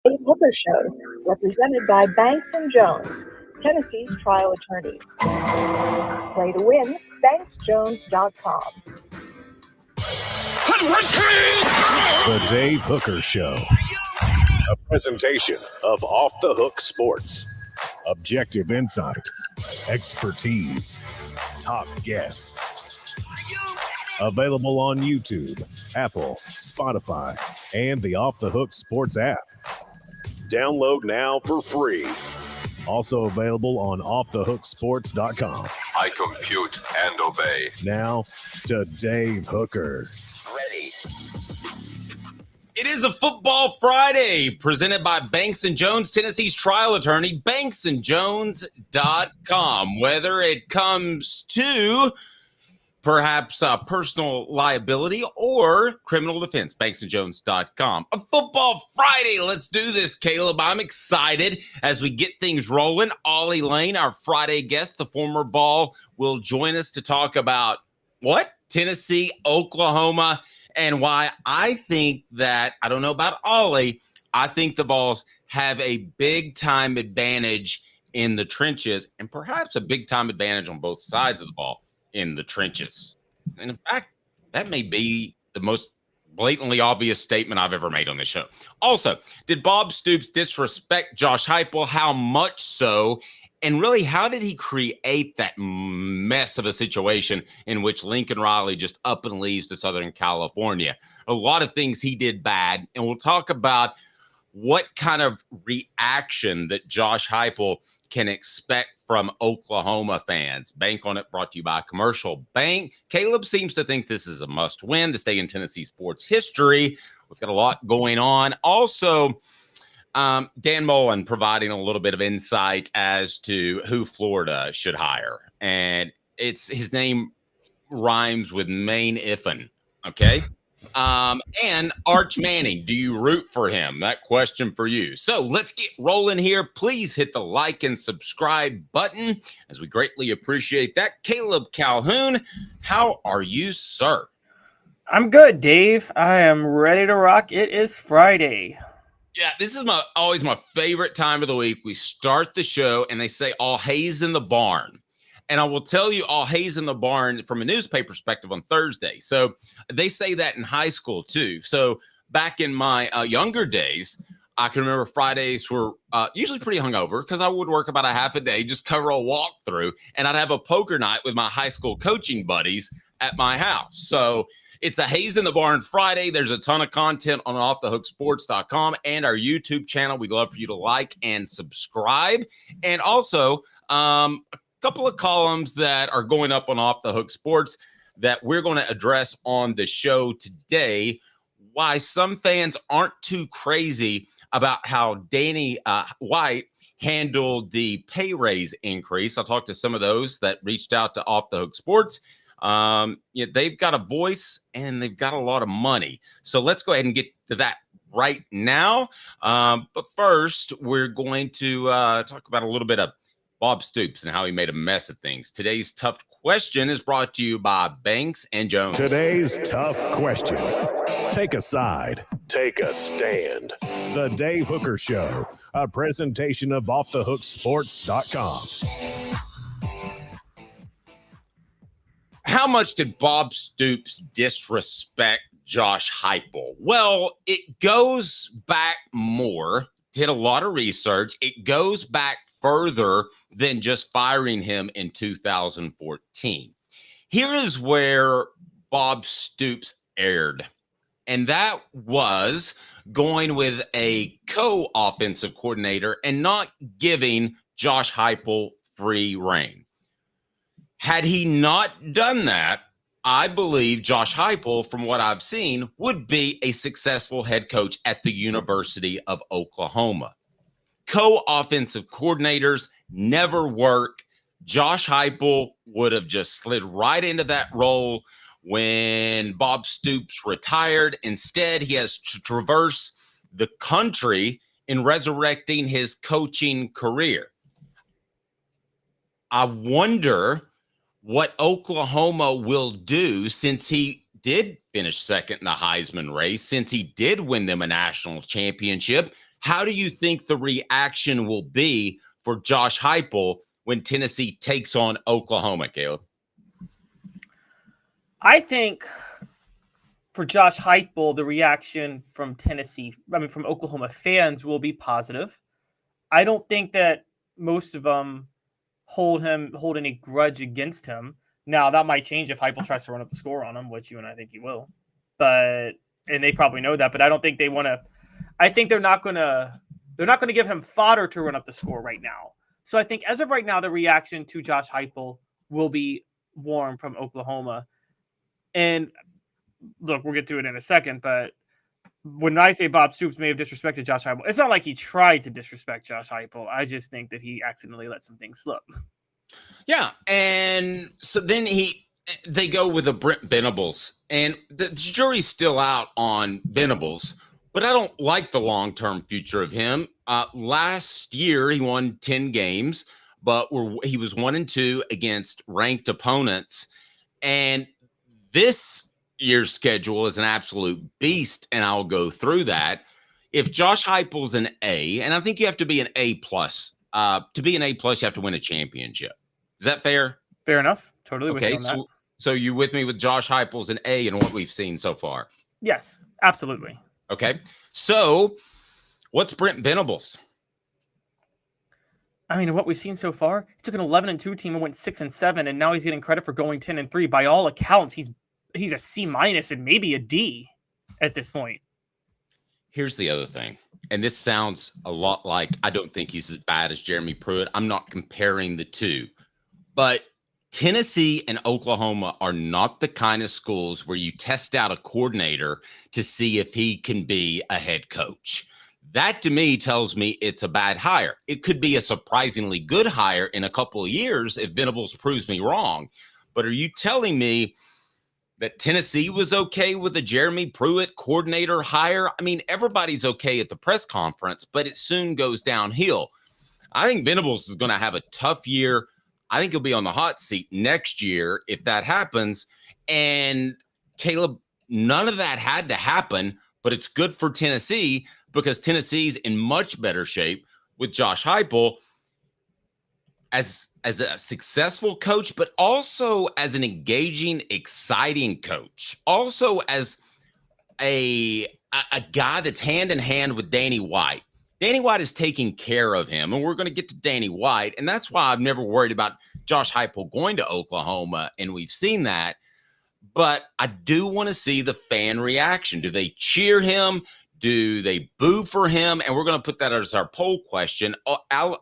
Dave Hooker Show, represented by Banks and Jones, Tennessee's trial attorneys. Play to win, banksjones.com. The Dave Hooker Show. A presentation of Off the Hook Sports. Objective insight, expertise, top guests. Available on YouTube, Apple, Spotify, and the Off the Hook Sports app. Download now for free. Also available on offthehooksports.com. I compute and obey. Now to Dave Hooker. Ready. It is a Football Friday presented by Banks and Jones, Tennessee's trial attorney, banksandjones.com. Whether it comes to perhaps personal liability or criminal defense, banksandjones.com. A Football Friday. Let's do this, Caleb. I'm excited as we get things rolling. Ollie Lane, our Friday guest, the former Vol, will join us to talk about what? Tennessee, Oklahoma, and why I think that, I don't know about Ollie, I think the Vols have a big-time advantage in the trenches and perhaps a big-time advantage on both sides of the ball in the trenches. And in fact, that may be the most blatantly obvious statement I've ever made on this show. Also, did Bob Stoops disrespect Josh Heupel? How much so? And really, how did he create that mess of a situation in which Lincoln Riley just up and leaves to Southern California? A lot of things he did bad, and we'll talk about what kind of reaction that Josh Heupel can expect from Oklahoma fans. Bank on It brought to you by Commercial Bank. Caleb seems to think this is a must-win to stay in Tennessee sports history. We've got a lot going on. Also, Dan Mullen providing a little bit of insight as to who Florida should hire. And his name rhymes with Maine Iffin, okay? And Arch Manning, do you root for him? That question for you. So let's get rolling here. Please hit the like and subscribe button, as we greatly appreciate that. Caleb Calhoun, how are you, sir? I'm good, Dave. I am ready to rock. It is Friday. Yeah, this is always my favorite time of the week. We start the show and they say all hay's in the barn. And I will tell you all hay's in the barn from a newspaper perspective on Thursday. So they say that in high school too. So back in my younger days, I can remember Fridays were usually pretty hungover because I would work about a half a day, just cover a walkthrough, and I'd have a poker night with my high school coaching buddies at my house. So it's a Hayes in the Barn Friday. There's a ton of content on offthehooksports.com and our YouTube channel. We'd love for you to like and subscribe. And also, a couple of columns that are going up on Off the Hook Sports that we're going to address on the show today. Why some fans aren't too crazy about how Danny White handled the pay raise increase. I'll talk to some of those that reached out to Off the Hook Sports. They've got a voice and they've got a lot of money. So let's go ahead and get to that right now. But first, we're going to talk about a little bit of Bob Stoops and how he made a mess of things. Today's tough question is brought to you by Banks and Jones. Today's tough question. Take a side. Take a stand. The Dave Hooker Show, a presentation of offthehooksports.com. How much did Bob Stoops disrespect Josh Heupel? Well, it goes back more. Did a lot of research. It goes back further than just firing him in 2014. Here is where Bob Stoops erred, and that was going with a co-offensive coordinator and not giving Josh Heupel free rein. Had he not done that, I believe Josh Heupel, from what I've seen, would be a successful head coach at the University of Oklahoma. Co-offensive coordinators never work. Josh Heupel would have just slid right into that role when Bob Stoops retired. Instead, he has to traverse the country in resurrecting his coaching career. I wonder what Oklahoma will do, since he did finish second in the Heisman race, since he did win them a national championship. How do you think the reaction will be for Josh Heupel when Tennessee takes on Oklahoma, Caleb? I think for Josh Heupel, the reaction from from Oklahoma fans will be positive. I don't think that most of them hold any grudge against him. Now, that might change if Heupel tries to run up the score on him, which you and I think he will. And they probably know that, but I don't think they want to. I think they're not going to give him fodder to run up the score right now. So I think as of right now, the reaction to Josh Heupel will be warm from Oklahoma. And look, we'll get to it in a second, but when I say Bob Stoops may have disrespected Josh Heupel, it's not like he tried to disrespect Josh Heupel. I just think that he accidentally let some things slip. Yeah, and so then they go with a Brent Venables, and the jury's still out on Venables, but I don't like the long-term future of him. Last year, he won 10 games, but he was 1-2 against ranked opponents, and this year's schedule is an absolute beast, and I'll go through that. If Josh Heupel's an A, and I think you have to be an A+, to be an A+, you have to win a championship. Is that fair? Fair enough. Totally with you on that. So you with me with Josh Heupel's an A in what we've seen so far? Yes, absolutely. Okay. So what's Brent Venables? I mean, what we've seen so far, he took an 11-2 team and went 6-7, and now he's getting credit for going 10-3. By all accounts, he's a C- and maybe a D at this point. Here's the other thing, and this sounds a lot like I don't think he's as bad as Jeremy Pruitt. I'm not comparing the two, but Tennessee and Oklahoma are not the kind of schools where you test out a coordinator to see if he can be a head coach. That to me tells me it's a bad hire. It could be a surprisingly good hire in a couple of years if Venables proves me wrong. But are you telling me that Tennessee was okay with a Jeremy Pruitt coordinator hire? I mean, everybody's okay at the press conference, but it soon goes downhill. I think Venables is going to have a tough year. I think he'll be on the hot seat next year if that happens. And Caleb, none of that had to happen, but it's good for Tennessee because Tennessee's in much better shape with Josh Heupel as a successful coach, but also as an engaging, exciting coach. Also as a guy that's hand in hand with Danny White. Danny White is taking care of him, and we're going to get to Danny White, and that's why I've never worried about Josh Heupel going to Oklahoma, and we've seen that. But I do want to see the fan reaction. Do they cheer him? Do they boo for him? And we're going to put that as our poll question.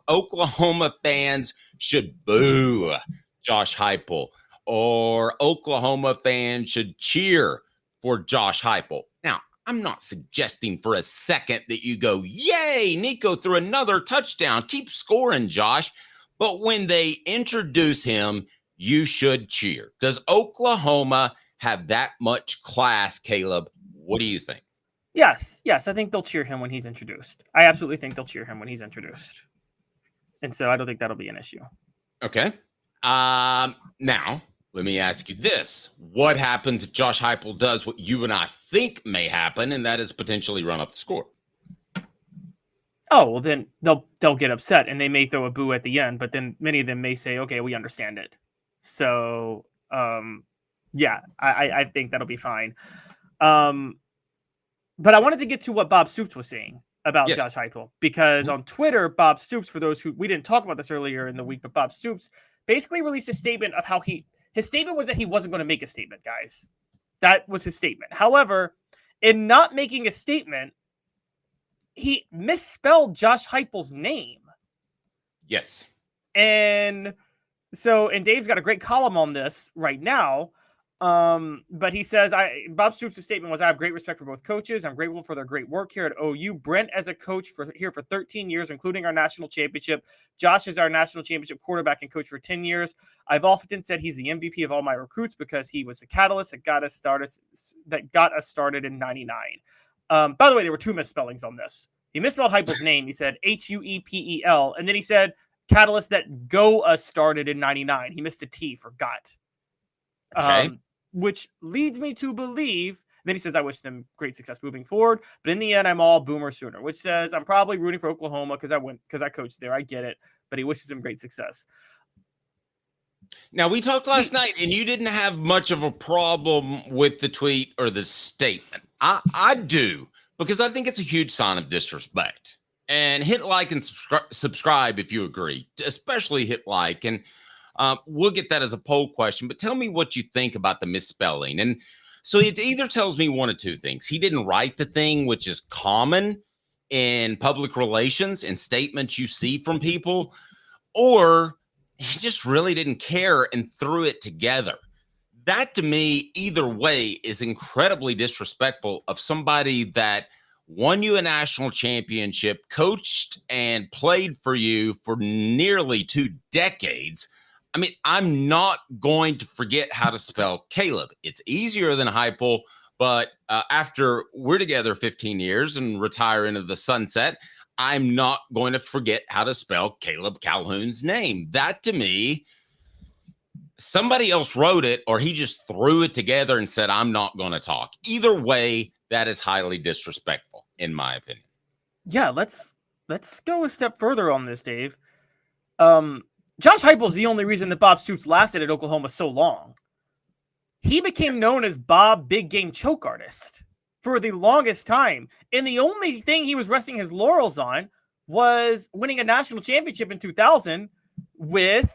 Oklahoma fans should boo Josh Heupel, or Oklahoma fans should cheer for Josh Heupel. Now, I'm not suggesting for a second that you go, yay, Nico threw another touchdown. Keep scoring, Josh. But when they introduce him, you should cheer. Does Oklahoma have that much class, Caleb? What do you think? Yes. I think they'll cheer him when he's introduced. I absolutely think they'll cheer him when he's introduced. And so I don't think that'll be an issue. Okay. Now, let me ask you this. What happens if Josh Heupel does what you and I think may happen, and that is potentially run up the score? Oh, well, then they'll get upset, and they may throw a boo at the end, but then many of them may say, okay, we understand it. So, yeah, I think that'll be fine. But I wanted to get to what Bob Stoops was saying about Josh Heupel, because on Twitter, Bob Stoops, for those who, we didn't talk about this earlier in the week, but Bob Stoops basically released a statement of how his statement was that he wasn't going to make a statement, guys. That was his statement. However, in not making a statement, he misspelled Josh Heupel's name. Yes. And Dave's got a great column on this right now. But he says, Bob Stoops' statement was, I have great respect for both coaches. I'm grateful for their great work here at OU. Brent as a coach here for 13 years, including our national championship. Josh is our national championship quarterback and coach for 10 years. I've often said he's the MVP of all my recruits because he was the catalyst that got us started in 99. By the way, there were two misspellings on this. He misspelled Heupel's name. He said Huepel, and then he said catalyst that go us started in 99. He missed a T for got. Okay. Which leads me to believe then he says, I wish them great success moving forward. But in the end, I'm all Boomer Sooner, which says I'm probably rooting for Oklahoma because I coached there. I get it. But he wishes him great success. Now, we talked last night, and you didn't have much of a problem with the tweet or the statement. I do, because I think it's a huge sign of disrespect. And hit like and subscribe if you agree, especially hit like. And we'll get that as a poll question. But tell me what you think about the misspelling. And so it either tells me one of two things. He didn't write the thing, which is common in public relations and statements you see from people, or he just really didn't care and threw it together. That, to me, either way, is incredibly disrespectful of somebody that won you a national championship, coached and played for you for nearly 2 decades. I mean, I'm not going to forget how to spell Caleb. It's easier than Heupel, but after we're together 15 years and retire into the sunset, I'm not going to forget how to spell Caleb Calhoun's name. That, to me, somebody else wrote it, or he just threw it together and said, I'm not going to talk. Either way, that is highly disrespectful, in my opinion. Yeah, let's go a step further on this, Dave. Josh Heupel is the only reason that Bob Stoops lasted at Oklahoma so long. He became known as Bob Big Game Choke Artist for the longest time. And the only thing he was resting his laurels on was winning a national championship in 2000 with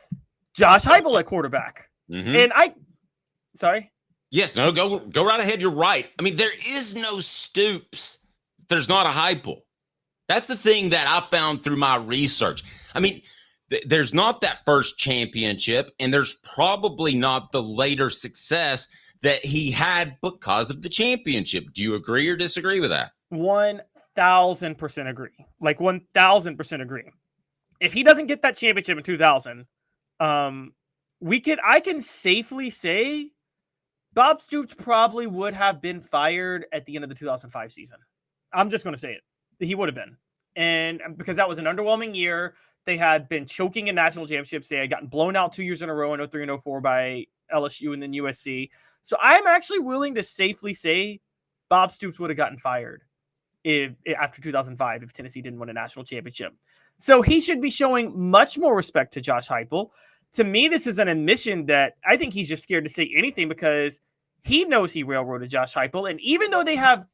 Josh Heupel at quarterback. Mm-hmm. And sorry? Yes, no, go right ahead. You're right. I mean, there is no Stoops. There's not a Heupel. That's the thing that I found through my research. I mean, there's not that first championship, and there's probably not the later success that he had because of the championship. Do you agree or disagree with that? 1,000% agree. Like 1,000% agree. If he doesn't get that championship in 2000, I can safely say Bob Stoops probably would have been fired at the end of the 2005 season. I'm just going to say it. He would have been. And because that was an underwhelming year, they had been choking in national championships. They had gotten blown out 2 years in a row in 03 and 04 by LSU and then USC. So I'm actually willing to safely say Bob Stoops would have gotten fired after 2005 if Tennessee didn't win a national championship. So he should be showing much more respect to Josh Heupel. To me, this is an admission that I think he's just scared to say anything because he knows he railroaded Josh Heupel. And even though they have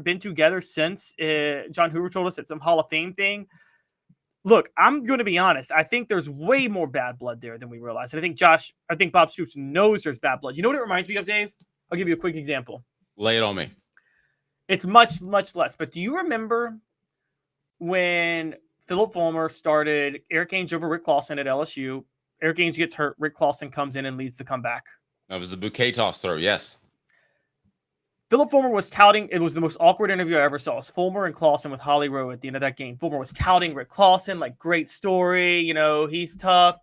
been together since John Hoover told us at some Hall of Fame thing, look, I'm going to be honest. I think there's way more bad blood there than we realize. And I think Bob Stoops knows there's bad blood. You know what it reminds me of, Dave? I'll give you a quick example. Lay it on me. It's much, much less. But do you remember when Philip Fulmer started Eric Ainge over Rick Clausen at LSU? Eric Ainge gets hurt. Rick Clausen comes in and leads the comeback. That was the bouquet toss throw, yes. Philip Fulmer was touting, it was the most awkward interview I ever saw. It was Fulmer and Clausen with Holly Rowe at the end of that game. Fulmer was touting Rick Clausen, like, great story, he's tough.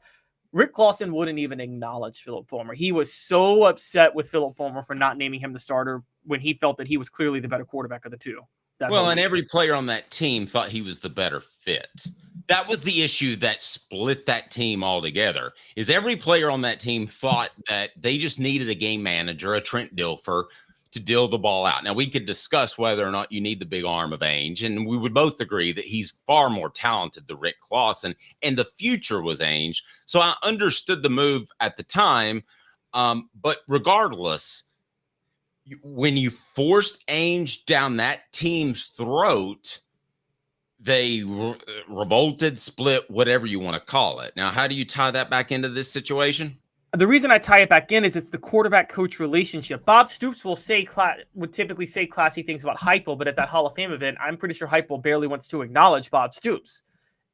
Rick Clausen wouldn't even acknowledge Philip Fulmer. He was so upset with Philip Fulmer for not naming him the starter when he felt that he was clearly the better quarterback of the two. And every player on that team thought he was the better fit. That was the issue that split that team altogether, is every player on that team thought that they just needed a game manager, a Trent Dilfer, to deal the ball out. Now, we could discuss whether or not you need the big arm of Ainge, and we would both agree that he's far more talented than Rick Clausen, and the future was Ainge. So I understood the move at the time, but regardless, when you forced Ainge down that team's throat, they revolted, split, whatever you want to call it. Now, how do you tie that back into this situation? The reason I tie it back in is it's the quarterback-coach relationship. Bob Stoops would typically say classy things about Heupel, but at that Hall of Fame event, I'm pretty sure Heupel barely wants to acknowledge Bob Stoops.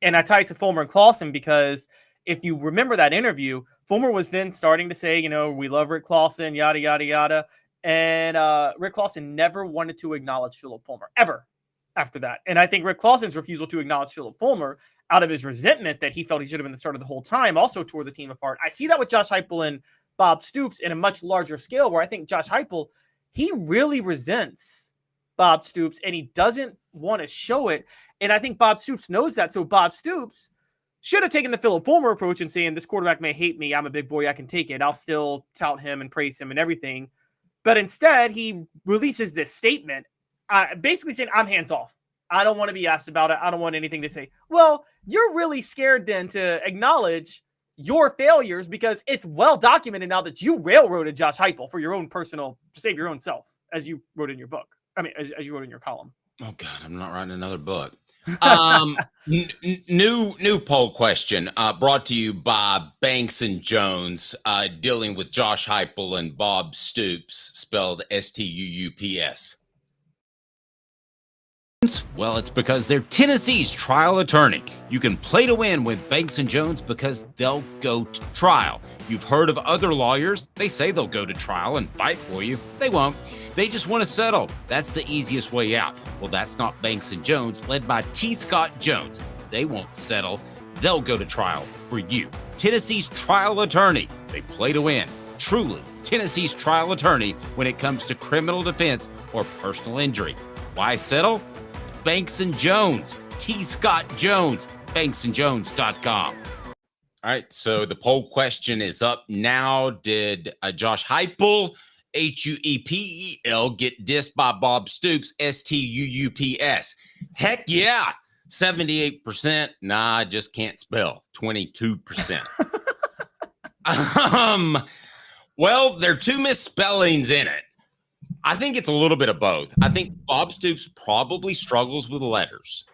And I tie it to Fulmer and Clausen because if you remember that interview, Fulmer was then starting to say, we love Rick Clausen, yada, yada, yada. And Rick Clausen never wanted to acknowledge Philip Fulmer, ever, after that. And I think Rick Clausen's refusal to acknowledge Philip Fulmer out of his resentment that he felt he should have been the starter the whole time also tore the team apart. I see that with Josh Heupel and Bob Stoops in a much larger scale where I think Josh Heupel, he really resents Bob Stoops and he doesn't want to show it. And I think Bob Stoops knows that. So Bob Stoops should have taken the Philip Fulmer approach and saying, this quarterback may hate me. I'm a big boy. I can take it. I'll still tout him and praise him and everything. But instead, he releases this statement, basically saying, I'm hands off. I don't want to be asked about it. I don't want anything to say. Well, you're really scared then to acknowledge your failures because it's well documented now that you railroaded Josh Heupel for your own personal, to save your own self, as you wrote in your book. I mean, as you wrote in your column. Oh God, I'm not writing another book. New poll question brought to you by Banks and Jones, dealing with Josh Heupel and Bob Stoops, spelled Stuups. Well, it's because they're Tennessee's trial attorney. You can play to win with Banks and Jones because they'll go to trial. You've heard of other lawyers. They say they'll go to trial and fight for you. They won't. They just want to settle. That's the easiest way out. Well, that's not Banks and Jones, led by T. Scott Jones. They won't settle. They'll go to trial for you. Tennessee's trial attorney. They play to win. Truly, Tennessee's trial attorney when it comes to criminal defense or personal injury. Why settle? It's Banks and Jones. T. Scott Jones. BanksandJones.com. All right, so the poll question is up now. Did Josh Heupel, Huepel, get dissed by Bob Stoops, Stuups? Heck yeah. 78%. Nah, I just can't spell. 22%. Well, there are two misspellings in it. I think it's a little bit of both. I think Bob Stoops probably struggles with letters.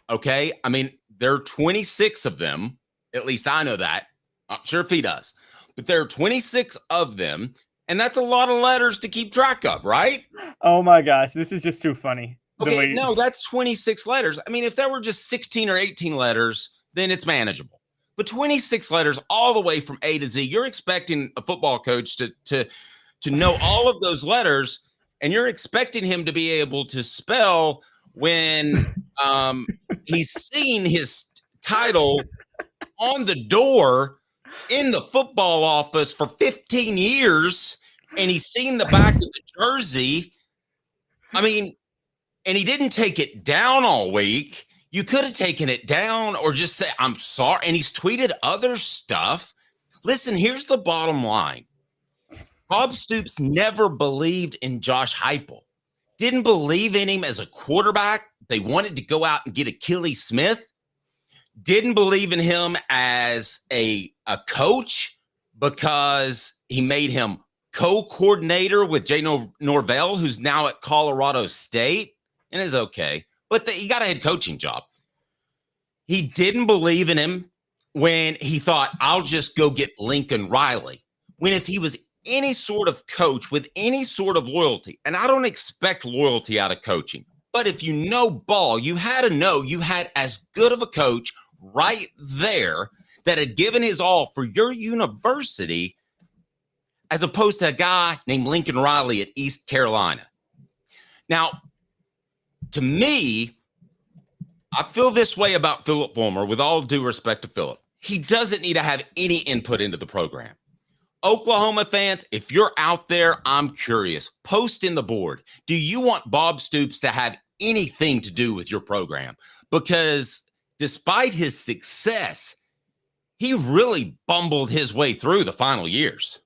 Okay? I mean, there are 26 of them. At least I know that. Not sure if he does. But there are 26 of them, and that's a lot of letters to keep track of, right? Oh my gosh, this is just too funny. Okay, no, that's 26 letters. I mean, if there were just 16 or 18 letters, then it's manageable. But 26 letters all the way from A to Z, you're expecting a football coach to know all of those letters, and you're expecting him to be able to spell when he's seen his title on the door in the football office for 15 years, and he's seen the back of the jersey. I mean, and he didn't take it down all week. You could have taken it down or just say, I'm sorry. And he's tweeted other stuff. Listen, here's the bottom line. Bob Stoops never believed in Josh Heupel. Didn't believe in him as a quarterback. They wanted to go out and get Akili Smith. Didn't believe in him as a coach because he made him co-coordinator with Jay Norvell, who's now at Colorado State and is okay. But he got a head coaching job. He didn't believe in him when he thought, I'll just go get Lincoln Riley. When if he was any sort of coach with any sort of loyalty, and I don't expect loyalty out of coaching, but if you know ball, you had to know you had as good of a coach right there that had given his all for your university as opposed to a guy named Lincoln Riley at East Carolina. Now, to me, I feel this way about Philip Fulmer, with all due respect to Philip. He doesn't need to have any input into the program. Oklahoma fans, if you're out there, I'm curious. Post in the board. Do you want Bob Stoops to have anything to do with your program? Because despite his success, he really bumbled his way through the final years.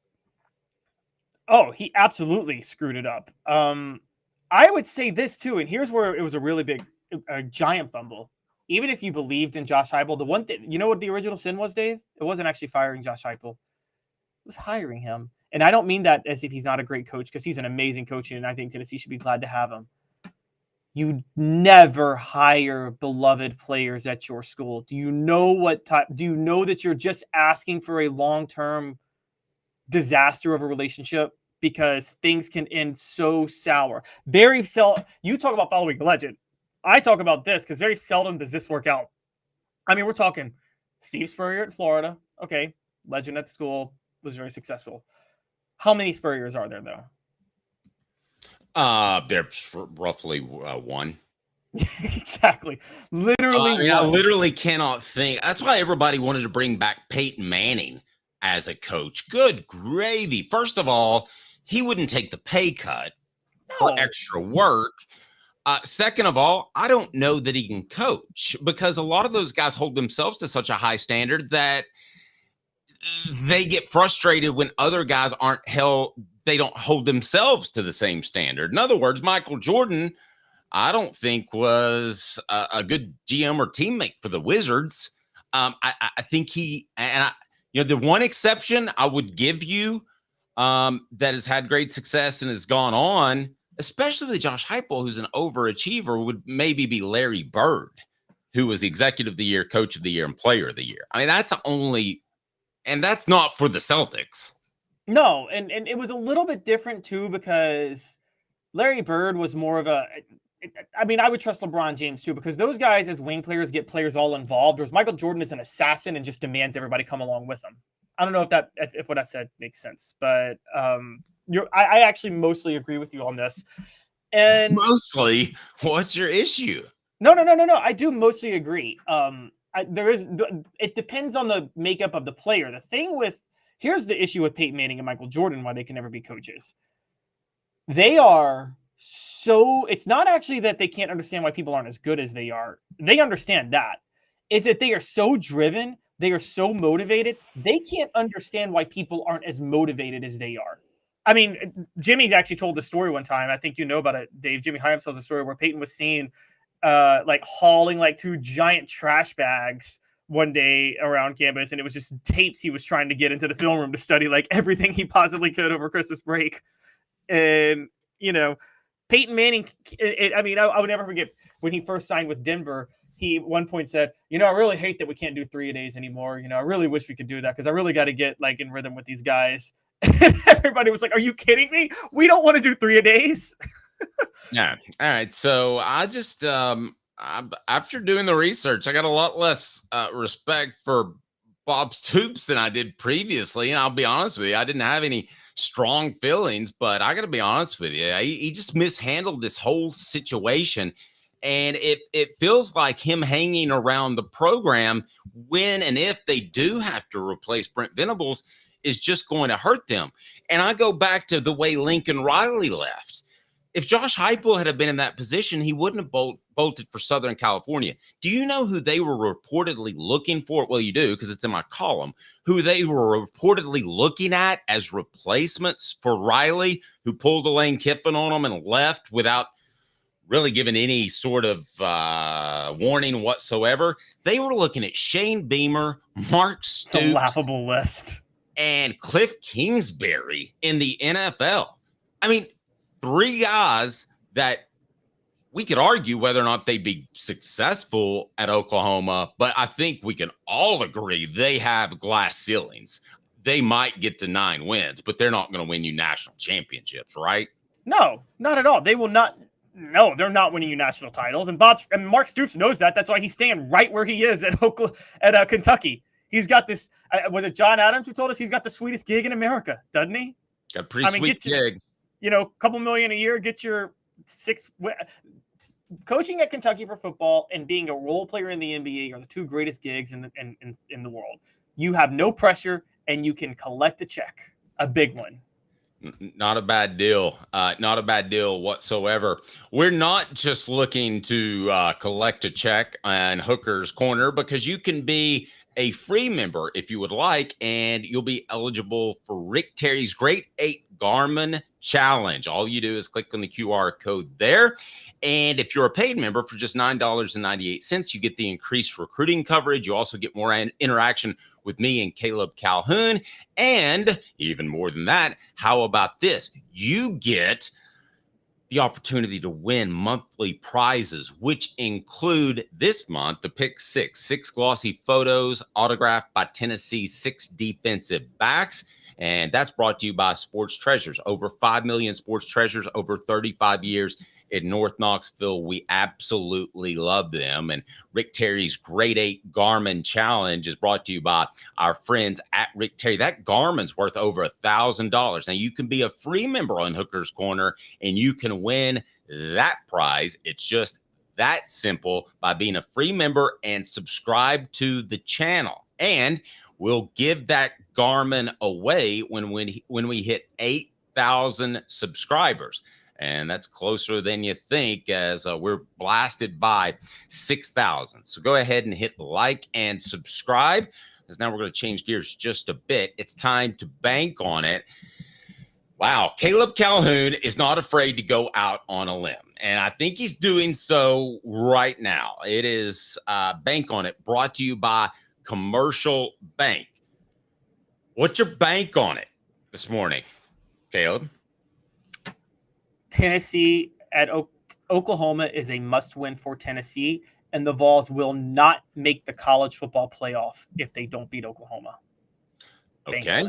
Oh, he absolutely screwed it up. I would say this too, and here's where it was a really big, a giant bumble. Even if you believed in Josh Heupel, the one thing, you know what the original sin was, Dave? It wasn't actually firing Josh Heupel. It was hiring him. And I don't mean that as if he's not a great coach, because he's an amazing coach, and I think Tennessee should be glad to have him. You never hire beloved players at your school. Do you know what type? Do you know that you're just asking for a long-term disaster of a relationship? Because things can end so sour. Very seldom. You talk about following a legend. I talk about this because very seldom does this work out. I mean, we're talking Steve Spurrier at Florida. Okay, legend at school, was very successful. How many Spurriers are there, though? There's roughly one. Exactly. Literally I literally cannot think. That's why everybody wanted to bring back Peyton Manning as a coach. Good gravy. First of all, he wouldn't take the pay cut for extra work. Second of all, I don't know that he can coach because a lot of those guys hold themselves to such a high standard that they get frustrated when other guys aren't held they don't hold themselves to the same standard. In other words, Michael Jordan, I don't think was a good GM or teammate for the Wizards. I think the one exception I would give you that has had great success and has gone on, especially Josh Heupel, who's an overachiever, would maybe be Larry Bird, who was Executive of the Year, Coach of the Year, and Player of the Year. I mean, and that's not for the Celtics. No, and it was a little bit different too, because Larry Bird was more of I would trust LeBron James too, because those guys as wing players get players all involved, whereas Michael Jordan is an assassin and just demands everybody come along with him. I don't know if what I said makes sense, but I actually mostly agree with you on this. And mostly, what's your issue? No. I do mostly agree. It depends on the makeup of the player. Here's the issue with Peyton Manning and Michael Jordan, why they can never be coaches. It's not actually that they can't understand why people aren't as good as they are. They understand that. It's that they are so driven, they are so motivated, they can't understand why people aren't as motivated as they are. I mean, Jimmy actually told the story one time. I think you know about it, Dave. Jimmy Hyams tells a story where Peyton was seen hauling like 2 giant trash bags one day around campus, and it was just tapes he was trying to get into the film room to study like everything he possibly could over Christmas break. And, Peyton Manning, I would never forget when he first signed with Denver, he at one point said, I really hate that we can't do 3-a-days anymore. I really wish we could do that because I really got to get like in rhythm with these guys. And everybody was like, are you kidding me? We don't want to do 3-a-days. Yeah. All right. So I just, after doing the research, I got a lot less respect for Bob Stoops than I did previously. And I'll be honest with you, I didn't have any strong feelings, but I got to be honest with you. He just mishandled this whole situation. And it feels like him hanging around the program when and if they do have to replace Brent Venables is just going to hurt them. And I go back to the way Lincoln Riley left. If Josh Heupel had been in that position, he wouldn't have bolted for Southern California. Do you know who they were reportedly looking for? Well, you do, because it's in my column. Who they were reportedly looking at as replacements for Riley, who pulled a Lane Kiffin on them and left without really giving any sort of warning whatsoever. They were looking at Shane Beamer, Mark Stoops. It's a laughable list. And Cliff Kingsbury in the NFL. I mean, 3 guys that we could argue whether or not they'd be successful at Oklahoma, but I think we can all agree they have glass ceilings. They might get to 9 wins, but they're not going to win you national championships, right? No, not at all. They will not. No, they're not winning you national titles. And Mark Stoops knows that. That's why he's staying right where he is at Kentucky. He's got this. Was it John Adams who told us he's got the sweetest gig in America, doesn't he? Got a pretty sweet gig. A couple million a year, get your 6. Coaching at Kentucky for football and being a role player in the NBA are the 2 greatest gigs in the world. You have no pressure and you can collect a check, a big one. Not a bad deal. Not a bad deal whatsoever. We're not just looking to collect a check on Hooker's Corner, because you can be a free member if you would like, and you'll be eligible for Rick Terry's Great 8 Garmin Challenge. All you do is click on the QR code there. And if you're a paid member for just $9.98, you get the increased recruiting coverage. You also get more interaction with me and Caleb Calhoun. And even more than that, how about this? You get the opportunity to win monthly prizes, which include this month the Pick 6 glossy photos autographed by Tennessee's 6 defensive backs. And that's brought to you by Sports Treasures. Over 5 million Sports Treasures over 35 years in North Knoxville. We absolutely love them. And Rick Terry's Great 8 Garmin Challenge is brought to you by our friends at Rick Terry. That Garmin's worth over $1,000. Now, you can be a free member on Hooker's Corner and you can win that prize. It's just that simple by being a free member and subscribe to the channel. And we'll give that Garmin away when we hit 8,000 subscribers. And that's closer than you think, as we're blasted by 6,000. So go ahead and hit like and subscribe, because now we're going to change gears just a bit. It's time to bank on it. Wow, Caleb Calhoun is not afraid to go out on a limb, and I think he's doing so right now. It is Bank on It, brought to you by Commercial Bank. What's your bank on it this morning, Caleb? Tennessee at Oklahoma is a must-win for Tennessee, and the Vols will not make the college football playoff if they don't beat Oklahoma. Okay.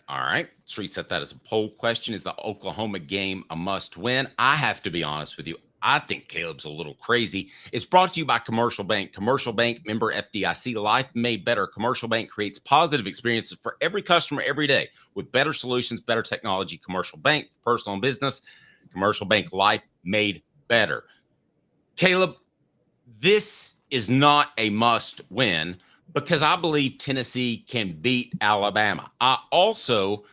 All right. Let's reset that as a poll question. Is the Oklahoma game a must-win? I have to be honest with you. I think Caleb's a little crazy. It's brought to you by Commercial Bank. Commercial Bank, member FDIC. Life made better. Commercial Bank creates positive experiences for every customer every day with better solutions, better technology. Commercial Bank, personal and business. Commercial Bank, life made better. Caleb, this is not a must-win because I believe Tennessee can beat Alabama. I also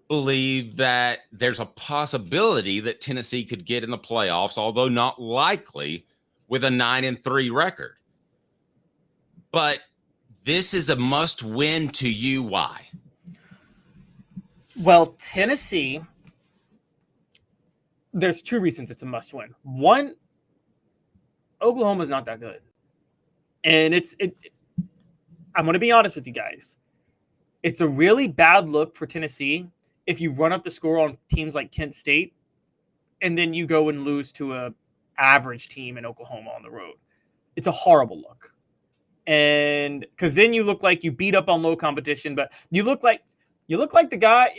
believe that there's a possibility that Tennessee could get in the playoffs, although not likely, with a 9-3 record. But this is a must-win to you. Why? Well, Tennessee, there's two reasons it's a must-win. One, Oklahoma's not that good. And I'm going to be honest with you guys. It's a really bad look for Tennessee if you run up the score on teams like Kent State and then you go and lose to a average team in Oklahoma on the road. It's a horrible look. And because then you look like you beat up on low competition, but you look like the guy.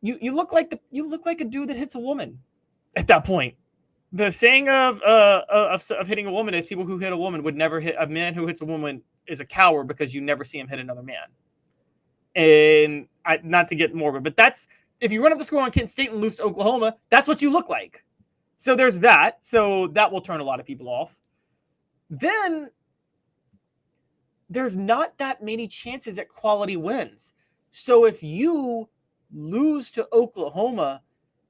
You look like a dude that hits a woman at that point. The saying of hitting a woman is people who hit a woman would never hit a man who hits a woman is a coward because you never see him hit another man. And not to get morbid, but that's if you run up the score on Kent State and lose to Oklahoma, that's what you look like. So there's that. So that will turn a lot of people off. Then there's not that many chances at quality wins. So if you lose to Oklahoma,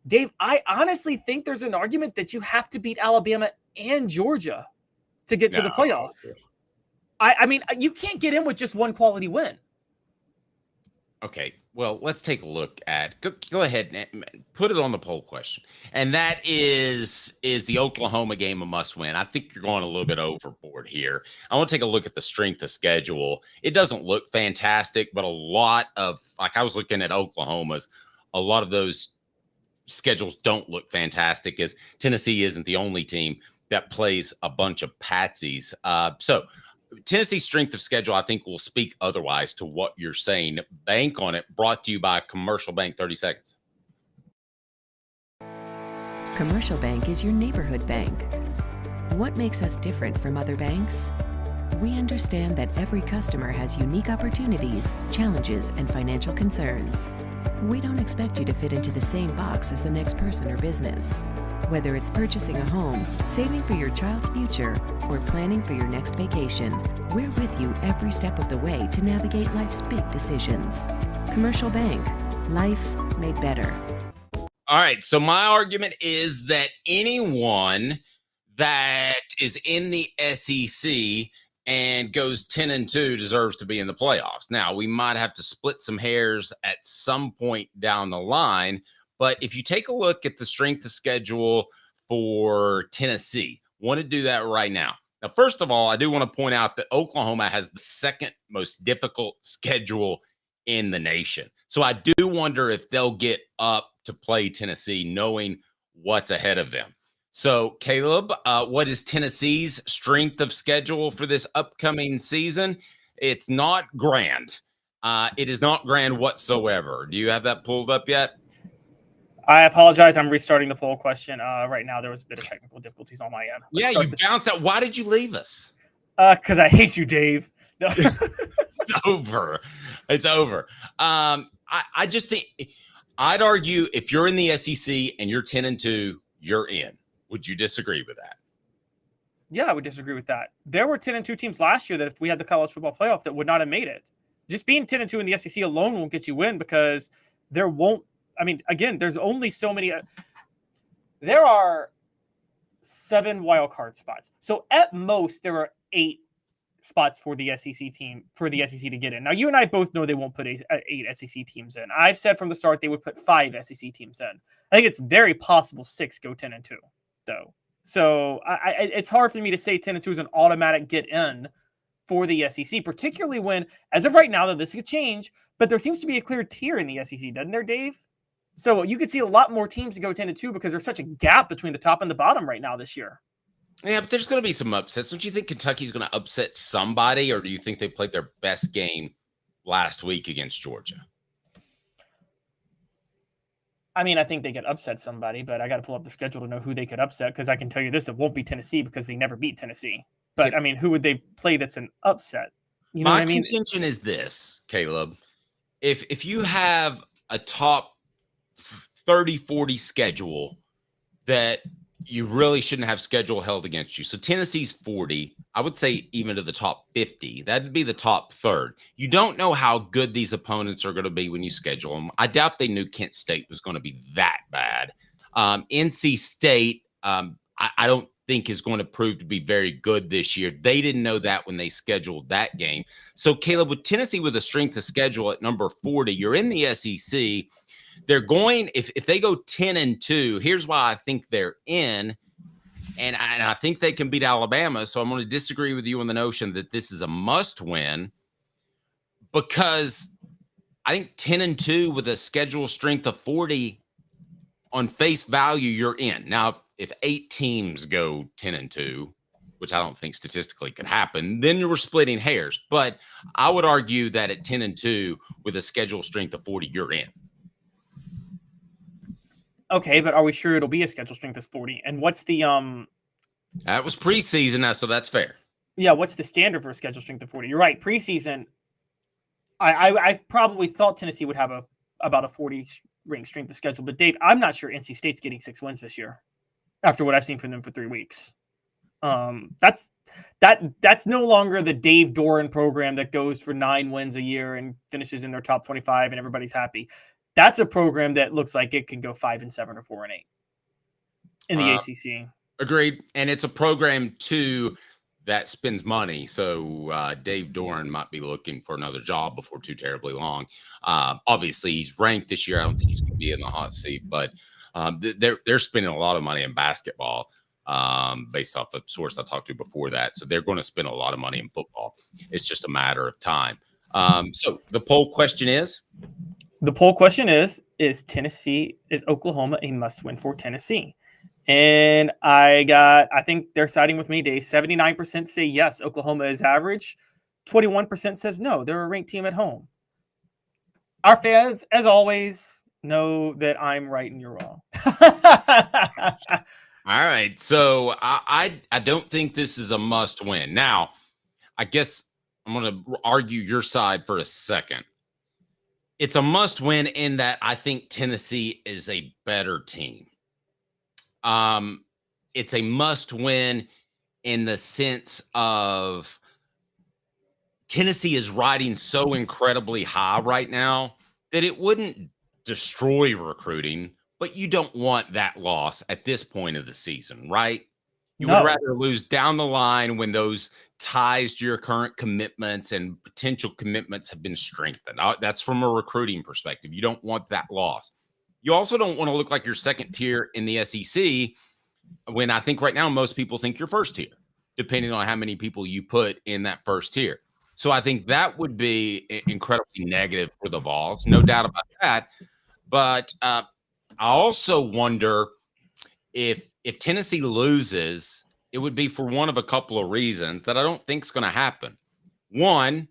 Dave, I honestly think there's an argument that you have to beat Alabama and Georgia to get to the playoff. I mean, you can't get in with just one quality win. Okay, well, let's take a look at go ahead and put it on the poll question. And that is the Oklahoma game a must win? I think you're going a little bit overboard here. I want to take a look at the strength of schedule. It doesn't look fantastic, but a lot of, like I was looking at Oklahoma's, a lot of those schedules don't look fantastic as Tennessee isn't the only team that plays a bunch of patsies. So Tennessee's strength of schedule, I think, will speak otherwise to what you're saying. Bank on It, brought to you by Commercial Bank. 30 seconds. Commercial Bank is your neighborhood bank. What makes us different from other banks? We understand that every customer has unique opportunities, challenges, and financial concerns. We don't expect you to fit into the same box as the next person or business. Whether it's purchasing a home, saving for your child's future, or planning for your next vacation, we're with you every step of the way to navigate life's big decisions. Commercial Bank. Life made better. All right. So my argument is that anyone that is in the SEC and goes 10-2 deserves to be in the playoffs. Now, we might have to split some hairs at some point down the line, but if you take a look at the strength of schedule for Tennessee, want to do that right now. Now, first of all, I do want to point out that Oklahoma has the second most difficult schedule in the nation. So I do wonder if they'll get up to play Tennessee knowing what's ahead of them. So, Caleb, what is Tennessee's strength of schedule for this upcoming season? It's not grand. It is not grand whatsoever. Do you have that pulled up yet? I apologize. I'm restarting the poll question. Right now, there was a bit of technical difficulties on my end. You bounced out. Why did you leave us? Because I hate you, Dave. No. It's over. It's over. I just think I'd argue if you're in the SEC and you're 10-2, you're in. Would you disagree with that? Yeah, I would disagree with that. There were 10-2 teams last year that if we had the college football playoff that would not have made it. Just being 10-2 in the SEC alone won't get you in because there won't. I mean, again, there's only so many. There are 7 wild card spots. So at most, there are 8 spots for the SEC to get in. Now, you and I both know they won't put 8 SEC teams in. I've said from the start they would put 5 SEC teams in. I think it's very possible 6 go 10-2, though. So it's hard for me to say 10-2 is an automatic get in for the SEC, particularly when, as of right now, that this could change, but there seems to be a clear tier in the SEC, doesn't there, Dave? So you could see a lot more teams to go 10-2 because there's such a gap between the top and the bottom right now this year. Yeah, but there's going to be some upsets. Don't you think Kentucky's going to upset somebody, or do you think they played their best game last week against Georgia? I mean, I think they could upset somebody, but I got to pull up the schedule to know who they could upset, because I can tell you this, it won't be Tennessee because they never beat Tennessee. But, I mean, who would they play that's an upset? You know what I mean? My contention is this, Caleb. If you have a top 30, 40 schedule that you really shouldn't have schedule held against you. So Tennessee's 40, I would say even to the top 50. That'd be the top third. You don't know how good these opponents are going to be when you schedule them. I doubt they knew Kent State was going to be that bad. NC State, I don't think is going to prove to be very good this year. They didn't know that when they scheduled that game. So Caleb, with Tennessee with a strength of schedule at number 40, you're in the SEC. They're going, if they go 10-2, here's why I think they're in. And I think they can beat Alabama. So I'm going to disagree with you on the notion that this is a must win, because I think 10-2 with a schedule strength of 40 on face value, you're in. Now, if 8 teams go 10-2, which I don't think statistically could happen, then you're splitting hairs. But I would argue that at 10-2 with a schedule strength of 40, you're in. Okay, but are we sure it'll be a schedule strength of 40? And what's the That was preseason, so that's fair. Yeah, what's the standard for a schedule strength of 40? You're right. Preseason, I probably thought Tennessee would have about a 40 ring strength of schedule, but Dave, I'm not sure NC State's getting 6 wins this year after what I've seen from them for 3 weeks. That's no longer the Dave Doran program that goes for 9 wins a year and finishes in their top 25 and everybody's happy. That's a program that looks like it can go 5-7 or 4-8 in the ACC. Agreed. And it's a program, too, that spends money. So Dave Doran might be looking for another job before too terribly long. Obviously, he's ranked this year. I don't think he's going to be in the hot seat, but they're spending a lot of money in basketball based off a source I talked to before that. So they're going to spend a lot of money in football. It's just a matter of time. So the poll question is? The poll question is Oklahoma a must-win for Tennessee? And I think they're siding with me, Dave. 79% say yes, Oklahoma is average. 21% says no, they're a ranked team at home. Our fans, as always, know that I'm right and you're wrong. All right. So I don't think this is a must-win. Now, I guess I'm going to argue your side for a second. It's a must-win in that I think Tennessee is a better team. It's a must-win in the sense of Tennessee is riding so incredibly high right now that it wouldn't destroy recruiting, but you don't want that loss at this point of the season, right? You would rather lose down the line when those ties to your current commitments and potential commitments have been strengthened. That's from a recruiting perspective. You don't want that loss. You also don't want to look like you're second tier in the SEC when I think right now most people think you're first tier, depending on how many people you put in that first tier. So I think that would be incredibly negative for the Vols, no doubt about that. But I also wonder if Tennessee loses, it would be for one of a couple of reasons that I don't think is going to happen. One,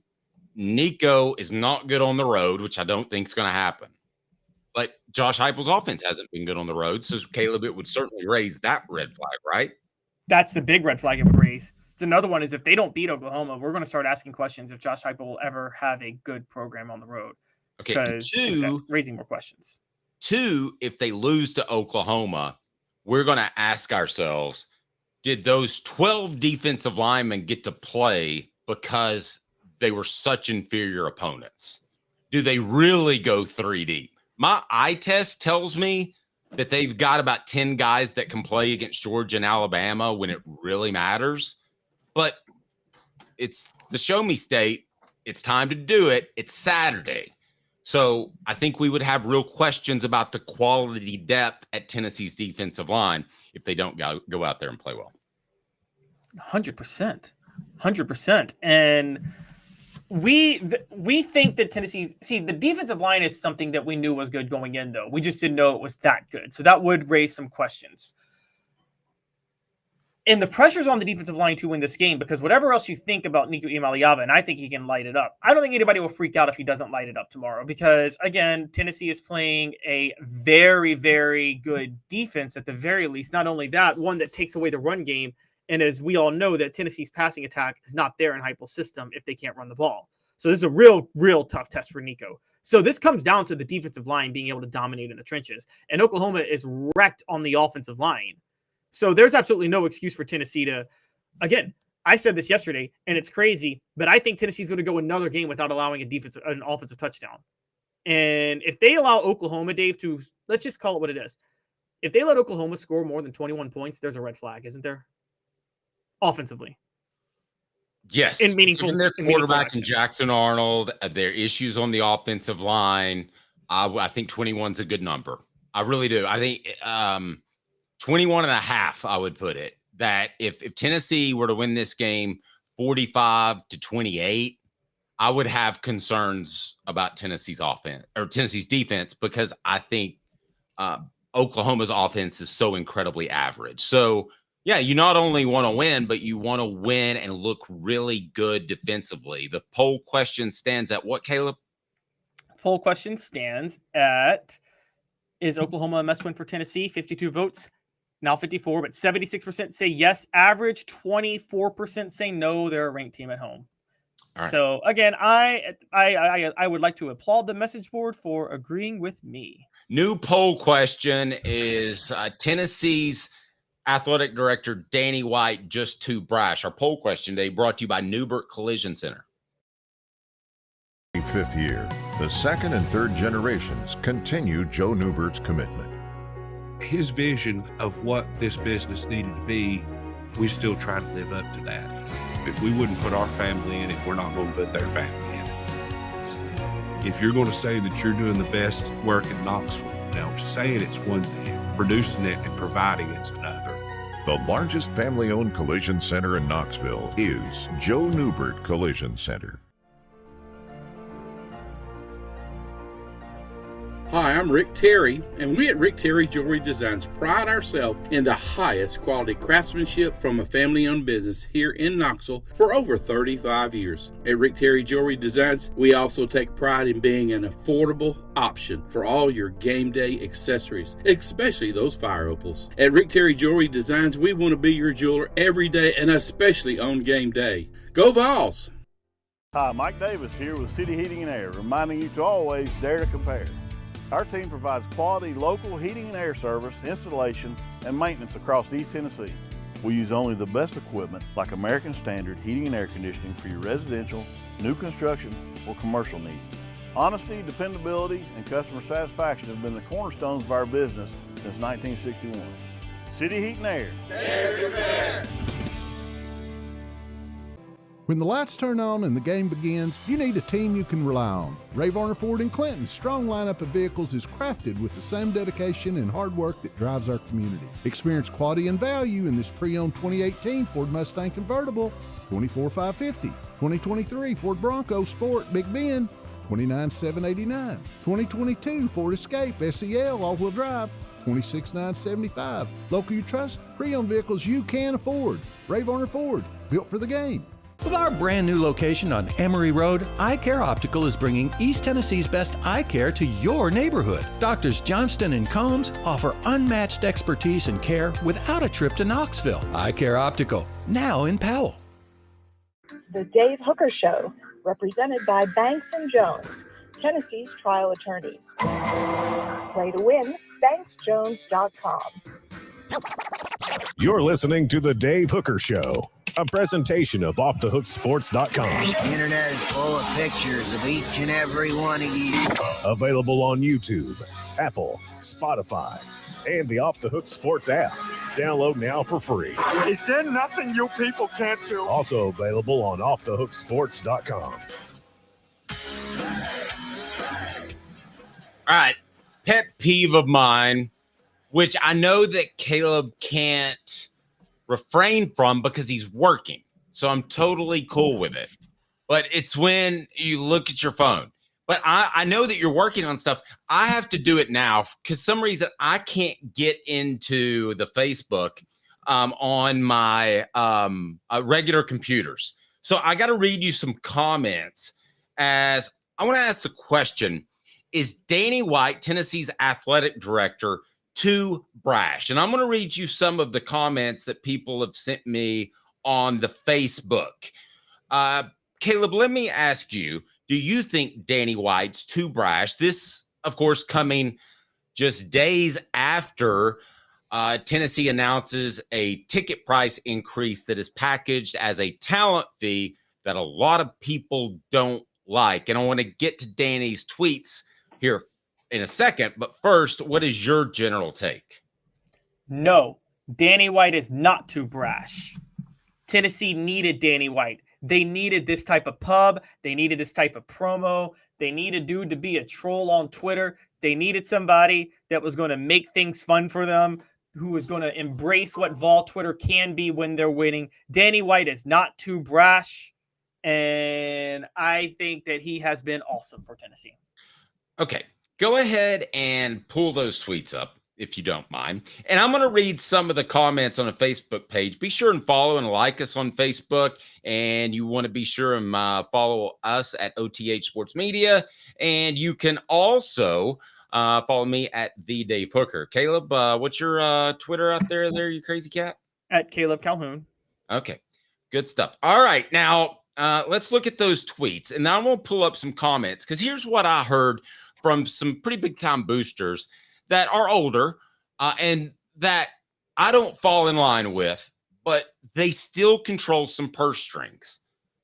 Nico is not good on the road, which I don't think is going to happen. But Josh Heupel's offense hasn't been good on the road, so Caleb, it would certainly raise that red flag, right? That's the big red flag it would raise. It's another one is if they don't beat Oklahoma, we're going to start asking questions if Josh Heupel will ever have a good program on the road. Okay, two, raising more questions. Two, if they lose to Oklahoma, we're going to ask ourselves, did those 12 defensive linemen get to play because they were such inferior opponents? Do they really go 3 deep? My eye test tells me that they've got about 10 guys that can play against Georgia and Alabama when it really matters. But it's the show me state. It's time to do it. It's Saturday. So I think we would have real questions about the quality depth at Tennessee's defensive line if they don't go out there and play well. 100%. And we think that Tennessee's the defensive line is something that we knew was good going in, though. We just didn't know it was that good. So that would raise some questions. And the pressure's on the defensive line to win this game, because whatever else you think about Nico Iamaleava, and I think he can light it up, I don't think anybody will freak out if he doesn't light it up tomorrow, because, again, Tennessee is playing a very, very good defense at the very least. Not only that, one that takes away the run game, and as we all know, that Tennessee's passing attack is not there in Heupel's system if they can't run the ball. So this is a real, real tough test for Nico. So this comes down to the defensive line being able to dominate in the trenches, and Oklahoma is wrecked on the offensive line. So there's absolutely no excuse for Tennessee to, again, I said this yesterday, and it's crazy, but I think Tennessee's going to go another game without allowing an offensive touchdown. And if they allow Oklahoma, Dave, to, let's just call it what it is. If they let Oklahoma score more than 21 points, there's a red flag, isn't there? Offensively. Yes. In meaningful. Their quarterback in Jackson Arnold, their issues on the offensive line, I think 21's a good number. I really do. I think 21 and a half, I would put it, that if Tennessee were to win this game 45-28, I would have concerns about Tennessee's offense or Tennessee's defense, because I think Oklahoma's offense is so incredibly average. So, yeah, you not only want to win, but you want to win and look really good defensively. The poll question stands at what, Caleb? Poll question stands at, is Oklahoma a must win for Tennessee? 52 votes. Now 54, but 76% say yes. Average 24% say no. They're a ranked team at home. All right. So again, I would like to applaud the message board for agreeing with me. New poll question is Tennessee's athletic director Danny White just too brash? Our poll question today brought to you by Neubert Collision Center. 5th year, the second and third generations continue Joe Neubert's commitment. His vision of what this business needed to be, we still try to live up to that. If we wouldn't put our family in it, we're not going to put their family in it. If you're going to say that you're doing the best work in Knoxville, now saying it's one thing, producing it and providing it's another. The largest family-owned collision center in Knoxville is Joe Neubert Collision Center. Hi, I'm Rick Terry, and we at Rick Terry Jewelry Designs pride ourselves in the highest quality craftsmanship from a family-owned business here in Knoxville for over 35 years. At Rick Terry Jewelry Designs, we also take pride in being an affordable option for all your game day accessories, especially those fire opals. At Rick Terry Jewelry Designs, we want to be your jeweler every day and especially on game day. Go Vols! Hi, Mike Davis here with City Heating and Air, reminding you to always dare to compare. Our team provides quality local heating and air service, installation, and maintenance across East Tennessee. We use only the best equipment like American Standard heating and air conditioning for your residential, new construction, or commercial needs. Honesty, dependability, and customer satisfaction have been the cornerstones of our business since 1961. City Heat and Air. Dare to compare. When the lights turn on and the game begins, you need a team you can rely on. Ray Varner Ford in Clinton's strong lineup of vehicles is crafted with the same dedication and hard work that drives our community. Experience quality and value in this pre-owned 2018 Ford Mustang Convertible, 24,550, 2023 Ford Bronco Sport Big Bend, 29,789, 2022 Ford Escape SEL all-wheel drive, 26,975. Local you trust, pre-owned vehicles you can afford. Ray Varner Ford, built for the game. With our brand new location on Emory Road, Eye Care Optical is bringing East Tennessee's best eye care to your neighborhood. Doctors Johnston and Combs offer unmatched expertise and care without a trip to Knoxville. Eye Care Optical, now in Powell. The Dave Hooker Show, represented by Banks & Jones, Tennessee's trial attorneys. Play to win, banksjones.com. You're listening to The Dave Hooker Show, a presentation of OffTheHookSports.com. The internet is full of pictures of each and every one of you. Available on YouTube, Apple, Spotify, and the Off the Hook Sports app. Download now for free. Is there nothing you people can't do? Also available on offthehooksports.com. All right. Pet peeve of mine, which I know that Caleb can't refrain from because he's working. So I'm totally cool with it. But it's when you look at your phone. But I know that you're working on stuff. I have to do it now because some reason I can't get into the Facebook on my regular computers. So I got to read you some comments as I want to ask the question, is Danny White, Tennessee's athletic director, too brash? And I'm going to read you some of the comments that people have sent me on the Facebook. Caleb, let me ask you, do you think Danny White's too brash? This, of course, coming just days after Tennessee announces a ticket price increase that is packaged as a talent fee that a lot of people don't like. And I want to get to Danny's tweets here in a second. But first, what is your general take? No, Danny White is not too brash. Tennessee needed Danny White. They needed this type of pub. They needed this type of promo. They needed dude to be a troll on Twitter. They needed somebody that was going to make things fun for them, who was going to embrace what Vol Twitter can be when they're winning. Danny White is not too brash, and I think that he has been awesome for Tennessee. Okay, go ahead and pull those tweets up, if you don't mind. And I'm going to read some of the comments on a Facebook page. Be sure and follow and like us on Facebook. And you want to be sure and follow us at OTH Sports Media. And you can also follow me at The Dave Hooker. Caleb, what's your Twitter out there, you crazy cat? At Caleb Calhoun. Okay, good stuff. All right, now let's look at those tweets. And now I'm going to pull up some comments because here's what I heard from some pretty big-time boosters that are older and that I don't fall in line with, but they still control some purse strings.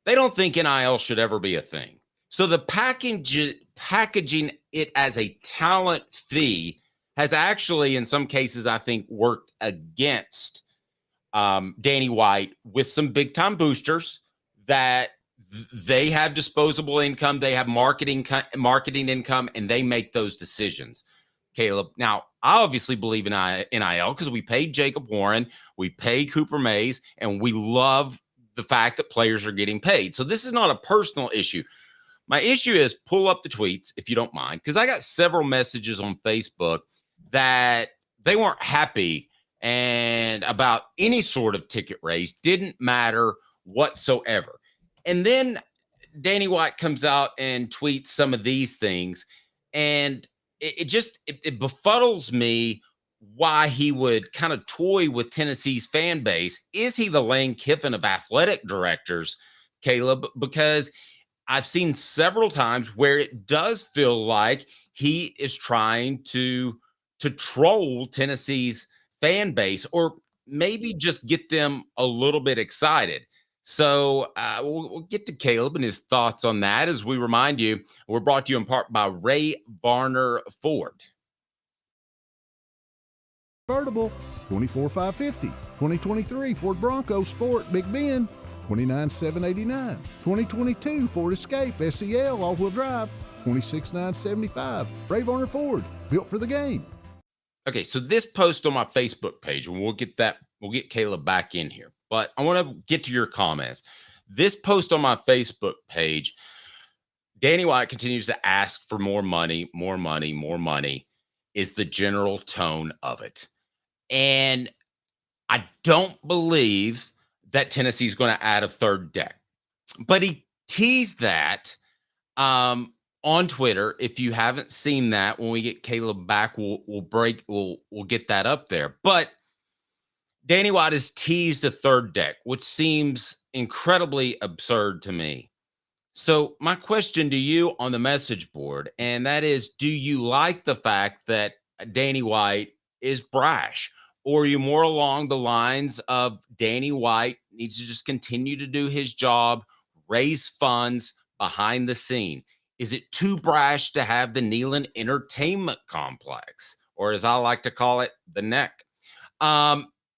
They don't think NIL should ever be a thing. So the packaging it as a talent fee has actually, in some cases, I think, worked against Danny White with some big-time boosters that they have disposable income, they have marketing income, and they make those decisions. Caleb, now, I obviously believe in NIL because we paid Jacob Warren, we pay Cooper Mays, and we love the fact that players are getting paid. So this is not a personal issue. My issue is pull up the tweets, if you don't mind, because I got several messages on Facebook that they weren't happy and about any sort of ticket raise, didn't matter whatsoever. And then Danny White comes out and tweets some of these things, and it befuddles me why he would kind of toy with Tennessee's fan base. Is he the Lane Kiffin of athletic directors, Caleb? Because I've seen several times where it does feel like he is trying to troll Tennessee's fan base or maybe just get them a little bit excited. So we'll get to Caleb and his thoughts on that as we remind you, we're brought to you in part by Ray Varner Ford. Convertible, 24,550. 2023 Ford Bronco Sport Big Bend, 29,789. 2022 Ford Escape SEL all-wheel drive, 26,975. Ray Varner Ford, built for the game. Okay, so this post on my Facebook page, and we'll get Caleb back in here. But I want to get to your comments. This post on my Facebook page, Danny White continues to ask for more money, more money, more money, is the general tone of it. And I don't believe that Tennessee's going to add a third deck. But he teased that on Twitter. If you haven't seen that, when we get Caleb back, we'll get that up there. But Danny White has teased a third deck, which seems incredibly absurd to me. So my question to you on the message board, and that is, do you like the fact that Danny White is brash? Or are you more along the lines of Danny White needs to just continue to do his job, raise funds behind the scene? Is it too brash to have the Neyland Entertainment Complex? or as I like to call it, the neck.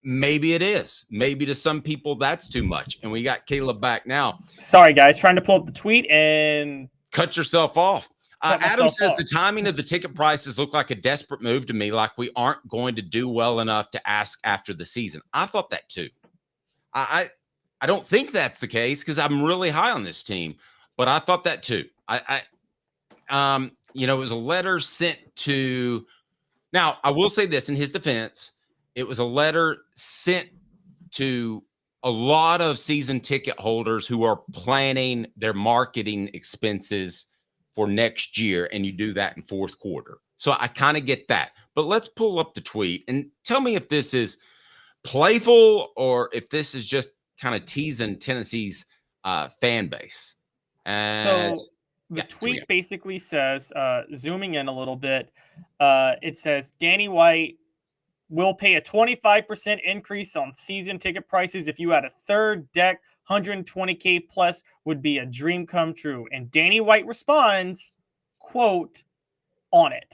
Maybe it is. Maybe to some people that's too much. And we got Caleb back now. Sorry, guys, trying to pull up the tweet and cut yourself off. Adam says off. the timing of the ticket prices look like a desperate move to me, like we aren't going to do well enough to ask after the season. I thought that too. I don't think that's the case because I'm really high on this team, but I thought that too. It was a letter sent to. Now, I will say this in his defense. It was a letter sent to a lot of season ticket holders who are planning their marketing expenses for next year, and you do that in fourth quarter. So I kind of get that. But let's pull up the tweet and tell me if this is playful or if this is just kind of teasing Tennessee's fan base. So the tweet basically says, zooming in a little bit, it says Danny White will pay a 25% increase on season ticket prices. If you had a third deck, 120K plus would be a dream come true. And Danny White responds, quote, on it.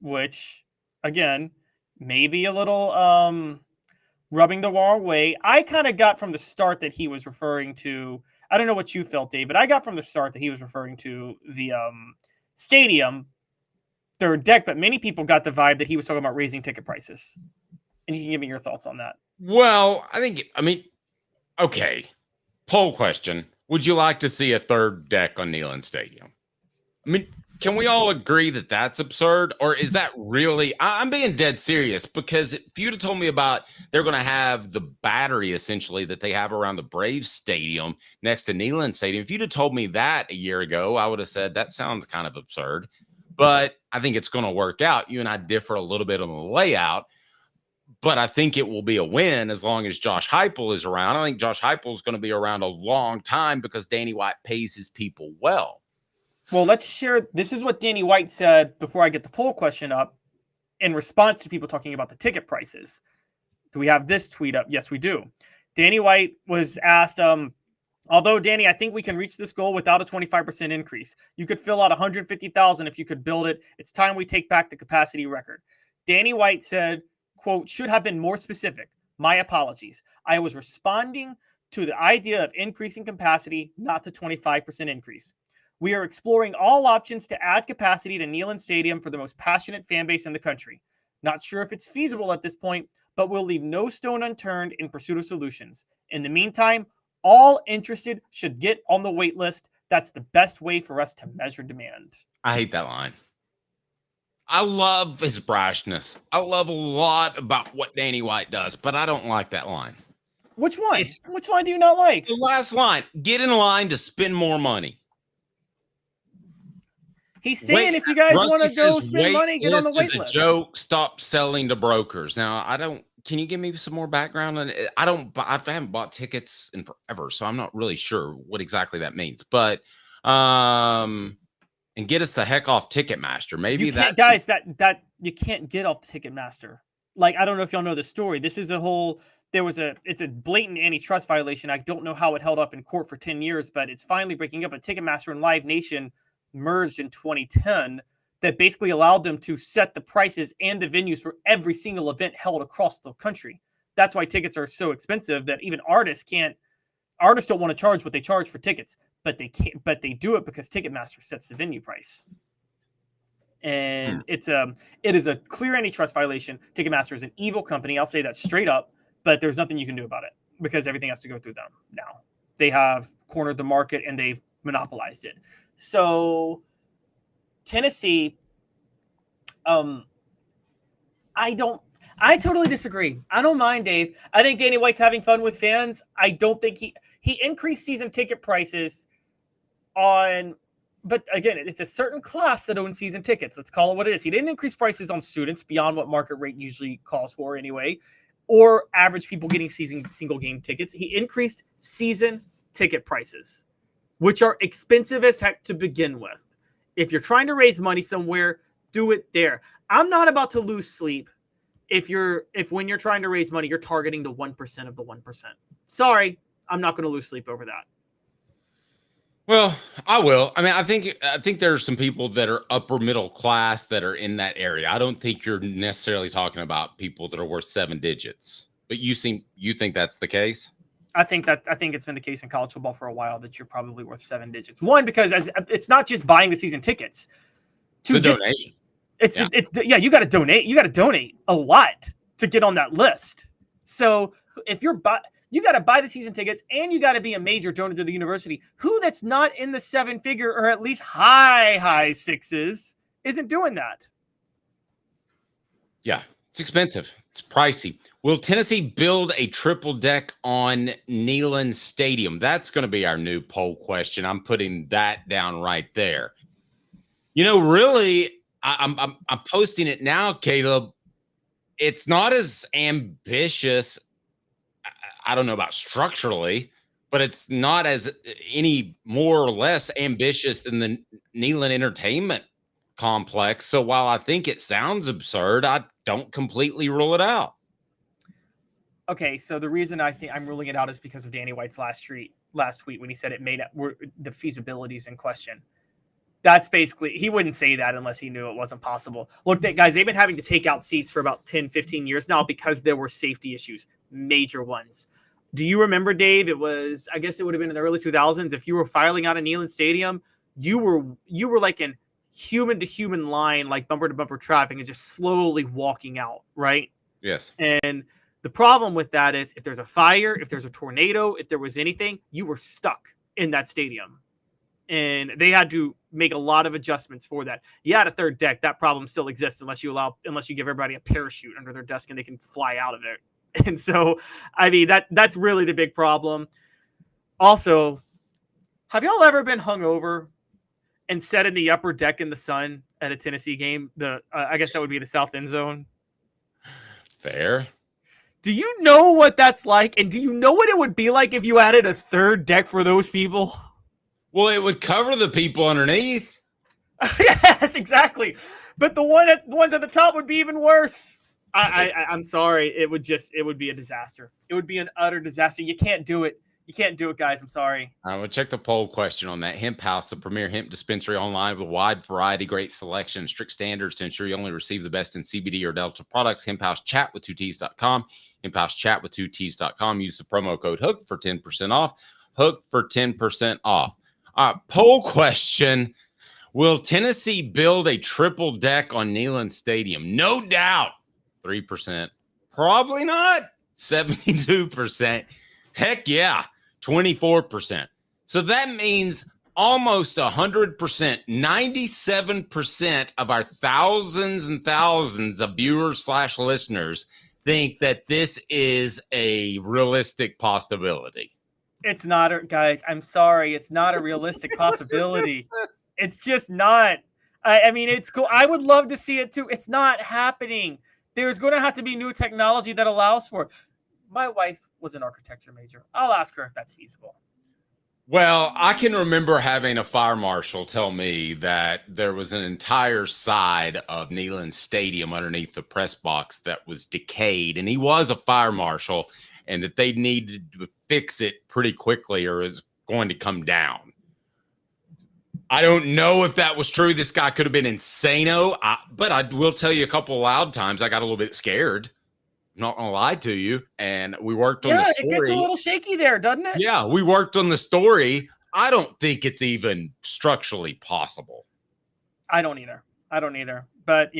Which, again, maybe a little rubbing the wrong way. I kind of got from the start that he was referring to, I don't know what you felt, Dave, but I got from the start that he was referring to the stadium third deck, but many people got the vibe that he was talking about raising ticket prices. And you can give me your thoughts on that. Well, okay. Poll question. Would you like to see a third deck on Neyland Stadium? Can we all agree that that's absurd? Or is that really, I'm being dead serious, because if you'd have told me about they're going to have the battery essentially that they have around the Braves Stadium next to Neyland Stadium, if you'd have told me that a year ago, I would have said that sounds kind of absurd. But I think it's going to work out. You and I differ a little bit on the layout, but I think it will be a win as long as Josh Heupel is around. I think Josh Heupel is going to be around a long time because Danny White pays his people well. Well, let's share. This is what Danny White said before I get the poll question up in response to people talking about the ticket prices. Do we have this tweet up? Yes, we do. Danny White was asked, although, Danny, I think we can reach this goal without a 25% increase. You could fill out 150,000 if you could build it. It's time we take back the capacity record. Danny White said, quote, should have been more specific. My apologies. I was responding to the idea of increasing capacity, not the 25% increase. We are exploring all options to add capacity to Neyland Stadium for the most passionate fan base in the country. Not sure if it's feasible at this point, but we'll leave no stone unturned in pursuit of solutions. In the meantime, all interested should get on the wait list. That's the best way for us to measure demand. I hate that line. I love his brashness. I love a lot about what Danny White does, but I don't like that line. Which one? Which line do you not like? The last line. Get in line to spend more money. He's saying if you guys want to go spend money, get on the wait list. It's a joke. Stop selling to brokers. Now, can you give me some more background on it? I haven't bought tickets in forever, so I'm not really sure what exactly that means. But and get us the heck off Ticketmaster. Maybe that guys, that you can't get off the Ticketmaster. Like, I don't know if y'all know the story. This is it's a blatant antitrust violation. I don't know how it held up in court for 10 years, but it's finally breaking up. A Ticketmaster and Live Nation merged in 2010 that basically allowed them to set the prices and the venues for every single event held across the country. That's why tickets are so expensive that even artists don't want to charge what they charge for tickets, but they do it because Ticketmaster sets the venue price. And it is a clear antitrust violation. Ticketmaster is an evil company. I'll say that straight up, but there's nothing you can do about it because everything has to go through them now. They have cornered the market and they've monopolized it. So Tennessee, I totally disagree. I don't mind, Dave. I think Danny White's having fun with fans. I don't think he increased season ticket prices but again, it's a certain class that owns season tickets. Let's call it what it is. He didn't increase prices on students beyond what market rate usually calls for anyway, or average people getting single game tickets. He increased season ticket prices, which are expensive as heck to begin with. If you're trying to raise money somewhere, do it there. I'm not about to lose sleep if when you're trying to raise money, you're targeting the 1% of the 1%. Sorry, I'm not going to lose sleep over that. Well, I will. I mean, I think there are some people that are upper middle class that are in that area. I don't think you're necessarily talking about people that are worth 7 digits. But you think that's the case? I think it's been the case in college football for a while that you're probably worth 7 digits. One, because it's not just buying the season tickets. To donate. You got to donate. You got to donate a lot to get on that list. So if you got to buy the season tickets and you got to be a major donor to the university. Who that's not in the 7-figure or at least high sixes isn't doing that? Yeah, it's expensive. It's pricey. Will Tennessee build a triple deck on Neyland Stadium? That's going to be our new poll question. I'm putting that down right there. Really, I'm posting it now, Caleb. It's not as ambitious. I don't know about structurally, but it's not as any more or less ambitious than the Neyland Entertainment Complex. So while I think it sounds absurd, I don't completely rule it out. Okay, so the reason I think I'm ruling it out is because of Danny White's last tweet when he said it made the feasibilities in question. That's basically, he wouldn't say that unless he knew it wasn't possible. Look, guys, they've been having to take out seats for about 10, 15 years now because there were safety issues, major ones. Do you remember, Dave? I guess it would have been in the early 2000s. If you were filing out of Neyland Stadium, you were like in human to human line, like bumper to bumper traffic, and just slowly walking out, right? Yes. And the problem with that is if there's a fire, if there's a tornado, if there was anything, you were stuck in that stadium. And they had to make a lot of adjustments for that. You had a third deck. That problem still exists unless you give everybody a parachute under their desk and they can fly out of it. And so, I mean, that's really the big problem. Also, have y'all ever been hungover and sat in the upper deck in the sun at a Tennessee game? I guess that would be the south end zone. Fair. Do you know what that's like? And do you know what it would be like if you added a third deck for those people? Well, it would cover the people underneath. Yes, exactly. But the ones at the top would be even worse. I'm sorry. It would be a disaster. It would be an utter disaster. You can't do it. You can't do it, guys. I'm sorry. I will check the poll question on that. Hemp House, the premier hemp dispensary online with a wide variety, great selection, strict standards to ensure you only receive the best in CBD or Delta products. Hemp House chat with 2Ts.com. Hemp House chat with 2Ts.com. Use the promo code HOOK for 10% off. HOOK for 10% off. Poll question. Will Tennessee build a triple deck on Neyland Stadium? No doubt. 3%. Probably not. 72%. Heck yeah. 24%. So that means almost 100%, 97% of our thousands and thousands of viewers / listeners think that this is a realistic possibility. It's not, guys. I'm sorry. It's not a realistic possibility. It's just not. I mean, it's cool. I would love to see it too. It's not happening. There's going to have to be new technology that allows for it. My wife was an architecture major. I'll ask her if that's feasible. Well, I can remember having a fire marshal tell me that there was an entire side of Neyland Stadium underneath the press box that was decayed, and he was a fire marshal, and that they needed to fix it pretty quickly or is going to come down. I don't know if that was true. This guy could have been insano, but I will tell you a couple of loud times I got a little bit scared. I'm not going to lie to you. And we worked on the story. Yeah, it gets a little shaky there, doesn't it? Yeah, we worked on the story. I don't think it's even structurally possible. I don't either. But,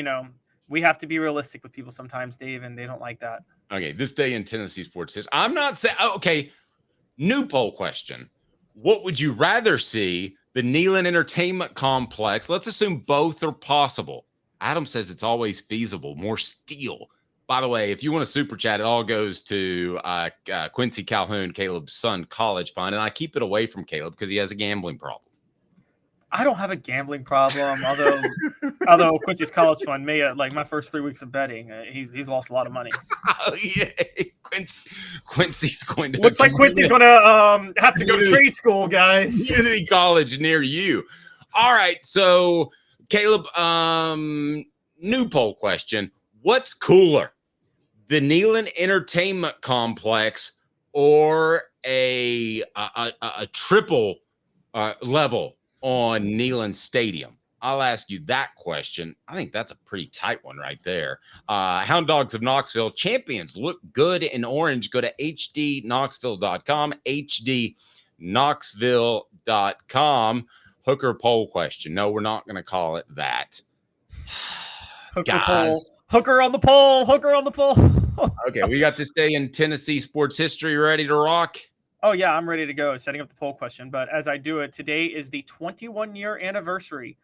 we have to be realistic with people sometimes, Dave, and they don't like that. Okay, this day in Tennessee sports history. I'm not saying, okay, new poll question. What would you rather see? The Neyland Entertainment Complex. Let's assume both are possible. Adam says it's always feasible. More steel. By the way, if you want to super chat, it all goes to Quincy Calhoun, Caleb's son, college fund. And I keep it away from Caleb because he has a gambling problem. I don't have a gambling problem, although Quincy's college fund may like my first 3 weeks of betting, he's lost a lot of money. Oh yeah, Quincy's going to looks like Quincy's going to have to go to trade school, guys. Community college near you. All right, so Caleb, new poll question: what's cooler, the Neyland Entertainment Complex or a triple level on Neyland Stadium? I'll ask you that question. I think that's a pretty tight one right there. Hound Dogs of Knoxville champions look good in orange. Go to hdknoxville.com, hdknoxville.com. Hooker poll question. No, we're not going to call it that. Hooker poll. Hooker on the pole. Hooker on the pole. Okay, we got this day in Tennessee sports history ready to rock. Oh, yeah, I'm ready to go. Setting up the poll question. But as I do it, today is the 21-year anniversary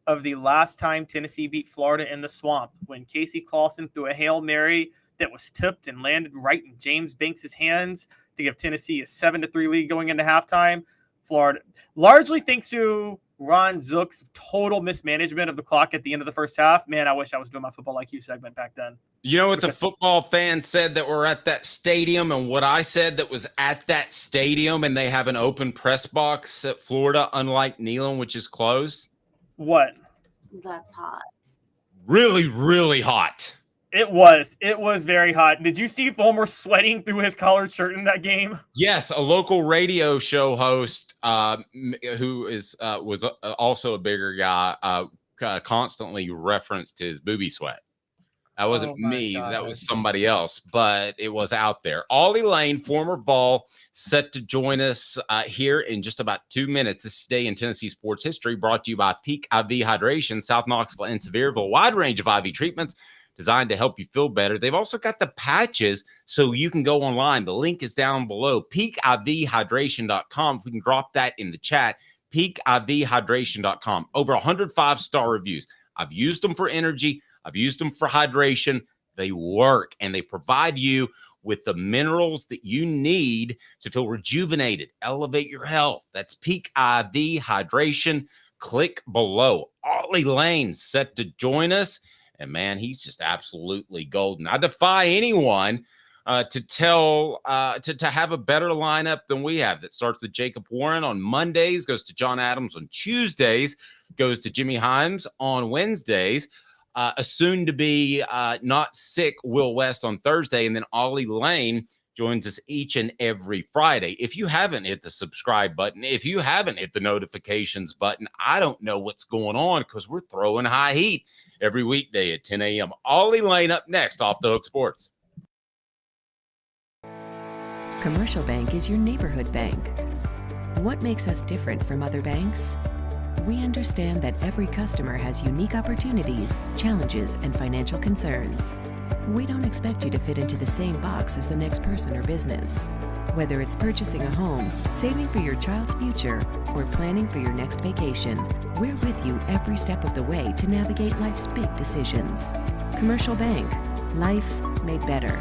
of the last time Tennessee beat Florida in the Swamp, when Casey Clausen threw a Hail Mary that was tipped and landed right in James Banks' hands to give Tennessee a 7-3 lead going into halftime. Florida, largely thanks to Ron Zook's total mismanagement of the clock at the end of the first half. Man, I wish I was doing my Football IQ segment back then. You know what the football fans said that were at that stadium, and what I said that was at that stadium, and they have an open press box at Florida, unlike Neyland, which is closed? What? That's hot. Really, really hot. It was very hot. Did you see Fulmer sweating through his collared shirt in that game? Yes, a local radio show host who was also a bigger guy constantly referenced his booby sweat. That wasn't me. God. That was somebody else, but it was out there. Ollie Lane, former Vol, set to join us here in just about 2 minutes. This day in Tennessee sports history brought to you by Peak IV Hydration, South Knoxville and Sevierville. A wide range of IV treatments designed to help you feel better. They've also got the patches so you can go online. The link is down below, peakivhydration.com. If we can drop that in the chat, peakivhydration.com. Over 100 5-star reviews. I've used them for energy. I've used them for hydration. They work, and they provide you with the minerals that you need to feel rejuvenated, elevate your health. That's Peak IV Hydration. Click below. Ollie Lane set to join us. And man, he's just absolutely golden. I defy anyone to have a better lineup than we have. That starts with Jacob Warren on Mondays, goes to John Adams on Tuesdays, goes to Jimmy Himes on Wednesdays, a soon-to-be not sick Will West on Thursday, and then Ollie Lane joins us each and every Friday. If you haven't hit the subscribe button, if you haven't hit the notifications button, I don't know what's going on, because we're throwing high heat every weekday at 10 a.m. Ollie Lane up next, Off the Hook Sports. Commercial Bank is your neighborhood bank. What makes us different from other banks? We understand that every customer has unique opportunities, challenges, and financial concerns. We don't expect you to fit into the same box as the next person or business. Whether it's purchasing a home, saving for your child's future, or planning for your next vacation, we're with you every step of the way to navigate life's big decisions. Commercial Bank. Life made better.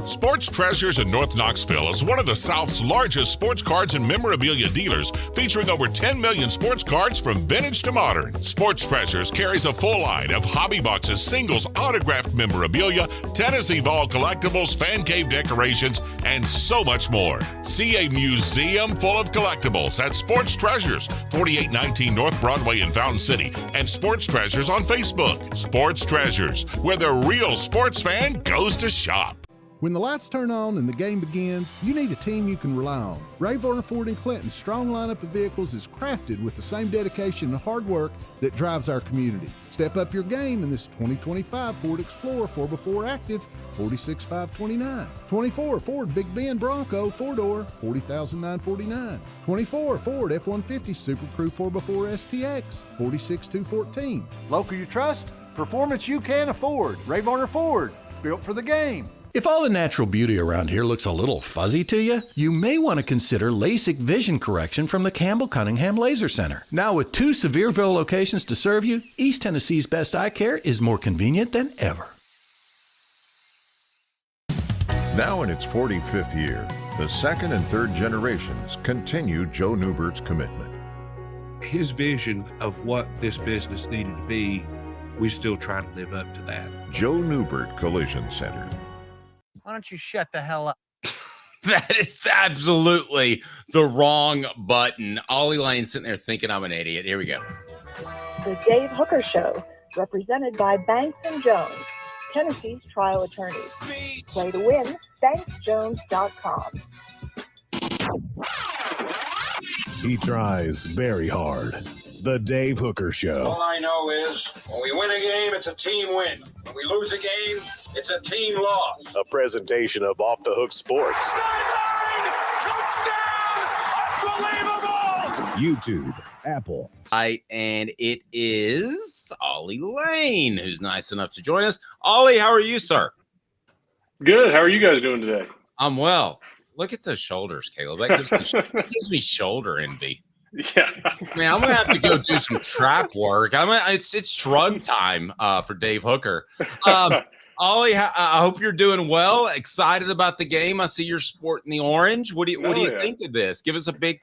Sports Treasures in North Knoxville is one of the South's largest sports cards and memorabilia dealers, featuring over 10 million sports cards from vintage to modern. Sports Treasures carries a full line of hobby boxes, singles, autographed memorabilia, Tennessee Vol collectibles, fan cave decorations, and so much more. See a museum full of collectibles at Sports Treasures, 4819 North Broadway in Fountain City, and Sports Treasures on Facebook. Sports Treasures, where the real sports fan goes to shop. When the lights turn on and the game begins, you need a team you can rely on. Ray Varner Ford and Clinton's strong lineup of vehicles is crafted with the same dedication and hard work that drives our community. Step up your game in this 2025 Ford Explorer 4x4 Active, $46,529. 24 Ford Big Bend Bronco 4-door, $40,949. 24 Ford F-150 Super Crew 4x4 STX, $46,214. Local you trust, performance you can afford. Ray Varner Ford, built for the game. If all the natural beauty around here looks a little fuzzy to you, you may want to consider LASIK vision correction from the Campbell Cunningham Laser Center. Now with 2 Sevierville locations to serve you, East Tennessee's best eye care is more convenient than ever. Now in its 45th year, the second and third generations continue Joe Neubert's commitment. His vision of what this business needed to be, we still try to live up to that. Joe Neubert Collision Center. Why don't you shut the hell up? That is absolutely the wrong button. Ollie Lane sitting there thinking I'm an idiot. Here we go. The Dave Hooker Show, represented by Banks & Jones, Tennessee's trial attorneys. Play to win, banksjones.com. He tries very hard. The Dave Hooker Show. All I know is when we win a game, it's a team win. When we lose a game, it's a team loss. A presentation of Off the Hook Sports. Sideline! Touchdown! Unbelievable! YouTube, Apple. And it is Ollie Lane, who's nice enough to join us. Ollie, how are you, sir? Good. How are you guys doing today? I'm well. Look at those shoulders, Caleb. That gives me shoulder envy. Yeah, man, I'm gonna have to go do some trap work. It's shrug time for Dave Hooker. Ollie, I hope you're doing well. Excited about the game. I see you're sporting the orange. What do you think of this? Give us a big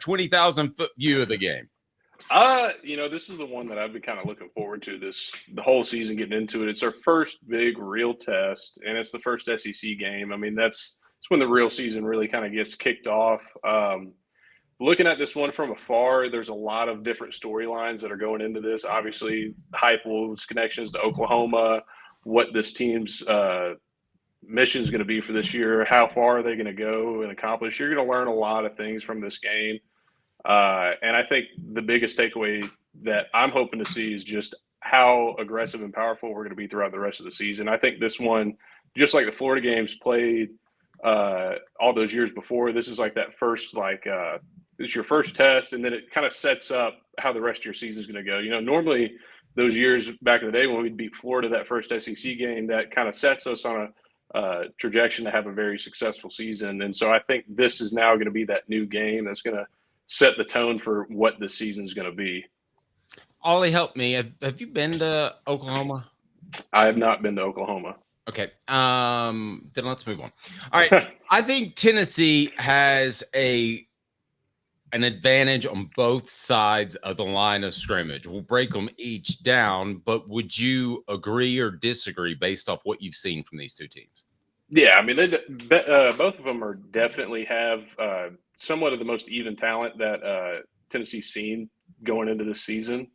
20,000 foot view of the game. This is the one that I've been kind of looking forward to the whole season, getting into it. It's our first big real test, and it's the first SEC game. I mean, that's when the real season really kind of gets kicked off. Looking at this one from afar, there's a lot of different storylines that are going into this. Obviously, Heupel's connections to Oklahoma, what this team's mission is going to be for this year, how far are they going to go and accomplish. You're going to learn a lot of things from this game. And I think the biggest takeaway that I'm hoping to see is just how aggressive and powerful we're going to be throughout the rest of the season. I think this one, just like the Florida games played all those years before, this is like that first, it's your first test, and then it kind of sets up how the rest of your season is going to go. Normally those years back in the day when we'd beat Florida that first SEC game, that kind of sets us on a trajectory to have a very successful season. And so I think this is now going to be that new game that's going to set the tone for what the season is going to be. Ollie, help me. Have you been to Oklahoma? I have not been to Oklahoma. Okay. Then let's move on. All right. I think Tennessee has an advantage on both sides of the line of scrimmage. We'll break them each down, but would you agree or disagree based off what you've seen from these two teams? Yeah, I mean, both of them are definitely have somewhat of the most even talent that Tennessee's seen going into this season.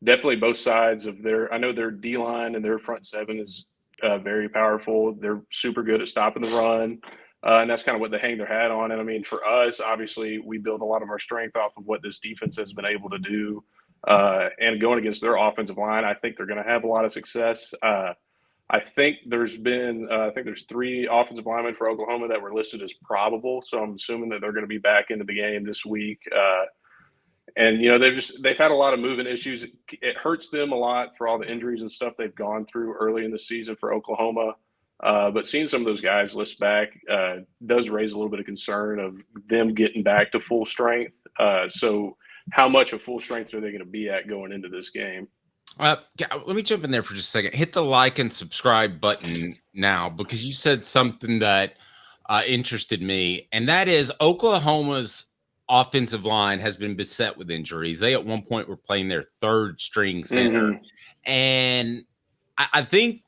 Definitely both sides of I know their D-line and their front seven is very powerful. They're super good at stopping the run. And that's kind of what they hang their hat on. And I mean, for us, obviously, we build a lot of our strength off of what this defense has been able to do. And going against their offensive line, I think they're going to have a lot of success. I think there's 3 offensive linemen for Oklahoma that were listed as probable. So I'm assuming that they're going to be back into the game this week. And they've had a lot of moving issues. It hurts them a lot for all the injuries and stuff they've gone through early in the season for Oklahoma. But seeing some of those guys list back does raise a little bit of concern of them getting back to full strength. So how much of full strength are they going to be at going into this game? Let me jump in there for just a second. Hit the like and subscribe button now, because you said something that interested me, and that is Oklahoma's offensive line has been beset with injuries. They at one point were playing their third string center, and I think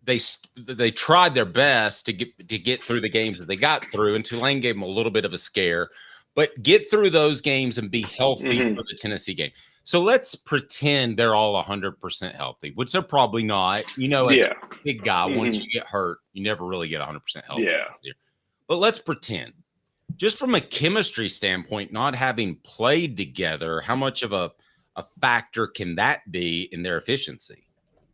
they tried their best to get through the games that they got through, and Tulane gave them a little bit of a scare, but get through those games and be healthy for the Tennessee game. So let's pretend they're all 100% healthy, which they're probably not. As a big guy, once you get hurt, you never really get 100% healthy. Yeah. But let's pretend, just from a chemistry standpoint, not having played together, how much of a factor can that be in their efficiency?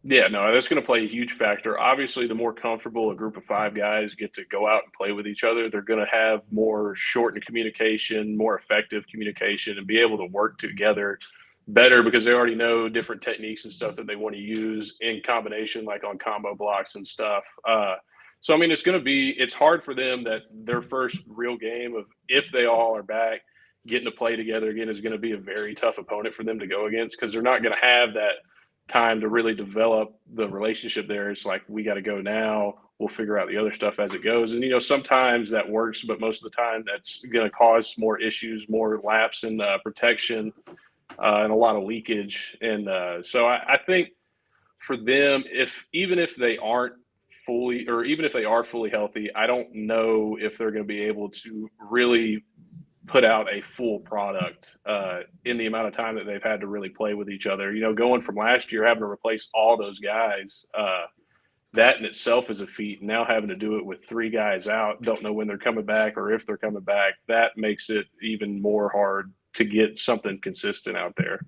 Yeah, no, that's going to play a huge factor. Obviously, the more comfortable a group of 5 guys get to go out and play with each other, they're going to have more shortened communication, more effective communication, and be able to work together better because they already know different techniques and stuff that they want to use in combination, like on combo blocks and stuff. So, I mean, it's hard for them that their first real game of, if they all are back, getting to play together again is going to be a very tough opponent for them to go against, because they're not going to have that time to really develop the relationship there. It's like, we got to go now. We'll figure out the other stuff as it goes. And, sometimes that works, but most of the time that's going to cause more issues, more lapse in protection, and a lot of leakage. And so I think for them, even if they are fully healthy, I don't know if they're going to be able to really put out a full product in the amount of time that they've had to really play with each other. Going from last year, having to replace all those guys, that in itself is a feat. Now having to do it with 3 guys out, don't know when they're coming back or if they're coming back, that makes it even more hard to get something consistent out there.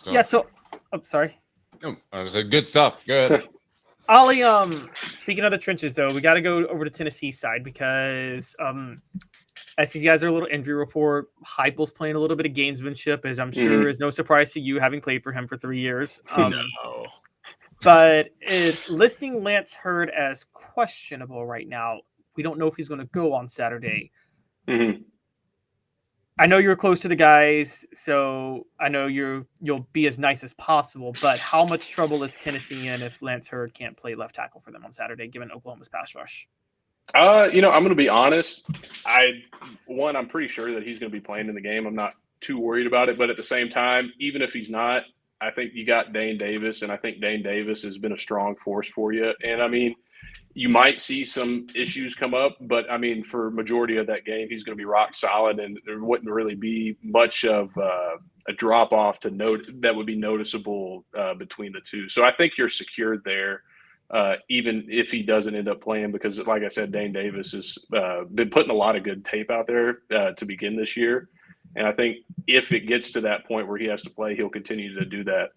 Yeah, so I'm sorry. No, it was good stuff. Good. Ollie, speaking of the trenches, though, we got to go over to Tennessee side because as these guys are a little injury report, Heupel's playing a little bit of gamesmanship, as I'm sure is no surprise to you, having played for him for 3 years. No. But is listing Lance Heard as questionable right now. We don't know if he's going to go on Saturday. Mm-hmm. I know you're close to the guys, so I know you'll be as nice as possible, but how much trouble is Tennessee in if Lance Heard can't play left tackle for them on Saturday, given Oklahoma's pass rush? I'm going to be honest. I'm pretty sure that he's going to be playing in the game. I'm not too worried about it, but at the same time, even if he's not, I think you got Dane Davis, and I think Dane Davis has been a strong force for you. And, I mean, you might see some issues come up, but, I mean, for majority of that game, he's going to be rock solid, and there wouldn't really be much of a drop-off that would be noticeable between the two. So I think you're secured there, even if he doesn't end up playing, because, like I said, Dane Davis has been putting a lot of good tape out there to begin this year. And I think if it gets to that point where he has to play, he'll continue to do that.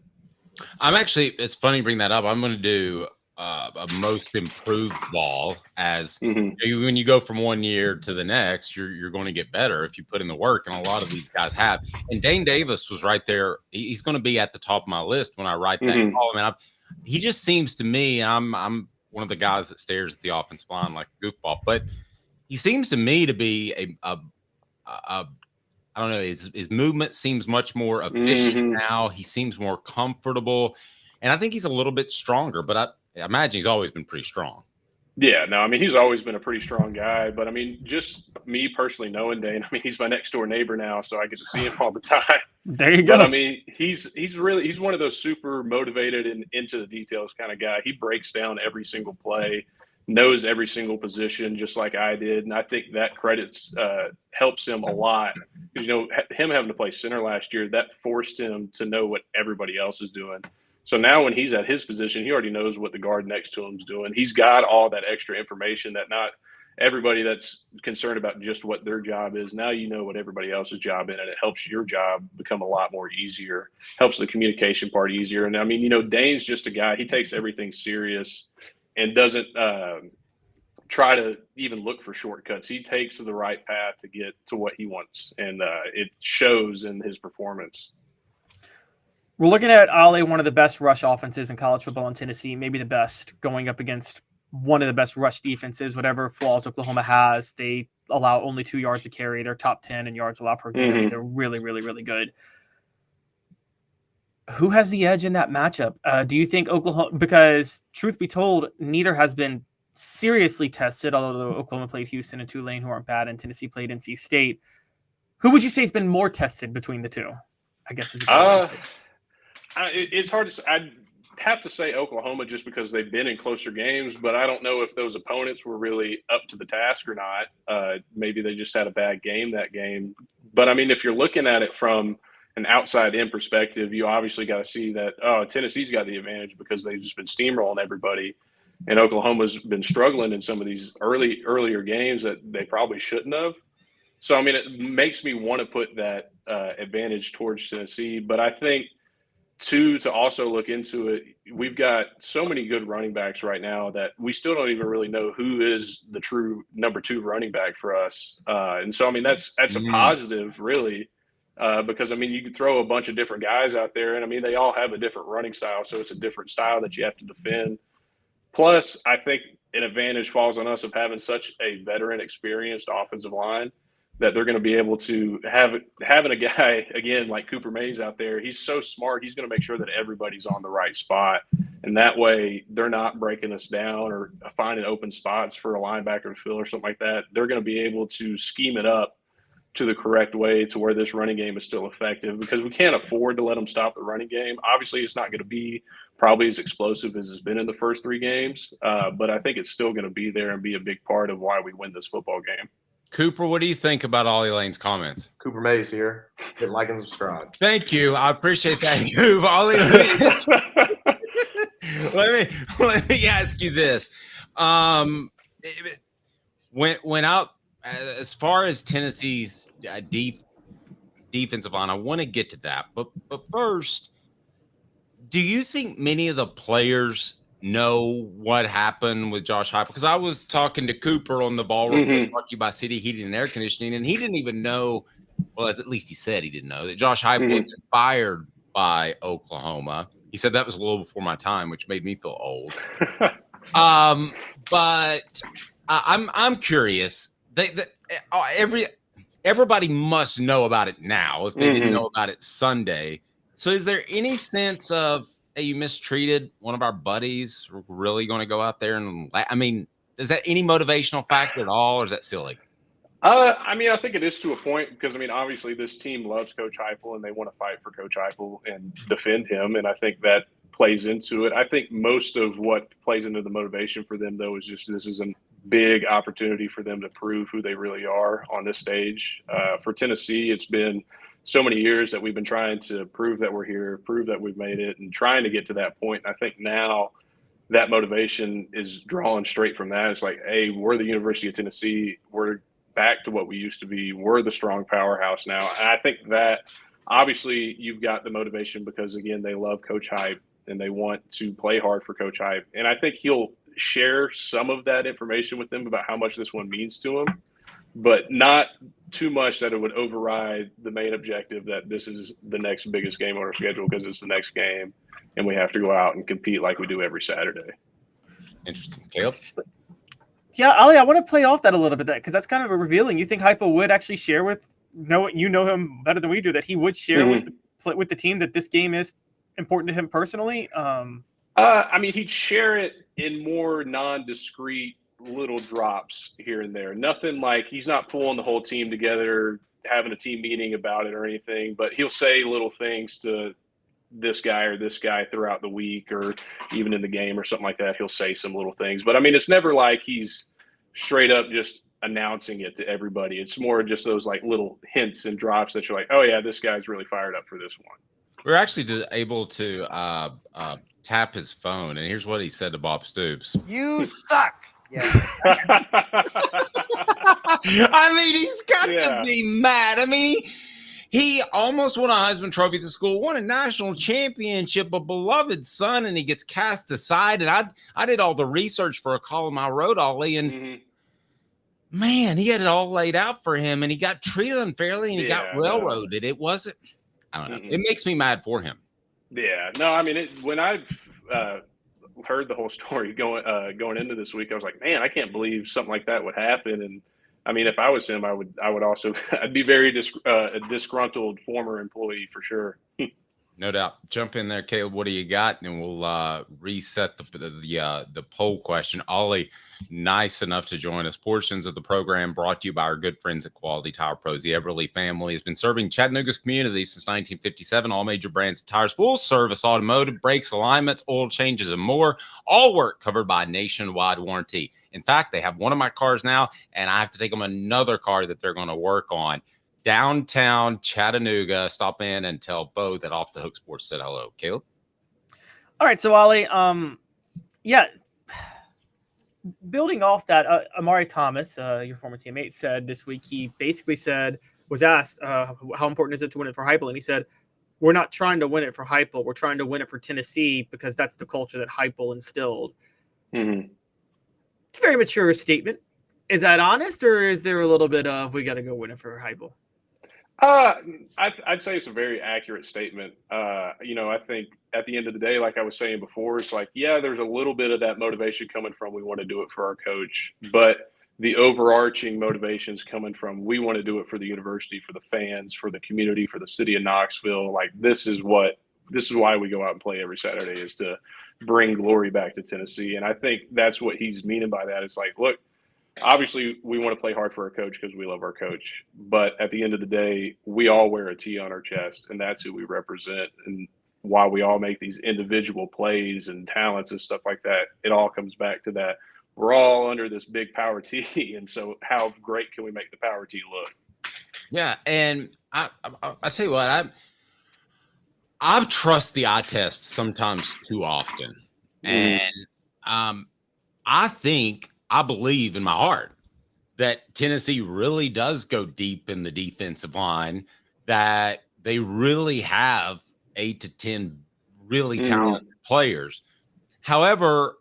It's funny you bring that up. I'm going to do a most improved ball as when you go from 1 year to the next, you're going to get better if you put in the work. And a lot of these guys have. And Dane Davis was right there. He's going to be at the top of my list when I write that column. And he just seems to me, I'm one of the guys that stares at the offensive line like a goofball, but he seems to me to be a I don't know. His movement seems much more efficient now. He seems more comfortable, and I think he's a little bit stronger. But I imagine he's always been pretty strong. Yeah, no, I mean, he's always been a pretty strong guy. But I mean, just me personally knowing Dane, I mean, he's my next door neighbor now, so I get to see him all the time. There you go. But I mean, he's one of those super motivated and into the details kind of guy. He breaks down every single play, knows every single position, just like I did, and I think that helps him a lot. Because, him having to play center last year, that forced him to know what everybody else is doing. So now when he's at his position, he already knows what the guard next to him is doing. He's got all that extra information that not everybody that's concerned about just what their job is. Now you know what everybody else's job is, and it helps your job become a lot more easier, helps the communication part easier. And I mean, Dane's just a guy, he takes everything serious and doesn't try to even look for shortcuts. He takes the right path to get to what he wants, and it shows in his performance. We're looking at Ollie, one of the best rush offenses in college football in Tennessee, maybe the best, going up against one of the best rush defenses. Whatever flaws Oklahoma has, they allow only 2 yards a carry. They're top 10 in yards allowed per game. I mean, they're really, really, really good. Who has the edge in that matchup? Do you think Oklahoma, because truth be told, neither has been seriously tested, although Oklahoma played Houston and Tulane, who aren't bad, and Tennessee played NC State. Who would you say has been more tested between the two? I guess it's hard to say. I'd have to say Oklahoma just because they've been in closer games, but I don't know if those opponents were really up to the task or not. Maybe they just had a bad game that game. But, I mean, if you're looking at it from an outside-in perspective, you obviously got to see that, Tennessee's got the advantage because they've just been steamrolling everybody. And Oklahoma's been struggling in some of these earlier games that they probably shouldn't have. So, I mean, it makes me want to put that advantage towards Tennessee. But I think, to also look into it, we've got so many good running backs right now that we still don't even really know who is the true number 2 running back for us. And so, I mean, that's a positive, really, because, I mean, you can throw a bunch of different guys out there, and, I mean, they all have a different running style, so it's a different style that you have to defend. Plus, I think an advantage falls on us of having such a veteran, experienced offensive line that they're going to be able to having a guy, again, like Cooper Mays out there. He's so smart. He's going to make sure that everybody's on the right spot. And that way they're not breaking us down or finding open spots for a linebacker to fill or something like that. They're going to be able to scheme it up to the correct way to where this running game is still effective, because we can't afford to let them stop the running game. Obviously, it's not going to be probably as explosive as it's been in the first 3 games, but I think it's still going to be there and be a big part of why we win this football game. Cooper, what do you think about Ollie Lane's comments? Cooper Mays here. Hit like and subscribe. Thank you. I appreciate that. Ollie Lane. let me ask you this. Went out as far as Tennessee's defensive line. I want to get to that, but first, do you think many of the players know what happened with Josh Heupel? Because I was talking to Cooper on the ballroom, brought to you by City Heating and Air Conditioning, and he didn't even know. Well, at least he said he didn't know that Josh Heupel had been fired by Oklahoma. He said that was a little before my time, which made me feel old. But I'm curious. Everybody must know about it now if they didn't know about it Sunday. So is there any sense of, hey, you mistreated one of our buddies? We're really going to go out there and is that any motivational factor at all, or is that silly? I think it is to a point because, obviously this team loves Coach Heupel and they want to fight for Coach Heupel and defend him. And I think that plays into it. I think most of what plays into the motivation for them, though, is just this is a big opportunity for them to prove who they really are on this stage. For Tennessee, it's been so many years that we've been trying to prove that we're here, prove that we've made it, and trying to get to that point. And I think now that motivation is drawn straight from that. It's like, hey, we're the University of Tennessee. We're back to what we used to be. We're the strong powerhouse now. And I think that obviously you've got the motivation because, again, they love Coach Heup and they want to play hard for Coach Heup. And I think he'll share some of that information with them about how much this one means to him, but not too much that it would override the main objective that this is the next biggest game on our schedule because it's the next game and we have to go out and compete like we do every Saturday. Interesting. Caleb? Yeah, Ollie, I want to play off that a little bit, because that's kind of a revealing. You think Heupel would actually share you know him better than we do, that he would share with the team that this game is important to him personally? He'd share it in more non-discrete little drops here and there. Nothing like he's not pulling the whole team together, having a team meeting about it or anything, but he'll say little things to this guy or this guy throughout the week or even in the game or something like that. He'll say some little things, but it's never like he's straight up just announcing it to everybody. It's more just those like little hints and drops that you're like, oh yeah, this guy's really fired up for this one. We're actually able to tap his phone, and here's what he said to Bob Stoops. You suck. Yeah. He's got to be mad. He almost won a Heisman Trophy at the school, won a national championship, a beloved son, and he gets cast aside. And I did all the research for a column I wrote, Ollie, and man, he had it all laid out for him, and he got treated unfairly, and he got railroaded. It wasn't, I don't know. It makes me mad for him. Yeah, no, when I heard the whole story going into this week, I was like, man, I can't believe something like that would happen. And if I was him, I would also, I'd be very a disgruntled former employee for sure. No doubt. Jump in there, Caleb. What do you got? And we'll reset the poll question. Ollie, nice enough to join us. Portions of the program brought to you by our good friends at Quality Tire Pros. The Eberle family has been serving Chattanooga's community since 1957. All major brands of tires, full service automotive, brakes, alignments, oil changes, and more. All work covered by nationwide warranty. In fact, they have one of my cars now, and I have to take them another car that they're going to work on. Downtown Chattanooga. Stop in and tell Bo that Off the Hook Sports said hello. Caleb? All right, so Ollie, building off that, Amari Thomas, your former teammate, said this week, he basically was asked, how important is it to win it for Heupel? And he said, we're not trying to win it for Heupel. We're trying to win it for Tennessee because that's the culture that Heupel instilled. Mm-hmm. It's a very mature statement. Is that honest, or is there a little bit of, we got to go win it for Heupel? I'd say it's a very accurate statement. I think at the end of the day, like I was saying before, it's like, yeah, there's a little bit of that motivation coming from we want to do it for our coach, but the overarching motivation is coming from we want to do it for the university, for the fans, for the community, for the city of Knoxville. Like this is why we go out and play every Saturday, is to bring glory back to Tennessee. And I think that's what he's meaning by that. It's like, look, obviously we want to play hard for our coach because we love our coach, but at the end of the day, we all wear a T on our chest, and that's who we represent. And while we all make these individual plays and talents and stuff like that, it all comes back to that. We're all under this big power T. And so how great can we make the power T look? Yeah. And I tell you what, I trust the eye test sometimes too often. And I believe in my heart that Tennessee really does go deep in the defensive line, that they really have 8 to 10 really talented players. However,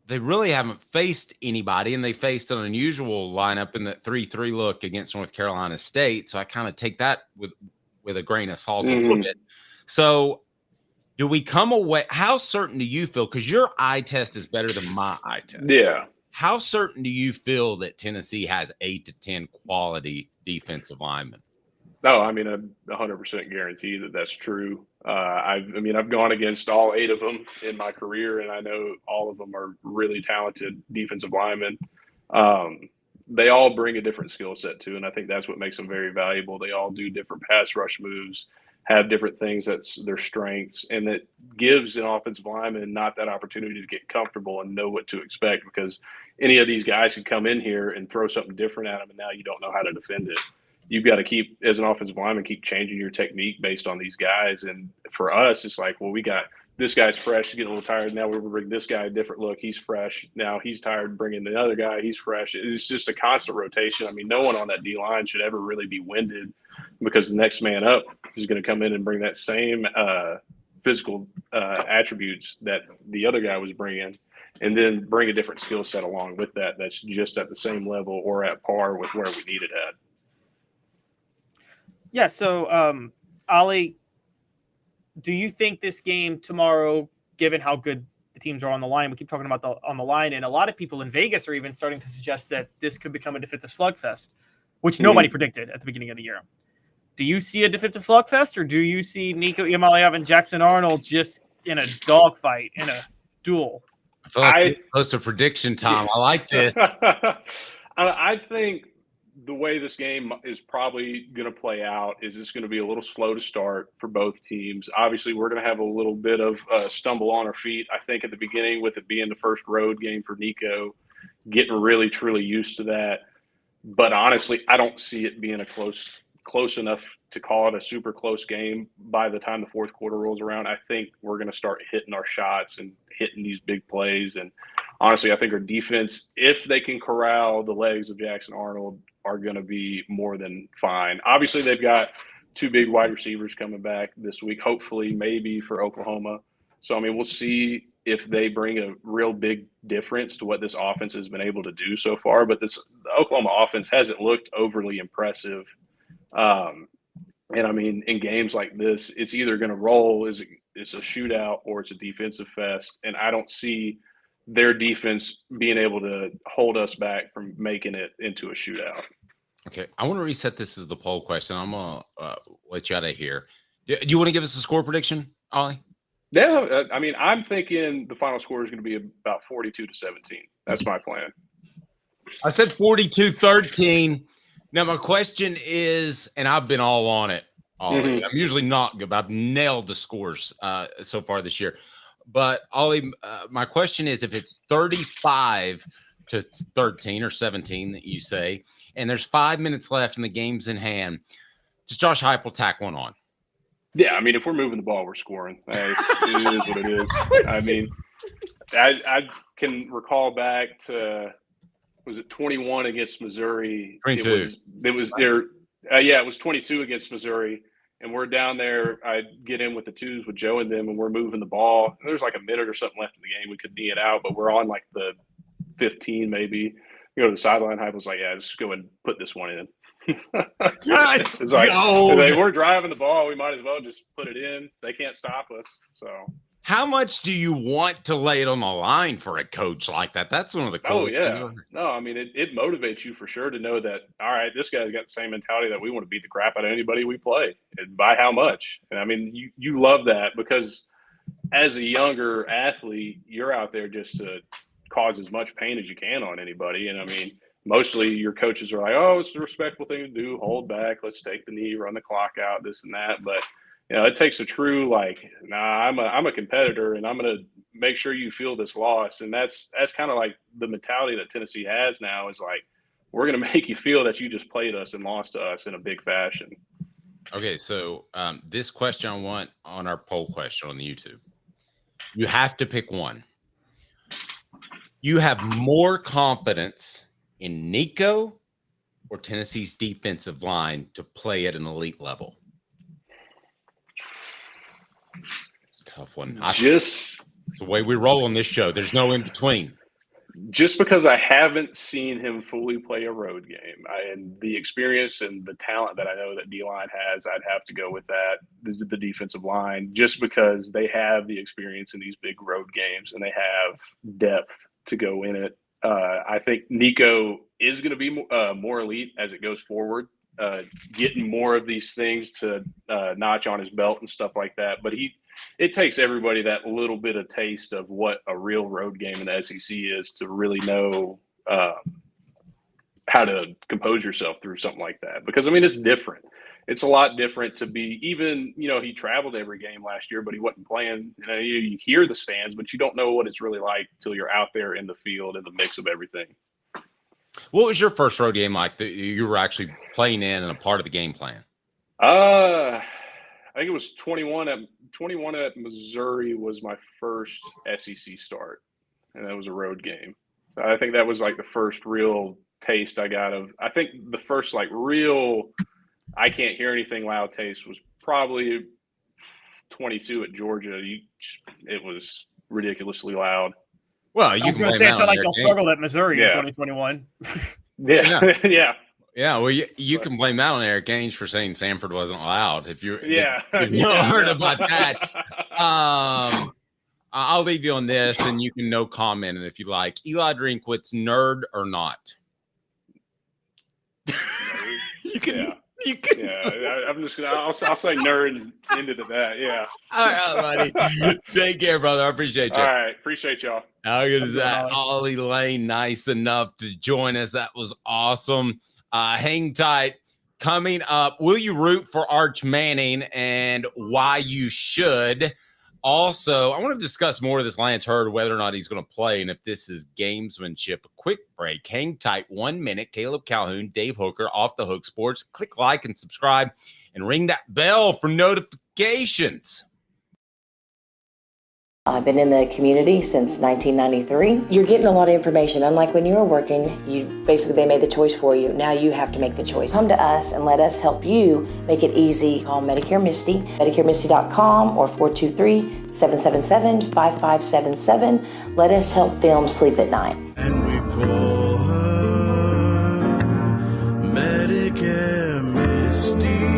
they really haven't faced anybody, and they faced an unusual lineup in the 3-3 look against North Carolina State. So I kind of take that with a grain of salt a little bit. So do we come away? How certain do you feel? Because your eye test is better than my eye test. Yeah. How certain do you feel that Tennessee has 8 to 10 quality defensive linemen? No, I mean, I'm 100% guarantee that that's true. I've gone against all 8 of them in my career, and I know all of them are really talented defensive linemen. They all bring a different skill set too, and I think that's what makes them very valuable. They all do different pass rush moves, have different things that's their strengths, and it gives an offensive lineman not that opportunity to get comfortable and know what to expect, because any of these guys could come in here and throw something different at them, and now you don't know how to defend it. You've got to keep, as an offensive lineman, keep changing your technique based on these guys. And for us, it's like, well, we got this guy's fresh, getting a little tired. Now we're bring this guy a different look. He's fresh. Now he's tired, bringing the other guy. He's fresh. It's just a constant rotation. I mean, no one on that D line should ever really be winded, because the next man up is going to come in and bring that same physical attributes that the other guy was bringing, and then bring a different skill set along with that. That's just at the same level or at par with where we need it at. Yeah, so Ollie, do you think this game tomorrow, given how good the teams are on the line, we keep talking about on the line, and a lot of people in Vegas are even starting to suggest that this could become a defensive slugfest, which nobody predicted at the beginning of the year. Do you see a defensive slugfest, or do you see Nico Eberle and Jackson Arnold just in a dogfight, in a duel? I feel like close to prediction time. I like this. I think the way this game is probably going to play out is it's going to be a little slow to start for both teams. Obviously, we're going to have a little bit of stumble on our feet, I think, at the beginning, with it being the first road game for Nico, getting really, truly used to that. But honestly, I don't see it being a close enough to call it a super close game by the time the fourth quarter rolls around. I think we're going to start hitting our shots and hitting these big plays. And honestly, I think our defense, if they can corral the legs of Jackson Arnold, are going to be more than fine. Obviously, they've got 2 big wide receivers coming back this week, hopefully, maybe for Oklahoma. So, I mean, we'll see if they bring a real big difference to what this offense has been able to do so far. But the Oklahoma offense hasn't looked overly impressive. And I mean, in games like this, it's either going to roll, it's a shootout, or it's a defensive fest. And I don't see their defense being able to hold us back from making it into a shootout. Okay, I want to reset this as the poll question. I'm going to let you out of here. Do you want to give us a score prediction, Ollie? Yeah, I mean, I'm thinking the final score is going to be about 42-17. That's my plan. I said 42-13. Now, my question is, and I've been all on it, Ollie. I'm usually not good, but I've nailed the scores so far this year. But, Ollie, my question is, if it's 35-13 or 17 that you say, and there's 5 minutes left and the game's in hand, does Josh Heupel tack one on? Yeah, I mean, if we're moving the ball, we're scoring. It is what it is. I mean, I can recall back to, was it 21 against Missouri? 22. It was there. Yeah, it was 22 against Missouri. And we're down there. I get in with the twos with Joe and them, and we're moving the ball. There's like a minute or something left in the game. We could knee it out, but we're on like the 15 maybe. You go to the sideline. Heupel's like, yeah, just go and put this one in. It's like, if we're driving the ball, we might as well just put it in. They can't stop us. So how much do you want to lay it on the line for a coach like that? That's one of the coolest things. No, I mean, it motivates you for sure to know that, all right, this guy's got the same mentality that we want to beat the crap out of anybody we play, and by how much. And I mean, you love that, because as a younger athlete, you're out there just to cause as much pain as you can on anybody. And I mean, mostly your coaches are like, oh, it's the respectable thing to do, hold back, let's take the knee, run the clock out, this and that. But you know, it takes a true, like, nah, I'm a competitor, and I'm going to make sure you feel this loss. And that's kind of like the mentality that Tennessee has now, is like, we're going to make you feel that you just played us and lost to us in a big fashion. Okay, so this question I want on our poll question on the YouTube. You have to pick one. You have more confidence in Nico or Tennessee's defensive line to play at an elite level? It's a tough one. It's the way we roll on this show. There's no in between. Just because I haven't seen him fully play a road game, and the experience and the talent that I know that D-line has, I'd have to go with that, the defensive line, just because they have the experience in these big road games and they have depth to go in it. I think Nico is going to be more elite as it goes forward, getting more of these things to notch on his belt and stuff like that. But it takes everybody that little bit of taste of what a real road game in the SEC is to really know how to compose yourself through something like that. Because, I mean, it's different. It's a lot different to be even, he traveled every game last year, but he wasn't playing. You hear the stands, but you don't know what it's really like till you're out there in the field in the mix of everything. What was your first road game like that you were actually playing in and a part of the game plan? I think it was 21 at Missouri was my first SEC start, and that was a road game. So I think that was like the first real taste I got of. I think the first real I can't hear anything loud taste was probably 22 at Georgia. It was ridiculously loud. Well, you can say it's not like y'all struggled at Missouri in 2021. Yeah. Yeah, well, you can blame that on Eric Ainge for saying Sanford wasn't allowed. If you heard about that, I'll leave you on this, and you can no comment if you like. Eli Drinkwitz, nerd or not? You can. I'm just gonna. I'll say nerd into that. Yeah. All right, buddy. Take care, brother. I appreciate you. All right, appreciate y'all. How good is that? Ollie Lane, nice enough to join us. That was awesome. Hang tight. Coming up, will you root for Arch Manning and why you should? Also, I want to discuss more of this Lance Hurd, whether or not he's going to play and if this is gamesmanship. A quick break. Hang tight. 1 minute. Caleb Calhoun, Dave Hooker, Off the Hook Sports. Click like and subscribe and ring that bell for notifications. I've been in the community since 1993. You're getting a lot of information. Unlike when you were working, they made the choice for you. Now you have to make the choice. Come to us and let us help you make it easy. Call Medicare Misty, MedicareMisty.com or 423-777-5577. Let us help them sleep at night. And we call her Medicare Misty.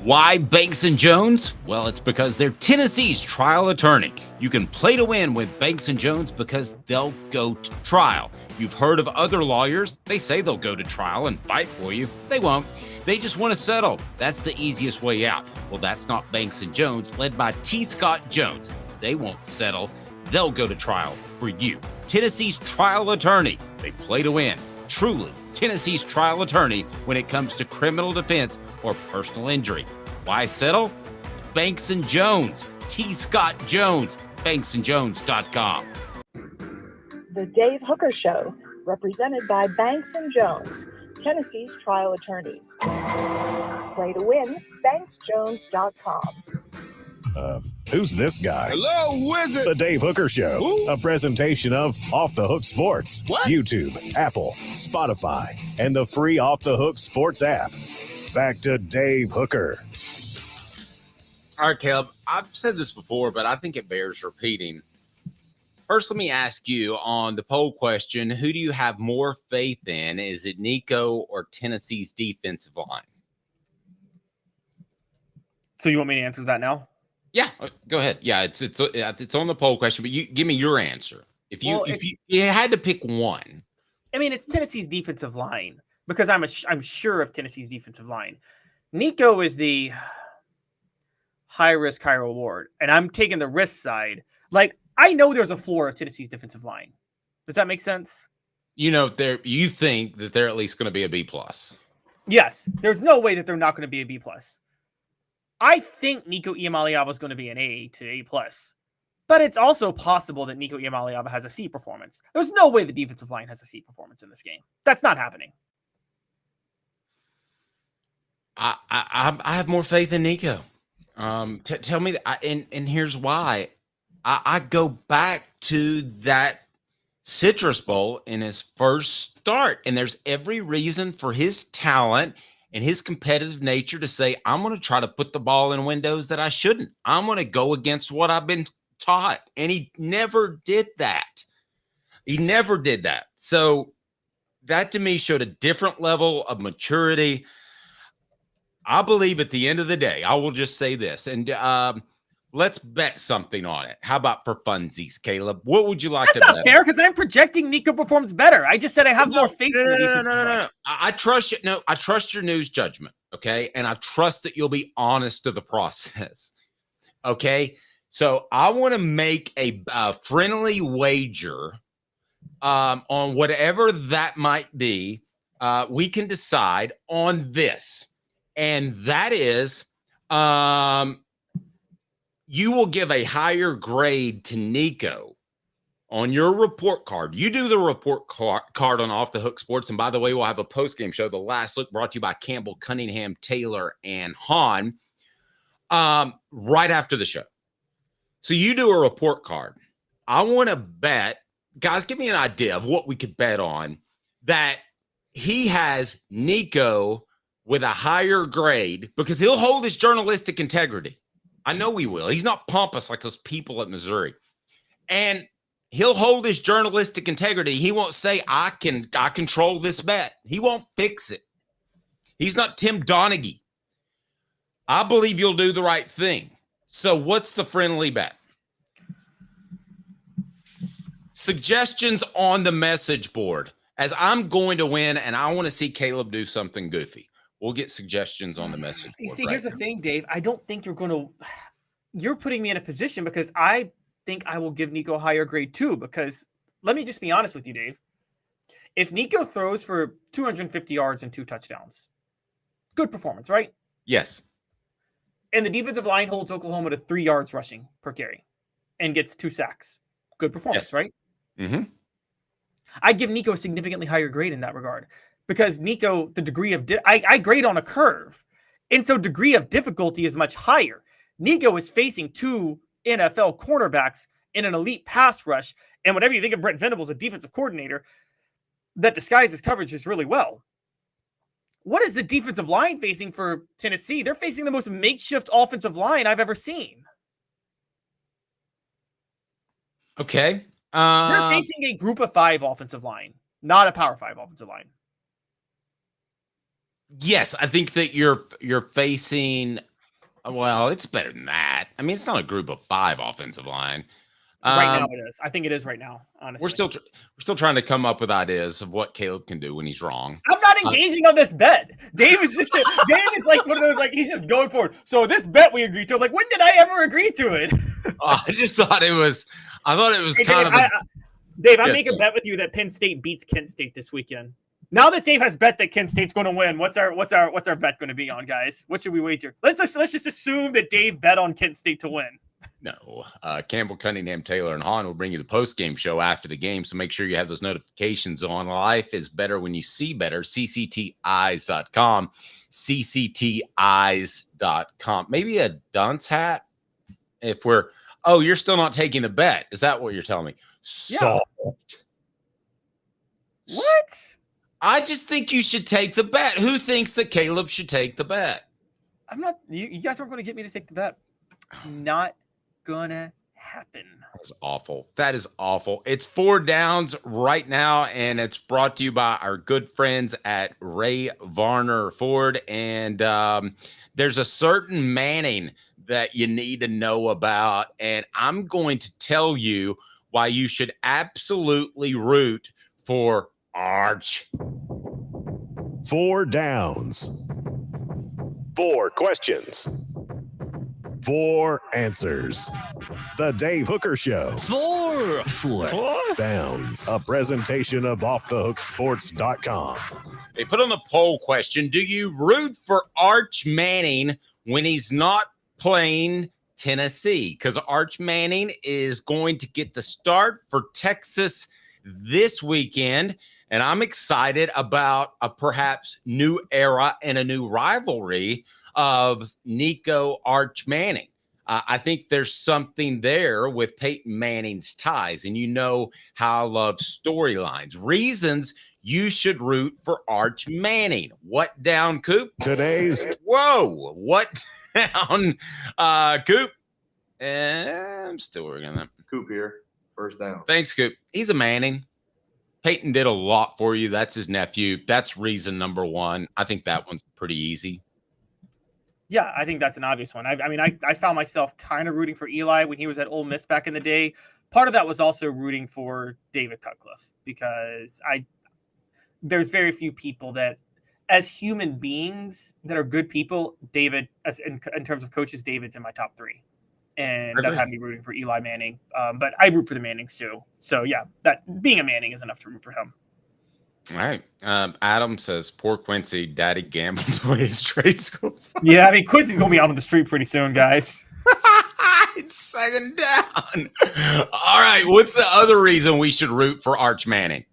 Why Banks & Jones? Well, it's because they're Tennessee's trial attorney. You can play to win with Banks & Jones because they'll go to trial. You've heard of other lawyers. They say they'll go to trial and fight for you. They won't. They just want to settle. That's the easiest way out. Well, that's not Banks & Jones, led by T. Scott Jones. They won't settle. They'll go to trial for you. Tennessee's trial attorney. They play to win. Truly Tennessee's trial attorney when it comes to criminal defense or personal injury. Why settle? It's Banks & Jones. T. Scott Jones. BanksandJones.com. The Dave Hooker Show, represented by Banks & Jones, Tennessee's trial attorneys. Play to win, BanksJones.com. Who's this guy? Hello, wizard. The Dave Hooker Show, a presentation of Off the Hook Sports, YouTube, Apple, Spotify, and the free Off the Hook Sports app. Back to Dave Hooker. All right, Caleb, I've said this before, but I think it bears repeating. First, let me ask you on the poll question, who do you have more faith in? Is it Nico or Tennessee's defensive line? So you want me to answer that now? Yeah, go ahead. Yeah, it's on the poll question, but you give me your answer. If you had to pick one. I mean, it's Tennessee's defensive line because I'm sure of Tennessee's defensive line. Nico is the high risk, high reward, and I'm taking the risk side. Like, I know there's a floor of Tennessee's defensive line. Does that make sense? You think that they're at least going to be a B+. Yes, there's no way that they're not going to be a B+. I think Nico Iamaleava is going to be an A to A+. But it's also possible that Nico Iamaleava has a C performance. There's no way the defensive line has a C performance in this game. That's not happening. I have more faith in Nico. Tell me, and here's why. I go back to that Citrus Bowl in his first start, and there's every reason for his talent and his competitive nature to say, I'm going to try to put the ball in windows that I shouldn't. I'm going to go against what I've been taught. And he never did that. He never did that. So that to me showed a different level of maturity. I believe at the end of the day, I will just say this, and let's bet something on it. How about for funsies, Caleb? What would you like That's to bet? not fair because I'm projecting Nico performs better. I just said I have more faith in the defense. No. I trust you. No, I trust your news judgment. Okay. And I trust that you'll be honest to the process. Okay. So I want to make a friendly wager on whatever that might be. We can decide on this. And that is, you will give a higher grade to Nico on your report card. You do the report card on Off the Hook Sports. And by the way, we'll have a post-game show, The Last Look, brought to you by Campbell, Cunningham, Taylor, and Hahn, right after the show. So you do a report card. I want to bet, guys, give me an idea of what we could bet on, that he has Nico with a higher grade because he'll hold his journalistic integrity. I know he will. He's not pompous like those people at Missouri. And he'll hold his journalistic integrity. He won't say, I control this bet. He won't fix it. He's not Tim Donaghy. I believe you'll do the right thing. So what's the friendly bet? Suggestions on the message board, as I'm going to win and I want to see Caleb do something goofy. We'll get suggestions on the message board. You see, here's the thing, Dave. I don't think you're putting me in a position because I think I will give Nico a higher grade too, because let me just be honest with you, Dave. If Nico throws for 250 yards and 2 touchdowns, good performance, right? Yes. And the defensive line holds Oklahoma to 3 yards rushing per carry and gets 2 sacks. Good performance, right? Mm-hmm. I'd give Nico a significantly higher grade in that regard because Nico, the degree of I grade on a curve. And so degree of difficulty is much higher. Nico is facing 2 NFL cornerbacks in an elite pass rush. And whatever you think of Brent Venables, a defensive coordinator that disguises coverages really well. What is the defensive line facing for Tennessee? They're facing the most makeshift offensive line I've ever seen. Okay. They're facing a group of 5 offensive line, not a power 5 offensive line. Yes, I think that you're facing. Well, it's better than that. I mean, it's not a group of 5 offensive line. Right now it is. I think it is right now, honestly. We're still trying to come up with ideas of what Caleb can do when he's wrong. I'm not engaging on this bet. Dave is like one of those, like, he's just going forward. So this bet we agreed to, I'm like, when did I ever agree to it? I just thought it was Hey, kind Dave, of Dave, I'm making a bet with you that Penn State beats Kent State this weekend. Now that Dave has bet that Kent State's going to win, what's our bet going to be on, guys? What should we wager? Let's just assume that Dave bet on Kent State to win. No. Campbell, Cunningham, Taylor, and Hahn will bring you the post-game show after the game, so make sure you have those notifications on. Life is better when you see better. CCTeyes.com. CCTeyes.com. Maybe a dunce hat if we're – oh, you're still not taking the bet. Is that what you're telling me? Yeah. What? I just think you should take the bet. Who thinks that Caleb should take the bet? I'm not – you guys aren't going to get me to take the bet. Not gonna happen. That's awful. That is awful. It's 4 downs right now, and it's brought to you by our good friends at Ray Varner Ford. And there's a certain Manning that you need to know about, and I'm going to tell you why you should absolutely root for Arch. 4 downs. 4 questions. 4 answers. The Dave Hooker Show. 4 downs. A presentation of offthehooksports.com. They put on the poll question, do you root for Arch Manning when he's not playing Tennessee? Because Arch Manning is going to get the start for Texas this weekend, and I'm excited about a perhaps new era and a new rivalry of Nico Arch Manning. I think there's something there with Peyton Manning's ties, and you know how I love storylines. Reasons you should root for Arch Manning. What down, Coop? Whoa, what down, Coop? I'm still working on that. Coop here, first down. Thanks, Coop. He's a Manning. Peyton did a lot for you. That's his nephew. That's reason number one. I think that one's pretty easy. Yeah, I think that's an obvious one. I found myself kind of rooting for Eli when he was at Ole Miss back in the day. Part of that was also rooting for David Cutcliffe because there's very few people that, as human beings, that are good people. David, as in terms of coaches, David's in my top 3. And that had me rooting for Eli Manning. But I root for the Mannings too. So yeah, that being a Manning is enough to root for him. All right. Adam says, poor Quincy, daddy gambled away his trade school. Yeah, I mean, Quincy's going to be out on the street pretty soon, guys. It's second down. All right. What's the other reason we should root for Arch Manning?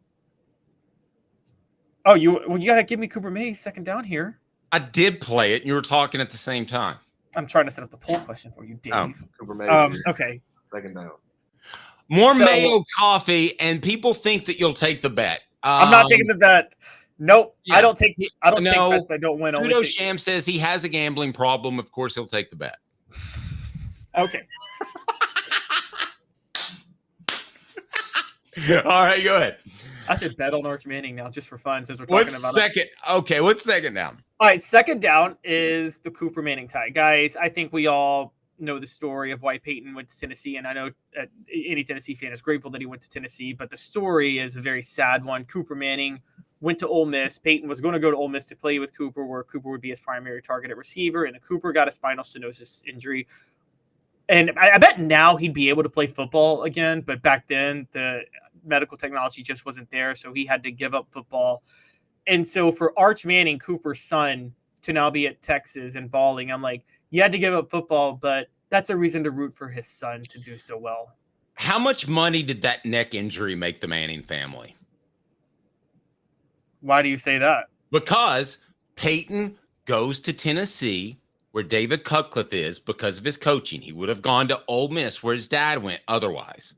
Oh, you got to give me Cooper Mays second down here. I did play it. And you were talking at the same time. I'm trying to set up the poll question for you, Dave. Oh. Cooper Mays. Okay. Second down. More mayo coffee, and people think that you'll take the bet. I'm not taking the bet. Nope. Yeah. I don't take bets I don't win. Kudo Sham says he has a gambling problem. Of course, he'll take the bet. Okay. All right, go ahead. I should bet on Arch Manning now just for fun since we're talking about it. Okay, what's second down? All right, second down is the Cooper Manning tie. Guys, I think we all know the story of why Peyton went to Tennessee, and I know any Tennessee fan is grateful that he went to Tennessee, but the story is a very sad one. Cooper Manning went to Ole Miss. Peyton was going to go to Ole Miss to play with Cooper, where Cooper would be his primary target at receiver, and the Cooper got a spinal stenosis injury. And I bet now he'd be able to play football again, but back then the medical technology just wasn't there, so he had to give up football. And so for Arch Manning, Cooper's son, to now be at Texas and balling, I'm like, you had to give up football, but that's a reason to root for his son to do so well. How much money did that neck injury make the Manning family? Why do you say that? Because Peyton goes to Tennessee, where David Cutcliffe is, because of his coaching. He would have gone to Ole Miss, where his dad went otherwise.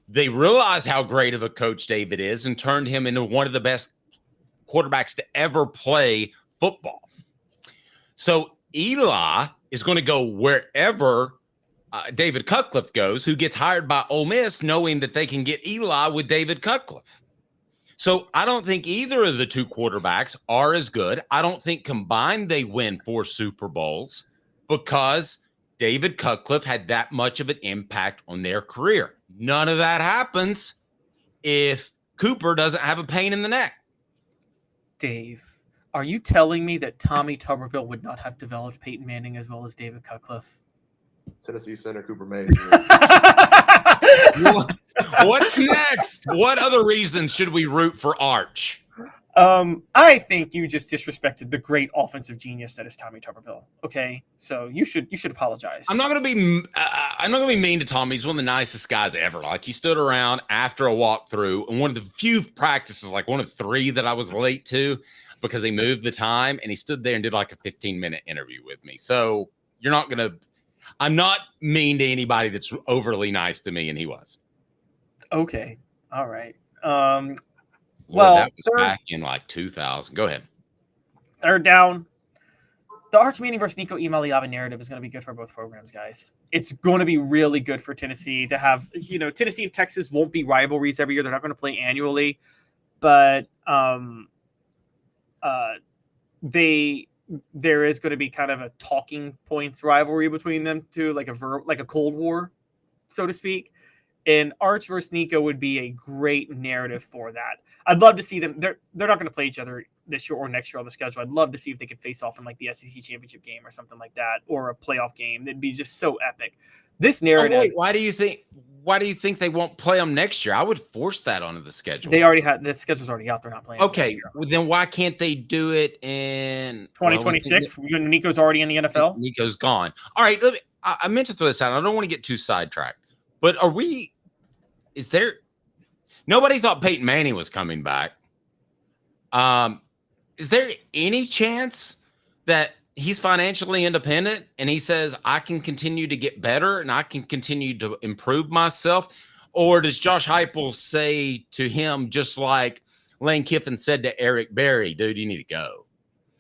They realized how great of a coach David is and turned him into one of the best quarterbacks to ever play football. So Eli is going to go wherever David Cutcliffe goes, who gets hired by Ole Miss, knowing that they can get Eli with David Cutcliffe. So I don't think either of the two quarterbacks are as good. I don't think combined they win 4 Super Bowls because David Cutcliffe had that much of an impact on their career. None of that happens if Cooper doesn't have a pain in the neck. Dave, are you telling me that Tommy Tuberville would not have developed Peyton Manning as well as David Cutcliffe? Tennessee center Cooper Mays. What's next? What other reasons should we root for Arch? I think you just disrespected the great offensive genius that is Tommy Tuberville. Okay, so you should apologize. I'm not gonna be mean to Tommy. He's one of the nicest guys ever. Like, he stood around after a walkthrough, and one of the few practices, like one of 3 that I was late to, because they moved the time, and he stood there and did like a 15-minute interview with me. So I'm not mean to anybody that's overly nice to me, and he was. Okay, all right. Well, that was back in like 2000. Go ahead. Third down. The Arch Manning versus Nico Iamaleava narrative is going to be good for both programs, guys. It's going to be really good for Tennessee to have, Tennessee and Texas won't be rivalries every year. They're not going to play annually, but there is going to be kind of a talking points rivalry between them two, like a Cold War, so to speak. And Arch versus Nico would be a great narrative for that. I'd love to see them. They're not going to play each other this year or next year on the schedule. I'd love to see if they could face off in like the SEC championship game or something like that, or a playoff game. It'd be just so epic. This narrative. Wait, why do you think they won't play them next year? I would force that onto the schedule. They already had the schedule's already out. They're not playing. Okay, well, then why can't they do it in 2026? Nico's already in the NFL. Nico's gone. All right, I meant to throw this out. I don't want to get too sidetracked, but nobody thought Peyton Manning was coming back. Is there any chance that he's financially independent and he says, I can continue to get better and I can continue to improve myself? Or does Josh Heupel say to him, just like Lane Kiffin said to Eric Berry, dude, you need to go?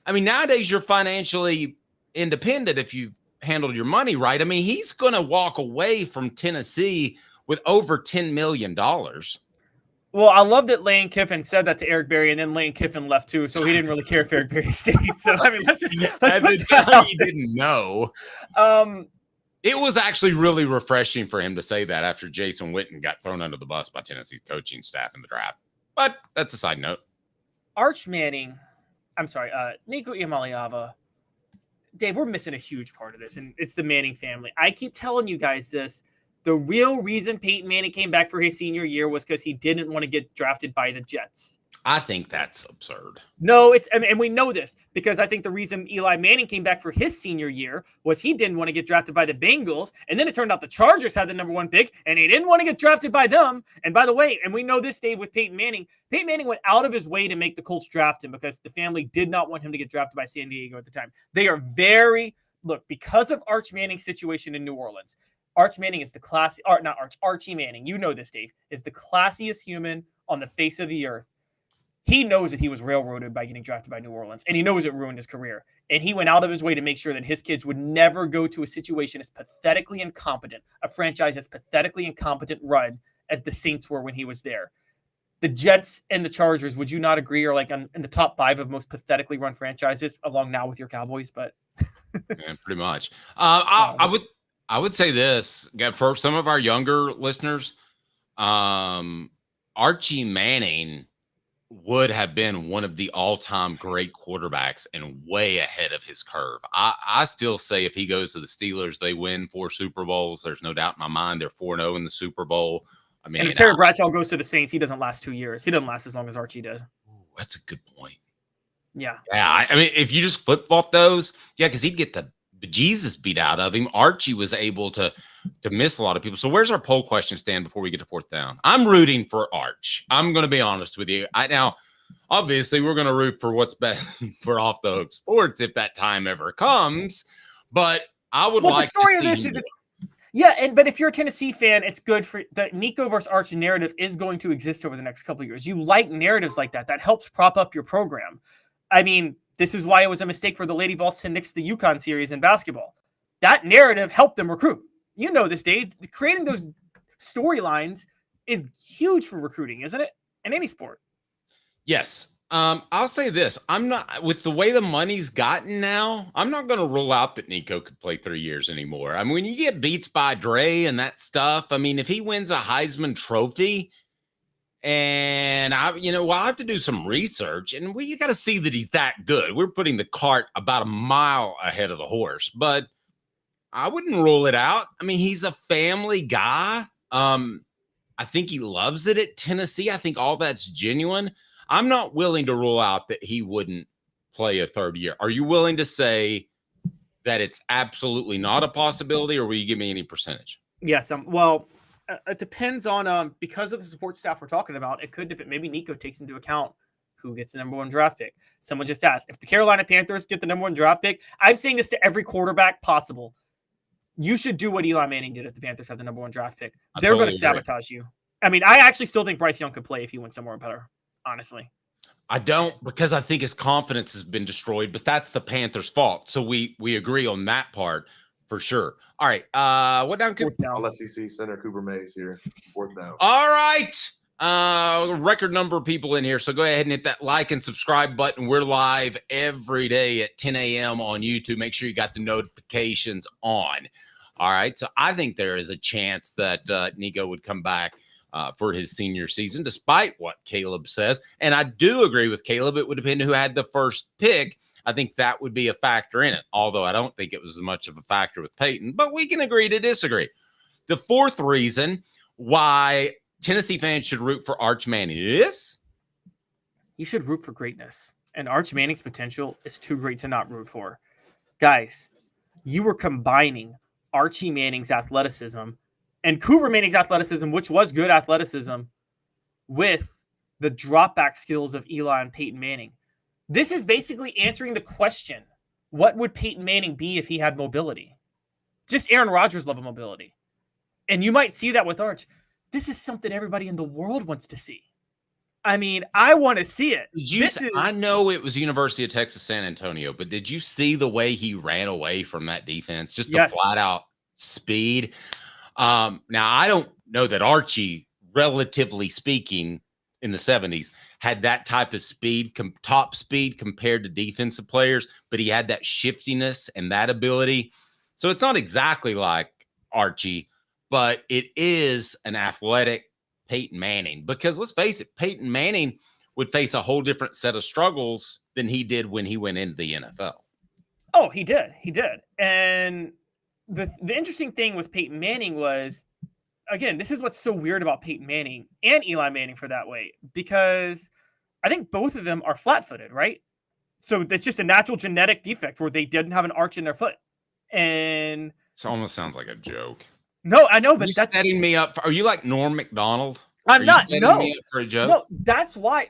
I mean, nowadays you're financially independent if you handled your money right. I mean, he's going to walk away from Tennessee with over $10 million. Well, I love that Lane Kiffin said that to Eric Berry, and then Lane Kiffin left too, so he didn't really care if Eric Berry stayed. So I mean, let's just he didn't know. It was actually really refreshing for him to say that after Jason Witten got thrown under the bus by Tennessee's coaching staff in the draft. But that's a side note. Arch Manning, Nico Iamaleava. Dave, we're missing a huge part of this, and it's the Manning family. I keep telling you guys this. The real reason Peyton Manning came back for his senior year was because he didn't want to get drafted by the Jets. I think that's absurd. No, and we know this because I think the reason Eli Manning came back for his senior year was he didn't want to get drafted by the Bengals. And then it turned out the Chargers had the number 1 pick and he didn't want to get drafted by them. And by the way, and we know this, Dave, with Peyton Manning went out of his way to make the Colts draft him because the family did not want him to get drafted by San Diego at the time. They are because of Arch Manning's situation in New Orleans. Arch Manning is Archie Manning. You know this, Dave, is the classiest human on the face of the earth. He knows that he was railroaded by getting drafted by New Orleans, and he knows it ruined his career. And he went out of his way to make sure that his kids would never go to a situation as pathetically incompetent, a franchise as pathetically incompetent run as the Saints were when he was there. The Jets and the Chargers, would you not agree, are like in the top 5 of most pathetically run franchises, along now with your Cowboys? But yeah, pretty much. I would say this for some of our younger listeners. Archie Manning would have been one of the all-time great quarterbacks and way ahead of his curve. I still say if he goes to the Steelers, they win 4 Super Bowls. There's no doubt in my mind they're 4-0 in the Super Bowl. I mean, and if Terry Bradshaw goes to the Saints, he doesn't last 2 years. He doesn't last as long as Archie did. That's a good point. Yeah. Yeah. I mean, if you just flip off those, because he'd get the Jesus beat out of him. Archie was able to miss a lot of people. So where's our poll question stand before we get to 4th down? I'm rooting for Arch. I'm going to be honest with you. Now, obviously, we're going to root for what's best for Off the Hook Sports if that time ever comes. But I would like the story to of this see is but if you're a Tennessee fan, it's good for the Nico versus Arch narrative is going to exist over the next couple of years. You like narratives like that. That helps prop up your program. I mean, this is why it was a mistake for the Lady Vols to nix the UConn series in basketball. That narrative helped them recruit. You know this, Dave. Creating those storylines is huge for recruiting, isn't it? In any sport. Yes. I'll say this. I'm not, with the way the money's gotten now, I'm not going to rule out that Nico could play 3 years anymore. I mean, when you get beats by Dre and that stuff, I mean, if he wins a Heisman Trophy, and we'll have to do some research, and you got to see that he's that good. We're putting the cart about a mile ahead of the horse, but I wouldn't rule it out. I mean, he's a family guy. I think he loves it at Tennessee. I think all that's genuine. I'm not willing to rule out that he wouldn't play a 3rd year. Are you willing to say that it's absolutely not a possibility, or will you give me any percentage? Yes. Well, it depends on because of the support staff we're talking about. It could depend. Maybe Nico takes into account who gets the number 1 draft pick. Someone just asked if the Carolina Panthers get the number 1 draft pick. I'm saying this to every quarterback possible. You should do what Eli Manning did if the Panthers have the number 1 draft pick. They're going to sabotage you. I mean, I actually still think Bryce Young could play if he went somewhere better. Honestly, I don't, because I think his confidence has been destroyed, but that's the Panthers' fault. So we agree on that part for sure. All right. What down? All SEC center Cooper Mays here. 4th down. All right. Record number of people in here. So go ahead and hit that like and subscribe button. We're live every day at 10 a.m. on YouTube. Make sure you got the notifications on. All right. So I think there is a chance that Nico would come back for his senior season, despite what Caleb says. And I do agree with Caleb. It would depend who had the first pick. I think that would be a factor in it, although I don't think it was as much of a factor with Peyton. But we can agree to disagree. The 4th reason why Tennessee fans should root for Arch Manning is? You should root for greatness. And Arch Manning's potential is too great to not root for. Guys, you were combining Archie Manning's athleticism and Cooper Manning's athleticism, which was good athleticism, with the drop back skills of Eli and Peyton Manning. This is basically answering the question, what would Peyton Manning be if he had mobility? Just Aaron Rodgers level mobility. And you might see that with Arch. This is something everybody in the world wants to see. I mean, I want to see it. I know it was University of Texas San Antonio, but did you see the way he ran away from that defense? Just the flat out speed. Now, I don't know that Archie, relatively speaking, in the 70s, had that type of speed, top speed compared to defensive players, but he had that shiftiness and that ability. So it's not exactly like Archie, but it is an athletic Peyton Manning, because let's face it, Peyton Manning would face a whole different set of struggles than he did when he went into the NFL. Oh, he did. And the interesting thing with Peyton Manning was, again, this is what's so weird about Peyton Manning and Eli Manning for that way, because I think both of them are flat-footed, right? So it's just a natural genetic defect where they didn't have an arch in their foot. And it almost sounds like a joke. No, I know, but that's setting me up. Are you like Norm Macdonald? I'm not. No, me up for a joke? No, that's why.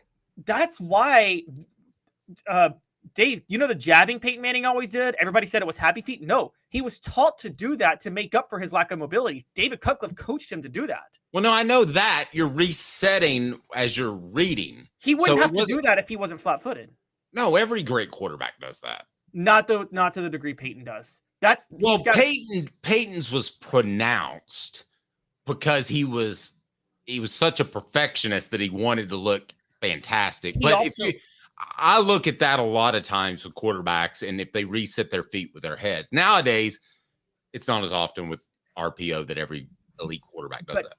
Dave, you know the jabbing Peyton Manning always did? Everybody said it was happy feet. No, he was taught to do that to make up for his lack of mobility. David Cutcliffe coached him to do that. Well, no, I know that. You're resetting as you're reading. He wouldn't have to do that if he wasn't flat-footed. No, every great quarterback does that. Not to the degree Peyton does. Peyton's was pronounced because he was such a perfectionist that he wanted to look fantastic. I look at that a lot of times with quarterbacks, and if they reset their feet with their heads. Nowadays, it's not as often with RPO that every elite quarterback does that.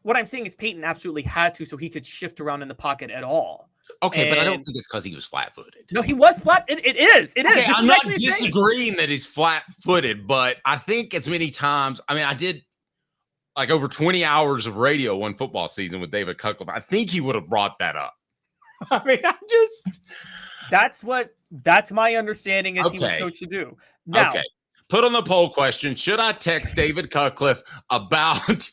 What I'm saying is Peyton absolutely had to so he could shift around in the pocket at all. Okay, but I don't think it's because he was flat-footed. No, he was flat. It is. Okay, I'm not disagreeing that he's flat-footed, but I think as many times, I did like over 20 hours of radio one football season with David Cutcliffe. I think he would have brought that up. That's my understanding is he was coached to do. Now, put on the poll question, should I text David Cutcliffe about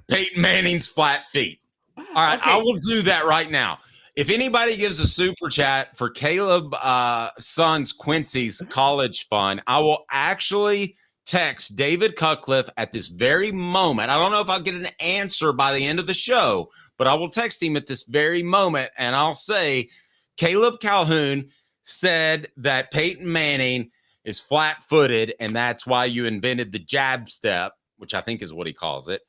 Peyton Manning's flat feet? All right, I will do that right now. If anybody gives a super chat for Caleb Son's Quincy's college fund, I will actually text David Cutcliffe at this very moment. I don't know if I'll get an answer by the end of the show, but I will text him at this very moment, and I'll say Caleb Calhoun said that Peyton Manning is flat-footed, and that's why you invented the jab step, which I think is what he calls it.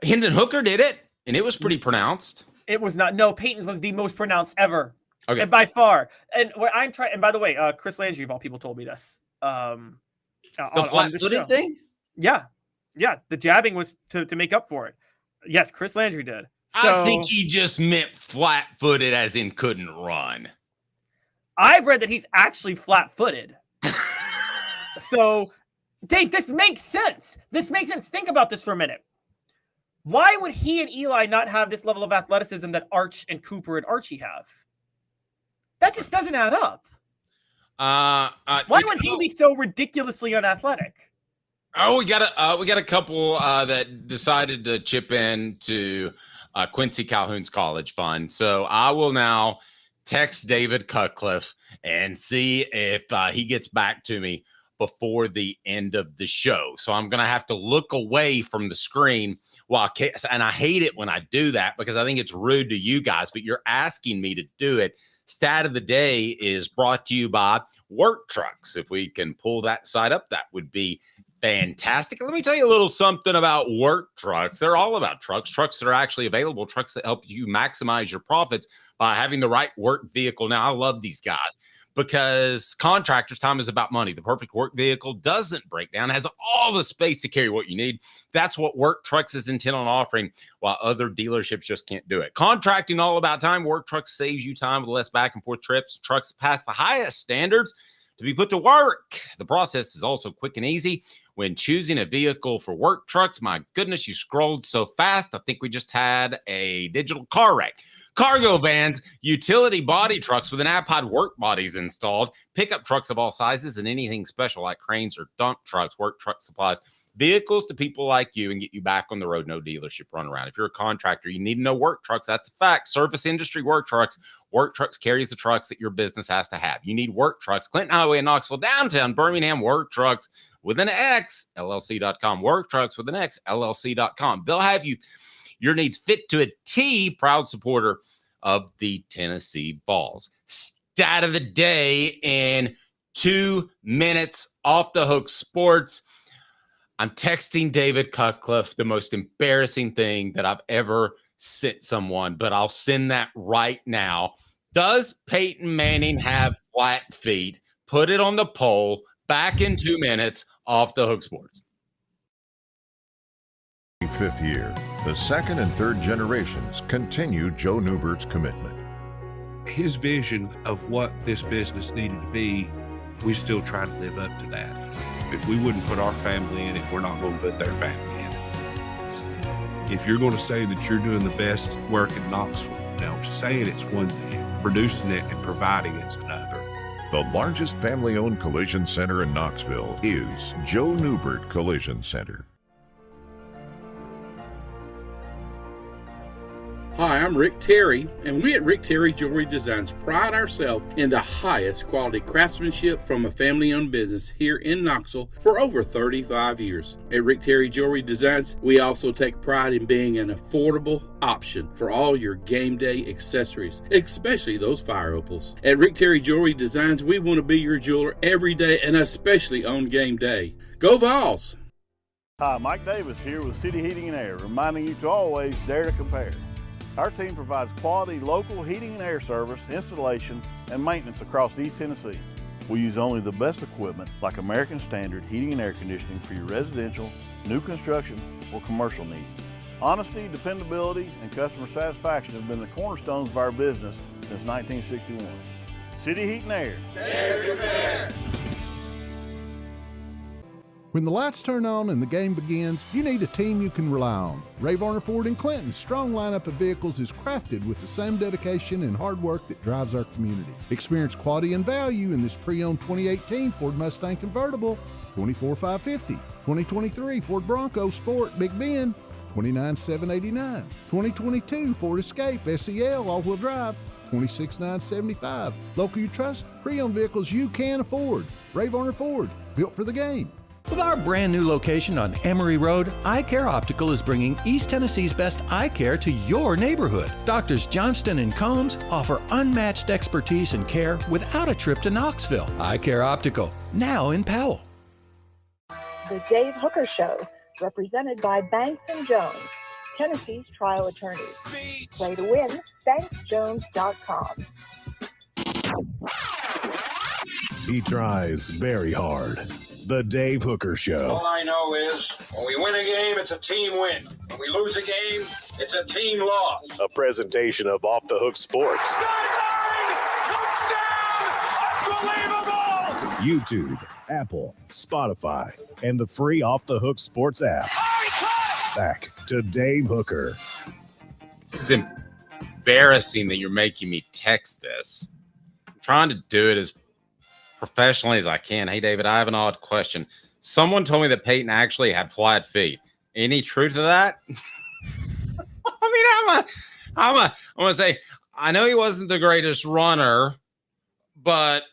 Hendon Hooker did it, and it was pretty pronounced. It was not. No, Peyton's was the most pronounced ever. Okay. And by far. And what I'm trying, and by the way, Chris Landry of all people told me this. The flat-footed thing? Yeah. The jabbing was to make up for it. Yes, Chris Landry did. So, I think he just meant flat-footed as in couldn't run. I've read that he's actually flat-footed. So, Dave, this makes sense. Think about this for a minute. Why would he and Eli not have this level of athleticism that Arch and Cooper and Archie have? That just doesn't add up. Why would he be so ridiculously unathletic? Oh, we got a couple that decided to chip in to Quincy Calhoun's college fund. So I will now text David Cutcliffe and see if he gets back to me before the end of the show. So I'm going to have to look away from the screen and I hate it when I do that because I think it's rude to you guys, but you're asking me to do it. Stat of the day is brought to you by Work Trucks. If we can pull that side up, that would be fantastic. Let me tell you a little something about Work Trucks. They're all about trucks that are actually available, trucks that help you maximize your profits by having the right work vehicle. Now, I love these guys because contractors' time is about money. The perfect work vehicle doesn't break down, has all the space to carry what you need. That's what Work Trucks is intent on offering, while other dealerships just can't do it. Contracting all about time. Work Trucks saves you time with less back and forth trips. Trucks pass the highest standards to be put to work. The process is also quick and easy. When choosing a vehicle for Work Trucks, my goodness, you scrolled so fast. I think we just had a digital car wreck. Cargo vans, utility body trucks with an app-pod work bodies installed, pickup trucks of all sizes, and anything special like cranes or dump trucks. Work Truck supplies vehicles to people like you and get you back on the road. No dealership run around. If you're a contractor, you need to know work trucks. That's a fact. Service industry work trucks. Work trucks carries the trucks that your business has to have. You need work trucks. Clinton Highway in Knoxville, downtown Birmingham, work trucks with an X, LLC.com. Work trucks with an X, LLC.com. They'll have your needs fit to a T. Proud supporter of the Tennessee Vols. Stat of the day in 2 minutes off the hook sports. I'm texting David Cutcliffe the most embarrassing thing that I've ever sent someone, but I'll send that right now. Does Peyton Manning have flat feet? Put it on the poll. Back in 2 minutes off the hook sports. 5th year, the second and third generations continue Joe Neubert's commitment. His vision of what this business needed to be, we still try to live up to that. If we wouldn't put our family in it, we're not going to put their family in it. If you're going to say that you're doing the best work in Knoxville, now saying it's one thing, producing it and providing it's another. The largest family-owned collision center in Knoxville is Joe Neubert Collision Center. Hi, I'm Rick Terry, and we at Rick Terry Jewelry Designs pride ourselves in the highest quality craftsmanship from a family-owned business here in Knoxville for over 35 years. At Rick Terry Jewelry Designs, we also take pride in being an affordable option for all your game day accessories, especially those fire opals. At Rick Terry Jewelry Designs, we want to be your jeweler every day and especially on game day. Go Vols! Hi, Mike Davis here with City Heating and Air, reminding you to always dare to compare. Our team provides quality local heating and air service, installation, and maintenance across East Tennessee. We use only the best equipment like American Standard heating and air conditioning for your residential, new construction, or commercial needs. Honesty, dependability, and customer satisfaction have been the cornerstones of our business since 1961. City Heat and Air. Dare to compare. When the lights turn on and the game begins, you need a team you can rely on. Ray Varner Ford in Clinton's strong lineup of vehicles is crafted with the same dedication and hard work that drives our community. Experience quality and value in this pre-owned 2018 Ford Mustang convertible, $24,550, 2023 Ford Bronco Sport Big Bend, $29,789, 2022 Ford Escape SEL all-wheel drive, $26,975. Local you trust, pre-owned vehicles you can afford. Ray Varner Ford, built for the game. With our brand new location on Emory Road, Eye Care Optical is bringing East Tennessee's best eye care to your neighborhood. Doctors Johnston and Combs offer unmatched expertise and care without a trip to Knoxville. Eye Care Optical, now in Powell. The Dave Hooker Show, represented by Banks & Jones, Tennessee's trial attorneys. Play to win, banksjones.com. He tries very hard. The Dave Hooker Show. All I know is when we win a game, it's a team win. When we lose a game, it's a team loss. A presentation of Off the Hook Sports. Touchdown! Unbelievable! YouTube, Apple, Spotify, and the free Off the Hook Sports app. Back to Dave Hooker. This is embarrassing that you're making me text this. I'm trying to do it as professionally as I can. Hey, David, I have an odd question. Someone told me that Peyton actually had flat feet. Any truth to that? I mean, I'm gonna say, I know he wasn't the greatest runner, but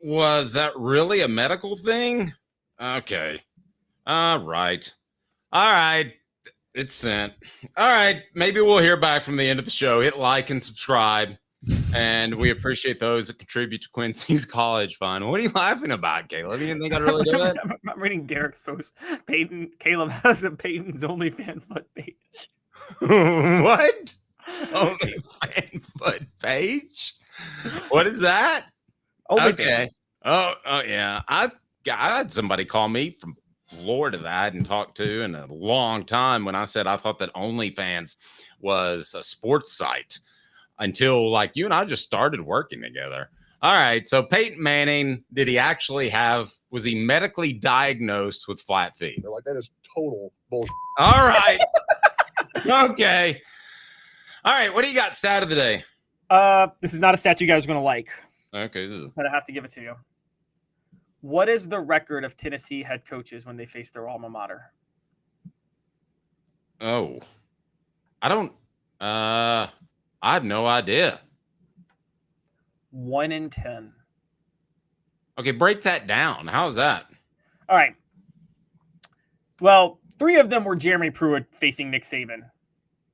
was that really a medical thing? Okay. All right. It's sent. All right. Maybe we'll hear back from the end of the show. Hit like and subscribe. And we appreciate those that contribute to Quincy's college fund. What are you laughing about, Caleb? You didn't think I'd really do it? I'm reading Derek's post. Caleb has a Peyton's OnlyFans foot page. What? OnlyFans foot page? What is that? Okay. Oh, yeah. I had somebody call me from Florida that I hadn't talked to in a long time when I said I thought that OnlyFans was a sports site. Until like you and I just started working together. All right. So Peyton Manning, was he medically diagnosed with flat feet? They're like, that is total bullshit. All right. Okay. All right. What do you got stat of the day? This is not a stat you guys are going to like. Okay. But I have to give it to you. What is the record of Tennessee head coaches when they face their alma mater? Oh, I have no idea. 1-10. Okay, break that down. How is that? All right. Well, 3 of them were Jeremy Pruitt facing Nick Saban.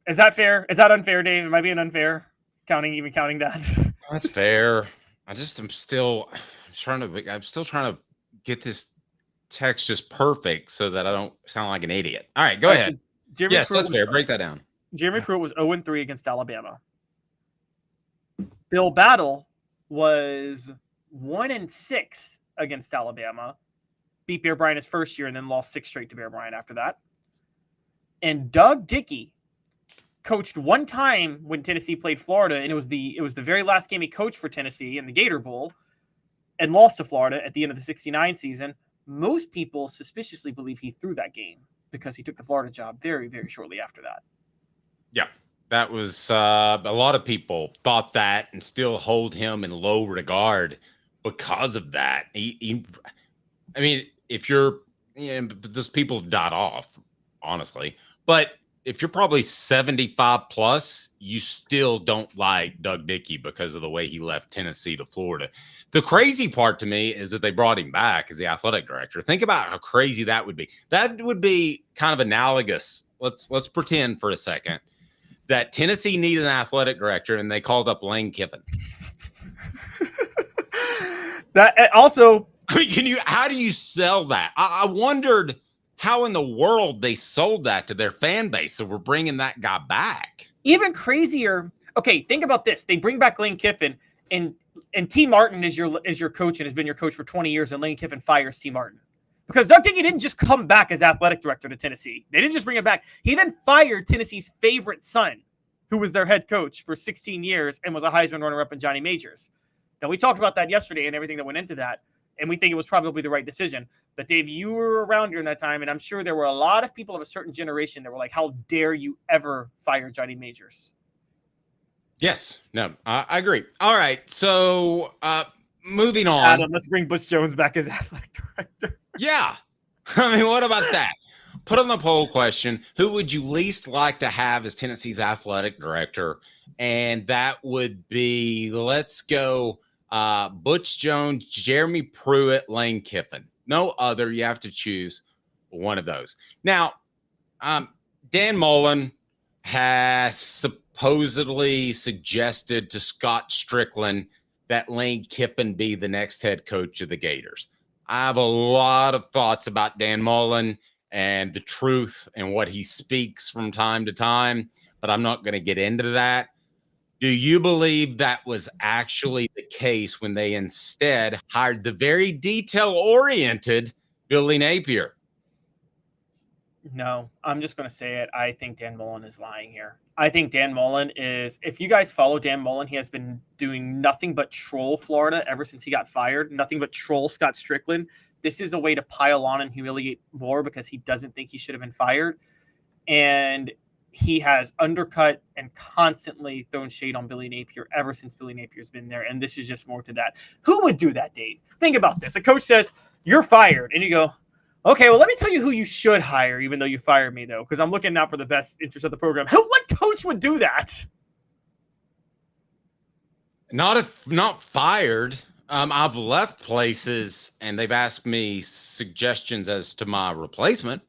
Is that fair? Is that unfair, Dave? Am I being unfair? Counting that? That's fair. I'm still trying to get this text just perfect so that I don't sound like an idiot. All right, go ahead. So yes, that's fair. Break that down. Jeremy Pruitt was 0-3 against Alabama. Bill Battle was 1-6 against Alabama. Beat Bear Bryant his first year and then lost 6 straight to Bear Bryant after that. And Doug Dickey coached one time when Tennessee played Florida, and it was the very last game he coached for Tennessee in the Gator Bowl, and lost to Florida at the end of the 69 season. Most people suspiciously believe he threw that game because he took the Florida job very, very shortly after that. Yeah, that was a lot of people thought that and still hold him in low regard because of that. I mean, if you're, those people have died off, honestly, but if you're probably 75 plus, you still don't like Doug Dickey because of the way he left Tennessee to Florida. The crazy part to me is that they brought him back as the athletic director. Think about how crazy that would be. That would be kind of analogous. Let's pretend for a second that Tennessee needed an athletic director and they called up Lane Kiffin. That also, I mean, how do you sell that? I wondered how in the world they sold that to their fan base. So we're bringing that guy back. Even crazier. Okay, think about this. They bring back Lane Kiffin, and T. Martin is your coach and has been your coach for 20 years, and Lane Kiffin fires T. Martin. Because Doug Dickey didn't just come back as athletic director to Tennessee. They didn't just bring him back. He then fired Tennessee's favorite son, who was their head coach for 16 years and was a Heisman runner-up in Johnny Majors. Now, we talked about that yesterday and everything that went into that, and we think it was probably the right decision. But, Dave, you were around during that time, and I'm sure there were a lot of people of a certain generation that were like, how dare you ever fire Johnny Majors? Yes. No, I agree. All right. So, moving on. Adam, let's bring Butch Jones back as athletic director. Yeah. I mean, what about that? Put on the poll question, who would you least like to have as Tennessee's athletic director? And that would be, let's go, Butch Jones, Jeremy Pruitt, Lane Kiffin. No other. You have to choose one of those. Now, Dan Mullen has supposedly suggested to Scott Strickland that Lane Kiffin be the next head coach of the Gators. I have a lot of thoughts about Dan Mullen and the truth and what he speaks from time to time, but I'm not going to get into that. Do you believe that was actually the case when they instead hired the very detail-oriented Billy Napier? No, I'm just going to say it. I think Dan Mullen is lying here. I think Dan Mullen is, if you guys follow Dan Mullen, he has been doing nothing but troll Florida ever since he got fired, nothing but troll Scott Strickland. This is a way to pile on and humiliate more because he doesn't think he should have been fired. And he has undercut and constantly thrown shade on Billy Napier ever since Billy Napier's been there. And this is just more to that. Who would do that, Dave? Think about this. A coach says, you're fired. And you go, okay, well, let me tell you who you should hire, even though you fired me, though, because I'm looking out for the best interest of the program. What coach would do that? Not fired. I've left places and they've asked me suggestions as to my replacement,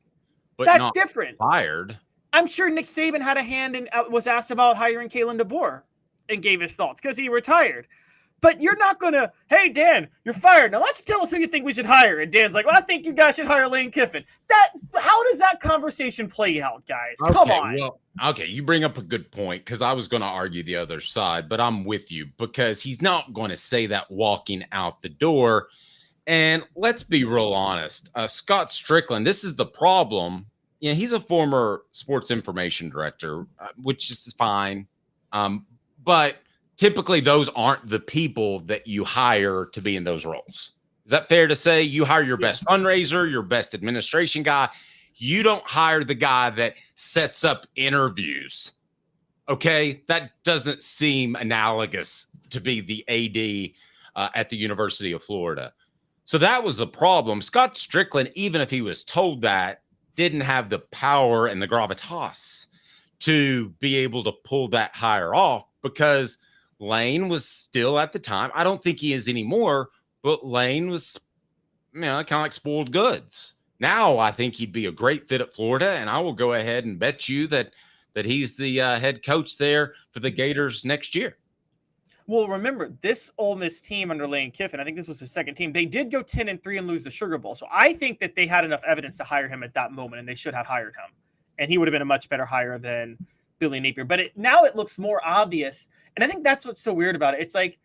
but that's not different. Fired. I'm sure Nick Saban had a hand and was asked about hiring Kalen DeBoer and gave his thoughts because he retired. But you're not going to, hey, Dan, you're fired. Now, why don't you tell us who you think we should hire? And Dan's like, well, I think you guys should hire Lane Kiffin. How does that conversation play out, guys? Come on. Well, okay, you bring up a good point because I was going to argue the other side, but I'm with you because he's not going to say that walking out the door. And let's be real honest. Scott Strickland, this is the problem. Yeah, he's a former sports information director, which is fine. But typically those aren't the people that you hire to be in those roles. Is that fair to say? You hire your best fundraiser, your best administration guy. You don't hire the guy that sets up interviews. Okay? That doesn't seem analogous to be the AD at the University of Florida. So that was the problem. Scott Strickland, even if he was told that, didn't have the power and the gravitas to be able to pull that hire off, because Lane was still at the time, I don't think he is anymore, but Lane was, kind of like spoiled goods. Now I think he'd be a great fit at Florida, and I will go ahead and bet you that he's the head coach there for the Gators next year. Well, remember, this Ole Miss team under Lane Kiffin, I think this was his second team, they did go 10-3 and lose the Sugar Bowl. So I think that they had enough evidence to hire him at that moment, and they should have hired him. And he would have been a much better hire than Billy Napier. But now it looks more obvious. And I think that's what's so weird about it. It's like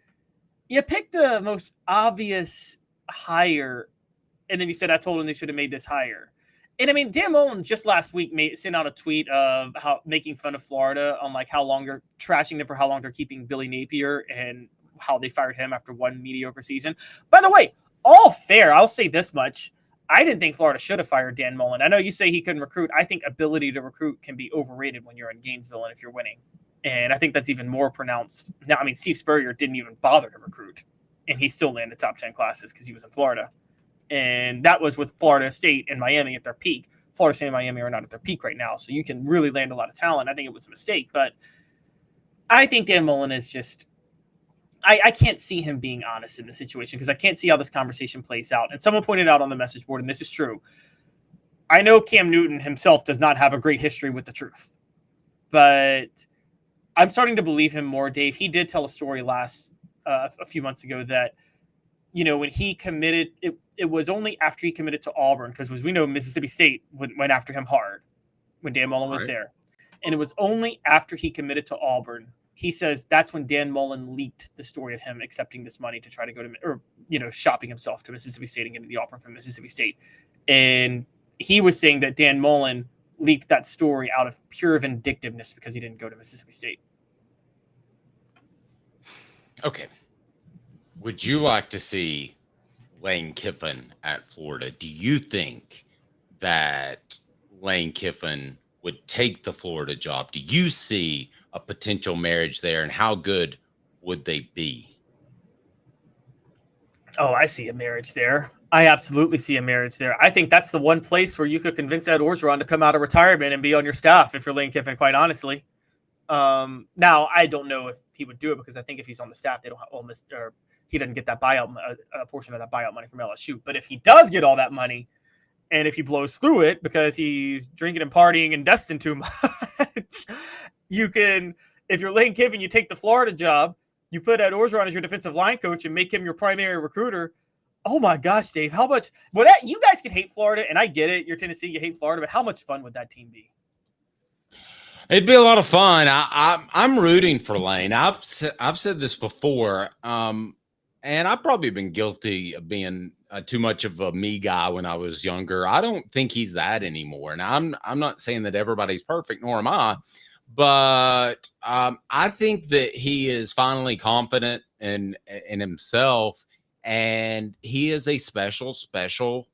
you pick the most obvious hire, and then you said, I told him they should have made this hire. And I mean, Dan Mullen just last week sent out a tweet of how making fun of Florida on like how long they're trashing them for how long they're keeping Billy Napier and how they fired him after one mediocre season. By the way, all fair. I'll say this much. I didn't think Florida should have fired Dan Mullen. I know you say he couldn't recruit. I think ability to recruit can be overrated when you're in Gainesville and if you're winning. And I think that's even more pronounced. Now, I mean, Steve Spurrier didn't even bother to recruit, and he still landed top 10 classes because he was in Florida. And that was with Florida State and Miami at their peak. Florida State and Miami are not at their peak right now, so you can really land a lot of talent. I think it was a mistake, but I think Dan Mullen is just I can't see him being honest in this situation because I can't see how this conversation plays out. And someone pointed out on the message board, and this is true, I know Cam Newton himself does not have a great history with the truth, but I'm starting to believe him more, Dave. He did tell a story a few months ago that, when he committed, it was only after he committed to Auburn, because as we know, Mississippi State went after him hard when Dan Mullen was there. And it was only after he committed to Auburn, he says that's when Dan Mullen leaked the story of him accepting this money to try to go to, or, shopping himself to Mississippi State and getting the offer from Mississippi State. And he was saying that Dan Mullen leaked that story out of pure vindictiveness because he didn't go to Mississippi State. Okay. Would you like to see Lane Kiffin at Florida? Do you think that Lane Kiffin would take the Florida job? Do you see a potential marriage there, and how good would they be? Oh, I see a marriage there. I absolutely see a marriage there. I think that's the one place where you could convince Ed Orgeron to come out of retirement and be on your staff if you're Lane Kiffin, quite honestly. Now, I don't know if he would do it, because I think if he's on the staff, they don't have almost, or he doesn't get that buyout, a portion of that buyout money from LSU. But if he does get all that money, and if he blows through it because he's drinking and partying and dusting too much, you can, if you're Lane Kiffin, you take the Florida job, you put Ed Orgeron as your defensive line coach and make him your primary recruiter. Oh my gosh, Dave, how much? Well, you guys can hate Florida, and I get it. You're Tennessee, you hate Florida, but how much fun would that team be? It'd be a lot of fun. I'm rooting for Lane. I've said this before, and I've probably been guilty of being too much of a me guy when I was younger. I don't think he's that anymore. Now, I'm not saying that everybody's perfect, nor am I, but I think that he is finally confident in himself, and he is a special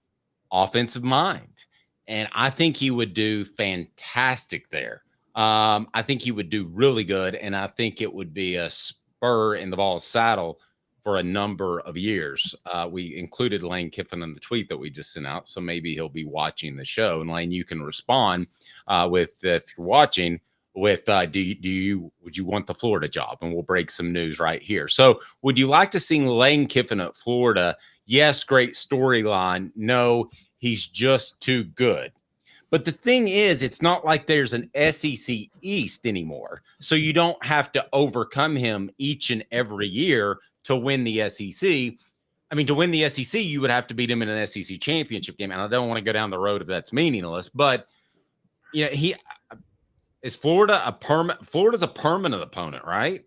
offensive mind, and I think he would do fantastic there. I think he would do really good, and I think it would be a spur in the Vols saddle for a number of years. We included Lane Kiffin in the tweet that we just sent out, so maybe he'll be watching the show. And Lane, you can respond with, if you're watching, with would you want the Florida job? And we'll break some news right here. So would you like to see Lane Kiffin at Florida? Yes, great storyline. No, he's just too good. But the thing is, it's not like there's an SEC East anymore. So you don't have to overcome him each and every year to win the SEC. I mean, to win the SEC, you would have to beat him in an SEC championship game. And I don't want to go down the road if that's meaningless. But Florida's a permanent opponent, right?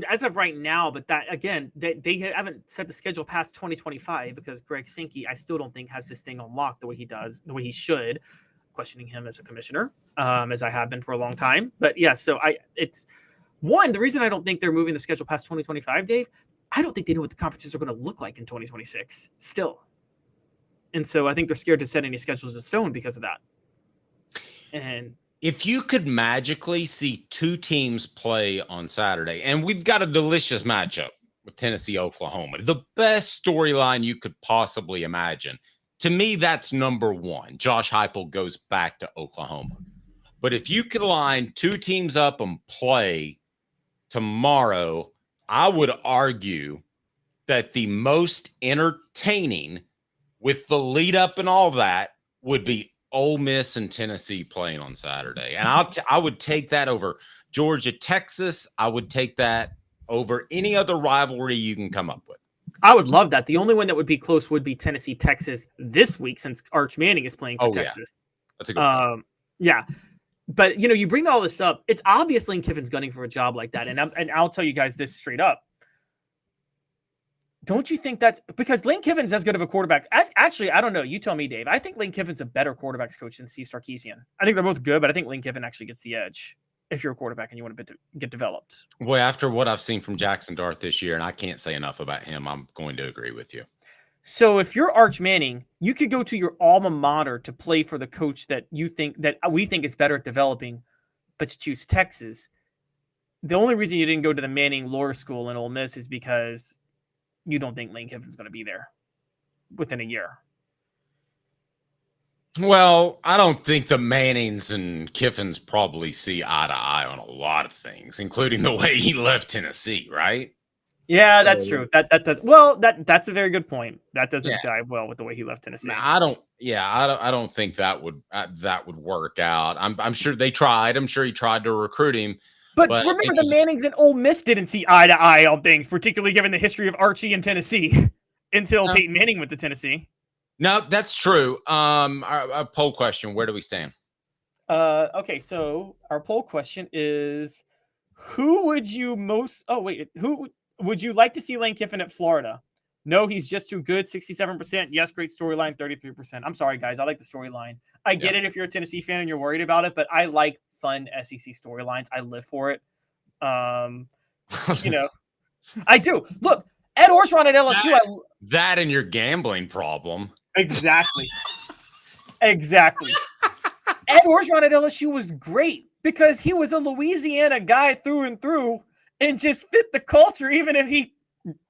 As of right now, but that again, they haven't set the schedule past 2025 because Greg Sankey, I still don't think, has this thing unlocked the way he does, the way he should. Questioning him as a commissioner, as I have been for a long time. But yeah, so the reason I don't think they're moving the schedule past 2025, Dave, I don't think they know what the conferences are going to look like in 2026 still. And so I think they're scared to set any schedules in stone because of that. And if you could magically see two teams play on Saturday, and we've got a delicious matchup with Tennessee, Oklahoma. The best storyline you could possibly imagine. To me, that's number one. Josh Heupel goes back to Oklahoma. But if you could line two teams up and play tomorrow, I would argue that the most entertaining with the lead up and all that would be Ole Miss and Tennessee playing on Saturday. And I would take that over Georgia, Texas. I would take that over any other rivalry you can come up with. I would love that. The only one that would be close would be Tennessee, Texas this week since Arch Manning is playing for Texas. Yeah. That's a good point. Yeah. But, you bring all this up. It's obvious Lane Kiffin's gunning for a job like that. And I'll tell you guys this straight up. Don't you think that's because Lane Kiffin's as good of a quarterback? Actually, I don't know. You tell me, Dave. I think Lane Kiffin's a better quarterbacks coach than Steve Sarkisian. I think they're both good, but I think Lane Kiffin actually gets the edge if you're a quarterback and you want to get developed. Well, after what I've seen from Jackson Dart this year, and I can't say enough about him, I'm going to agree with you. So if you're Arch Manning, you could go to your alma mater to play for the coach that we think is better at developing, but you choose Texas. The only reason you didn't go to the Manning Law School in Ole Miss is because you don't think Lane Kiffin's going to be there within a year. Well, I don't think the Mannings and Kiffins probably see eye to eye on a lot of things, including the way he left Tennessee, right? Yeah, that's true. That does well. That's a very good point. That doesn't jive well with the way he left Tennessee. I don't think that would work out. I'm sure they tried. I'm sure he tried to recruit him. But remember, the Mannings and Ole Miss didn't see eye to eye on things, particularly given the history of Archie in Tennessee until Peyton Manning went to Tennessee. No, that's true. Our poll question: where do we stand? Okay, so our poll question is: who would you would you like to see Lane Kiffin at Florida? No, he's just too good, 67%. Yes, great storyline, 33%. I'm sorry, guys. I like the storyline. I get it if you're a Tennessee fan and you're worried about it, but I like fun SEC storylines. I live for it. I do. Look, Ed Orgeron at LSU. That and your gambling problem. Exactly. Ed Orgeron at LSU was great because he was a Louisiana guy through and through and just fit the culture, even if he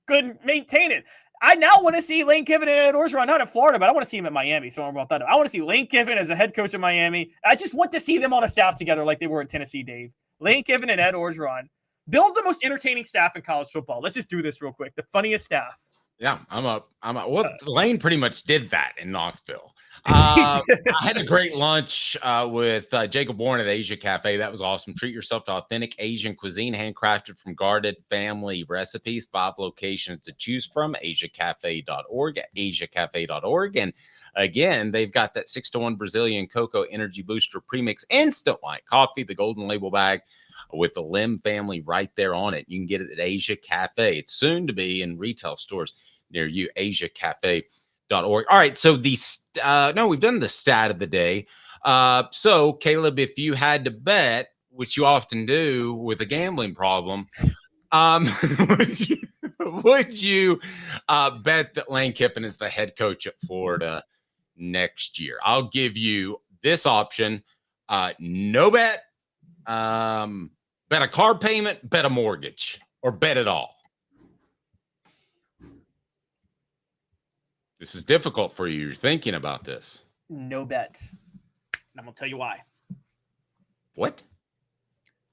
couldn't maintain it. I now want to see Lane Kiffin and Ed Orgeron, not at Florida, but I want to see him at Miami. So about that. I want to see Lane Kiffin as the head coach of Miami. I just want to see them on a staff together like they were at Tennessee, Dave. Lane Kiffin and Ed Orgeron. Build the most entertaining staff in college football. Let's just do this real quick. The funniest staff. Yeah, I'm up. Well, Lane pretty much did that in Knoxville. I had a great lunch with Jacob Warren at Asia Cafe. That was awesome. Treat yourself to authentic Asian cuisine, handcrafted from guarded family recipes. 5 locations to choose from. AsiaCafe.org, AsiaCafe.org. And again, they've got that 6-to-1 Brazilian Cocoa Energy Booster Premix Instant White Coffee, the golden label bag with the Lim family right there on it. You can get it at Asia Cafe. It's soon to be in retail stores near you, AsiaCafe.org. All right, so we've done the stat of the day. So, Caleb, if you had to bet, which you often do with a gambling problem, would you bet that Lane Kiffin is the head coach at Florida next year? I'll give you this option: no bet, bet a car payment, bet a mortgage, or bet it all. This is difficult for you. You're thinking about this. No bet. And I'm going to tell you why. What?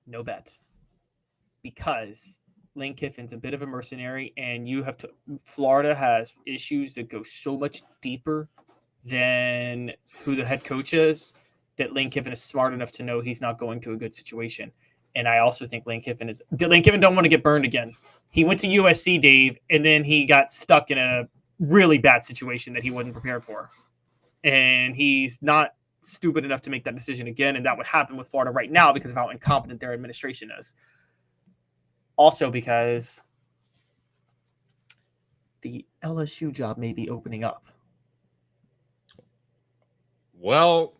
No bet. Because Lane Kiffin's a bit of a mercenary, and Florida has issues that go so much deeper than who the head coach is, that Lane Kiffin is smart enough to know he's not going to a good situation. And I also think Lane Kiffin don't want to get burned again. He went to USC, Dave, and then he got stuck in a really bad situation that he wasn't prepared for. And he's not stupid enough to make that decision again. And that would happen with Florida right now because of how incompetent their administration is. Also because the LSU job may be opening up. Well,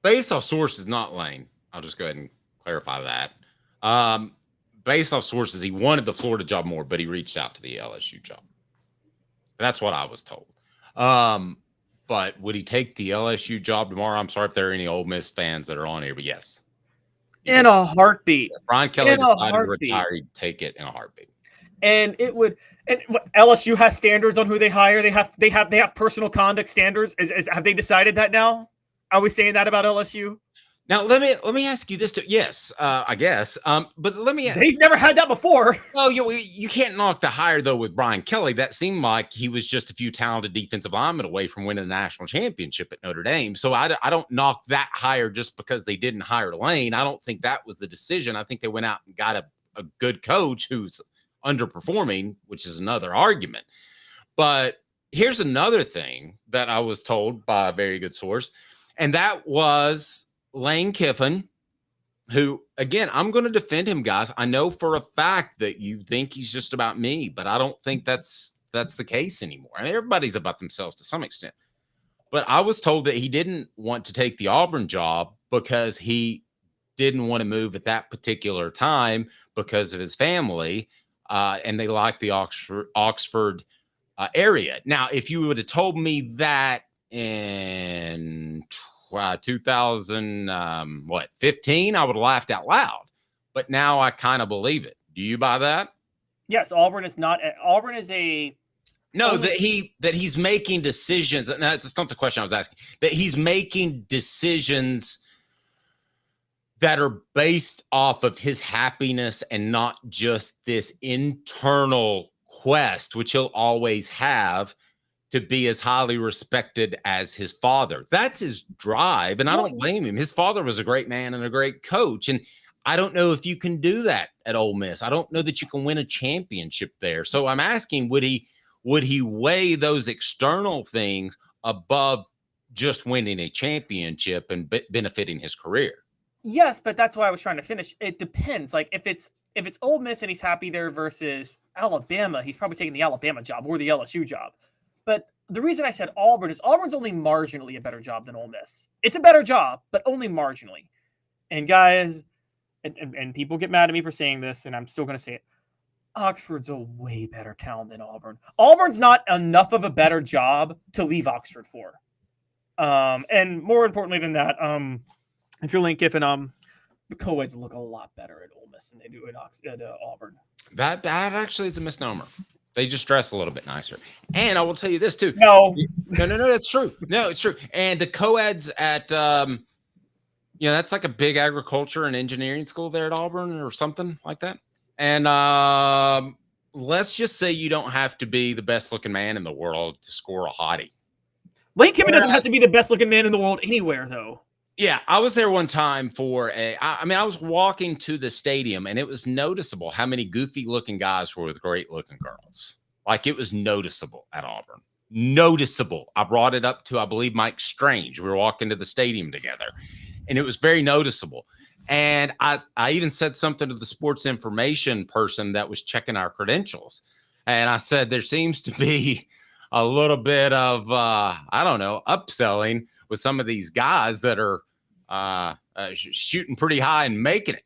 based off sources, not Lane. I'll just go ahead and clarify that. Based off sources, he wanted the Florida job more, but he reached out to the LSU job. That's what I was told. But would he take the LSU job tomorrow? I'm sorry if there are any Ole Miss fans that are on here, but yes. In a heartbeat. If Brian Kelly decided to retire, he'd take it in a heartbeat. And it would. And LSU has standards on who they hire. They have personal conduct standards. Have they decided that now? Are we saying that about LSU? Now let me ask you this too. Yes, I guess. But let me. They've never had that before. Well, you can't knock the hire though with Brian Kelly. That seemed like he was just a few talented defensive linemen away from winning a national championship at Notre Dame. So I don't knock that hire just because they didn't hire Lane. I don't think that was the decision. I think they went out and got a good coach who's underperforming, which is another argument. But here's another thing that I was told by a very good source, and that was Lane Kiffin, who, again, I'm going to defend him, guys. I know for a fact that you think he's just about me, but I don't think that's the case anymore. I mean, everybody's about themselves to some extent. But I was told that he didn't want to take the Auburn job because he didn't want to move at that particular time because of his family, and they liked the Oxford area. Now, if you would have told me that in 2015, I would have laughed out loud. But now I kind of believe it. Do you buy that? Yes, Auburn is not. Auburn is a. No, that he's making decisions. No, that's not the question I was asking. That he's making decisions that are based off of his happiness and not just this internal quest, which he'll always have to be as highly respected as his father. That's his drive, and I don't blame him. His father was a great man and a great coach, and I don't know if you can do that at Ole Miss. I don't know that you can win a championship there. So I'm asking, would he weigh those external things above just winning a championship and benefiting his career? Yes, but that's why I was trying to finish. It depends. Like if it's Ole Miss and he's happy there versus Alabama, he's probably taking the Alabama job or the LSU job. But the reason I said Auburn is Auburn's only marginally a better job than Ole Miss. It's a better job, but only marginally. And guys, and people get mad at me for saying this, and I'm still going to say it. Oxford's a way better town than Auburn. Auburn's not enough of a better job to leave Oxford for. And more importantly than that, if you're Lane Kiffin, the co-eds look a lot better at Ole Miss than they do at Auburn. That actually is a misnomer. They just dress a little bit nicer. And I will tell you this too. No, that's true. No, it's true. And the co-eds at, that's like a big agriculture and engineering school there at Auburn or something like that. And let's just say you don't have to be the best looking man in the world to score a hottie. Lane Kiffin doesn't have to be the best looking man in the world anywhere, though. Yeah, I was there one time for I was walking to the stadium, and it was noticeable how many goofy looking guys were with great looking girls. Like, it was noticeable at Auburn. Noticeable. I brought it up to, I believe, Mike Strange. We were walking to the stadium together, and it was very noticeable. And I even said something to the sports information person that was checking our credentials. And I said, there seems to be a little bit of, upselling with some of these guys that are shooting pretty high and making it.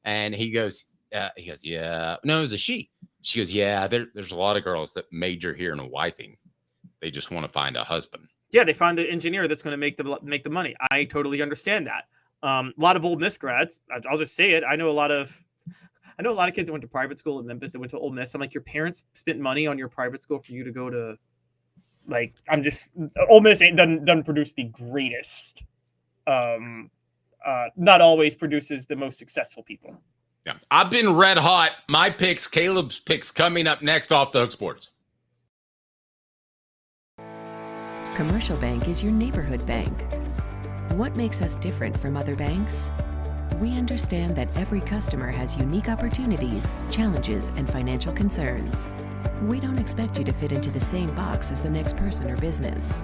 And he goes, yeah. No, it was a she. She goes, yeah, there's a lot of girls that major here in wifing. They just want to find a husband. Yeah, they find the engineer that's going to make the money. I totally understand that. A lot of Ole Miss grads, I'll just say it. I know a lot of kids that went to private school in Memphis that went to Ole Miss. I'm like, your parents spent money on your private school for you to go to, like, Ole Miss doesn't produce the greatest. Not always produces the most successful people. Yeah, I've been red hot. My picks, Caleb's picks, coming up next off the Hook Sports. Commercial Bank is your neighborhood bank. What makes us different from other banks? We understand that every customer has unique opportunities, challenges, and financial concerns. We don't expect you to fit into the same box as the next person or business.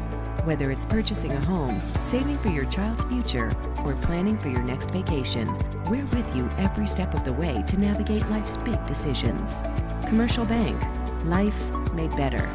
Whether it's purchasing a home, saving for your child's future, or planning for your next vacation, we're with you every step of the way to navigate life's big decisions. Commercial Bank. Life made better.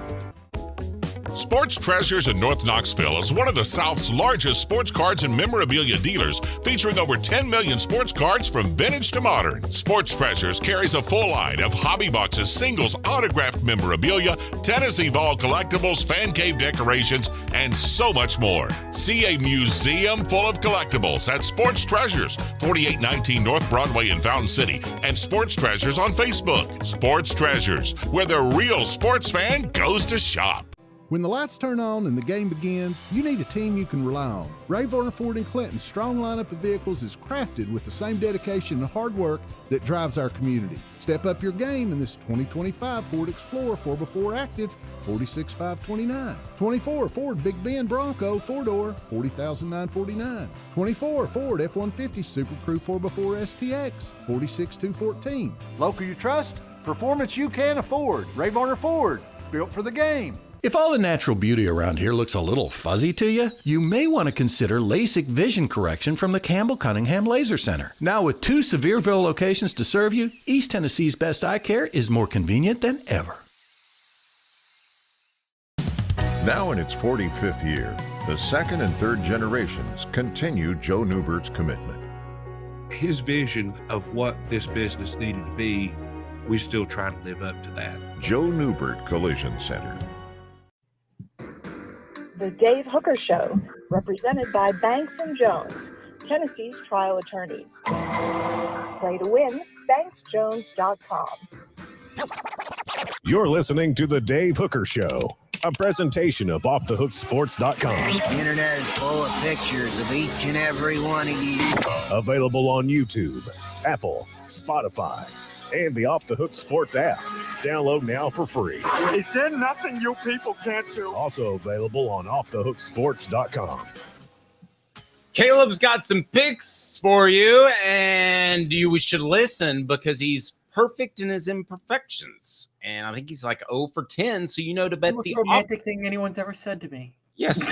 Sports Treasures in North Knoxville is one of the South's largest sports cards and memorabilia dealers, featuring over 10 million sports cards from vintage to modern. Sports Treasures carries a full line of hobby boxes, singles, autographed memorabilia, Tennessee Vol collectibles, fan cave decorations, and so much more. See a museum full of collectibles at Sports Treasures, 4819 North Broadway in Fountain City, and Sports Treasures on Facebook. Sports Treasures, where the real sports fan goes to shop. When the lights turn on and the game begins, you need a team you can rely on. Ray Varner Ford and Clinton's strong lineup of vehicles is crafted with the same dedication and hard work that drives our community. Step up your game in this 2025 Ford Explorer 4x4 Active, $46,529. 24 Ford Big Bend Bronco 4-door, $40,949. 24 Ford F-150 Super Crew 4x4 STX, $46,214. Local you trust, performance you can afford. Ray Varner Ford, built for the game. If all the natural beauty around here looks a little fuzzy to you, you may want to consider LASIK vision correction from the Campbell Cunningham Laser Center. Now with 2 Sevierville locations to serve you, East Tennessee's best eye care is more convenient than ever. Now in its 45th year, the second and third generations continue Joe Neubert's commitment. His vision of what this business needed to be, we still try to live up to that. Joe Neubert Collision Center. The Dave Hooker Show, represented by Banks and Jones, Tennessee's trial attorneys. Play to win, banksjones.com. You're listening to The Dave Hooker Show, a presentation of OffTheHookSports.com. The internet is full of pictures of each and every one of you. Available on YouTube, Apple, Spotify, and the Off the Hook Sports app. Download now for free. Is there nothing you people can't do? Also available on OffTheHookSports.com. Caleb's got some picks for you, and you should listen because he's perfect in his imperfections. And I think he's like 0 for 10, so you know to bet the the most romantic thing anyone's ever said to me. Yes.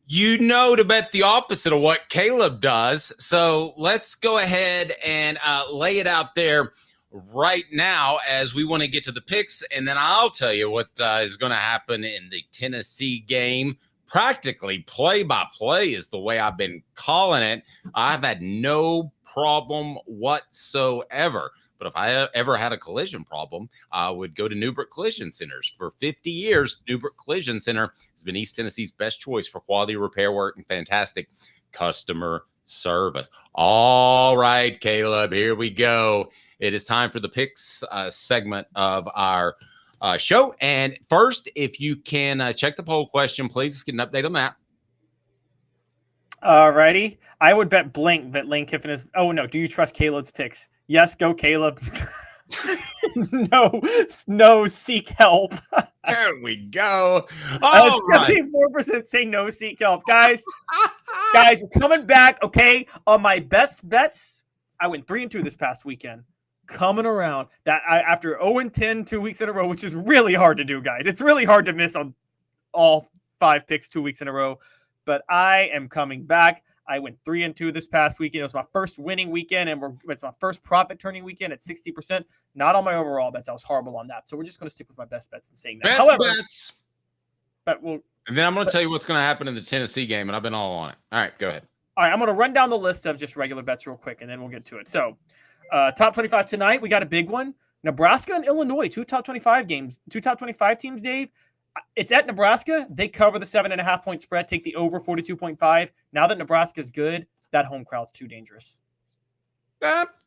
You know to bet the opposite of what Caleb does. So let's go ahead and lay it out there right now as we want to get to the picks, and then I'll tell you what is going to happen in the Tennessee game. Practically play-by-play is the way I've been calling it. I've had no problem whatsoever. But if I ever had a collision problem, I would go to Neubert Collision Centers. For 50 years, Neubert Collision Center has been East Tennessee's best choice for quality repair work and fantastic customer service. All right, Caleb, here we go. It is time for the picks segment of our show. And first, if you can check the poll question, please, let's get an update on that. All righty. I would bet blank that Lane Kiffin is. Oh, no. Do you trust Caleb's picks? Yes, go, Caleb. No, seek help. There we go. All right. 74% say no, seek help. Guys, we're coming back, okay? On my best bets, I went 3-2 this past weekend. Coming around that after 0-10 2 weeks in a row, which is really hard to do, guys. It's really hard to miss on all 5 picks 2 weeks in a row. But I am coming back. I went 3-2 this past weekend. It was my first winning weekend, and it's my first profit turning weekend at 60%. Not on my overall bets. I was horrible on that. So we're just going to stick with my best bets and saying that. Best bets. But and then I'm going to tell you what's going to happen in the Tennessee game, and I've been all on it. All right, go ahead. All right, I'm going to run down the list of just regular bets real quick, and then we'll get to it. So, top 25 tonight, we got a big one. Nebraska and Illinois, 2 top 25 games, 2 top 25 teams, Dave. It's at Nebraska. They cover the 7.5 point spread, take the over 42.5. Now that Nebraska's good, that home crowd's too dangerous.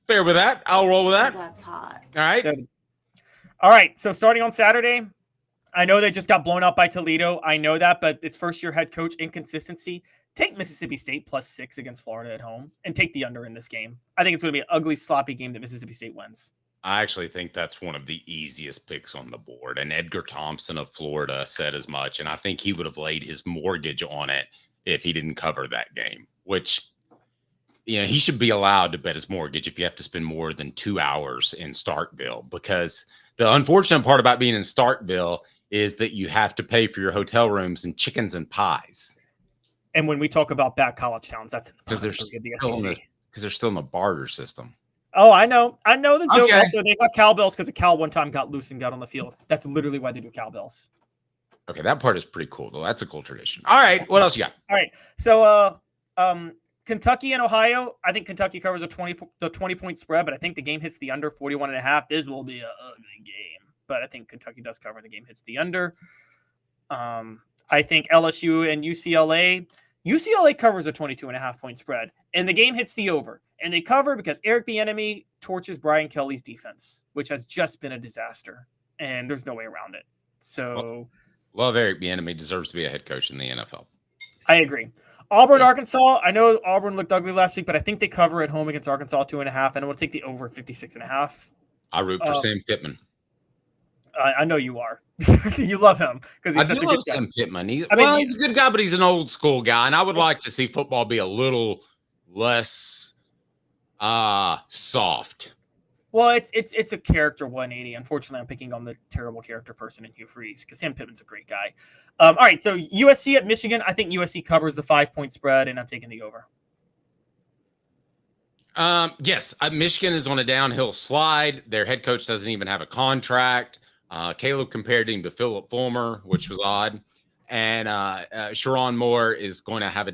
Fair with that. I'll roll with that. That's hot. All right. All right. So starting on Saturday, I know they just got blown out by Toledo. I know that, but it's first-year head coach inconsistency. Take Mississippi State +6 against Florida at home and take the under in this game. I think it's going to be an ugly, sloppy game that Mississippi State wins. I actually think that's one of the easiest picks on the board. And Edgar Thompson of Florida said as much. And I think he would have laid his mortgage on it if he didn't cover that game, which, he should be allowed to bet his mortgage if you have to spend more than 2 hours in Starkville, because the unfortunate part about being in Starkville is that you have to pay for your hotel rooms and chickens and pies. And when we talk about bad college towns, that's because they're still in the barter system. Oh, I know the joke. Okay. Also, they have cowbells because a cow one time got loose and got on the field. That's literally why they do cowbells. Okay, that part is pretty cool, though. That's a cool tradition. All right, what else you got? All right, so Kentucky and Ohio. I think Kentucky covers the 20-point spread, but I think the game hits the under 41.5. This will be an ugly game, but I think Kentucky does cover. The game hits the under. I think LSU and UCLA. UCLA covers a 22.5-point spread, and the game hits the over. And they cover because Eric Bieniemy torches Brian Kelly's defense, which has just been a disaster, and there's no way around it. So, Well, Eric Bieniemy deserves to be a head coach in the NFL. I agree. Auburn, Arkansas. I know Auburn looked ugly last week, but I think they cover at home against Arkansas 2.5, and I will take the over 56.5. I root for Sam Pittman. I know you are. You love him because he's such a good guy. Sam Pittman. He's a good guy, but he's an old school guy, and I would like to see football be a little less soft. Well, it's a character 180. Unfortunately, I'm picking on the terrible character person in Hugh Freeze because Sam Pittman's a great guy. All right, so USC at Michigan. I think USC covers the 5-point spread, and I'm taking the over. Yes, Michigan is on a downhill slide. Their head coach doesn't even have a contract. Caleb compared him to Philip Fulmer, which was odd. And Sharon Moore is going to have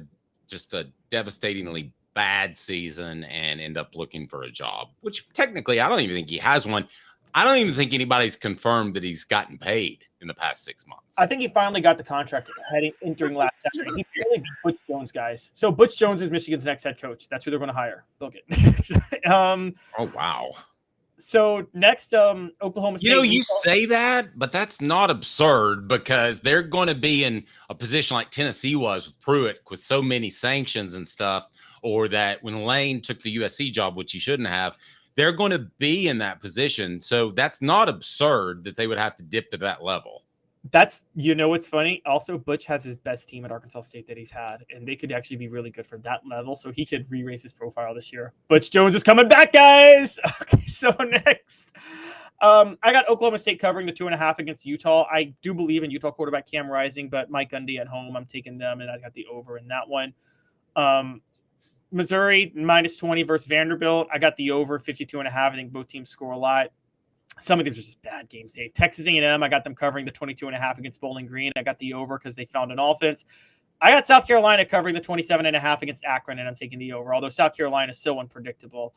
just a devastatingly bad season and end up looking for a job, which technically I don't even think he has one. I don't even think anybody's confirmed that he's gotten paid in the past 6 months. I think he finally got the contract during last Saturday. He barely beat Butch Jones, guys. So Butch Jones is Michigan's next head coach. That's who they're going to hire. Look it. Oh, wow. So next, Oklahoma State. You say that, but that's not absurd because they're going to be in a position like Tennessee was with Pruitt with so many sanctions and stuff, or that when Lane took the USC job, which he shouldn't have, they're going to be in that position. So that's not absurd that they would have to dip to that level. That's, what's funny? Also, Butch has his best team at Arkansas State that he's had, and they could actually be really good for that level. So he could re-raise his profile this year. Butch Jones is coming back, guys. Okay, so next, I got Oklahoma State covering the 2.5 against Utah. I do believe in Utah quarterback Cam Rising, but Mike Gundy at home, I'm taking them, and I got the over in that one. Missouri -20 versus Vanderbilt. I got the over 52.5. I think both teams score a lot. Some of these are just bad games, Dave. Texas A&M, I got them covering the 22.5 against Bowling Green. I got the over because they found an offense. I got South Carolina covering the 27.5 against Akron, and I'm taking the over, although South Carolina is so unpredictable.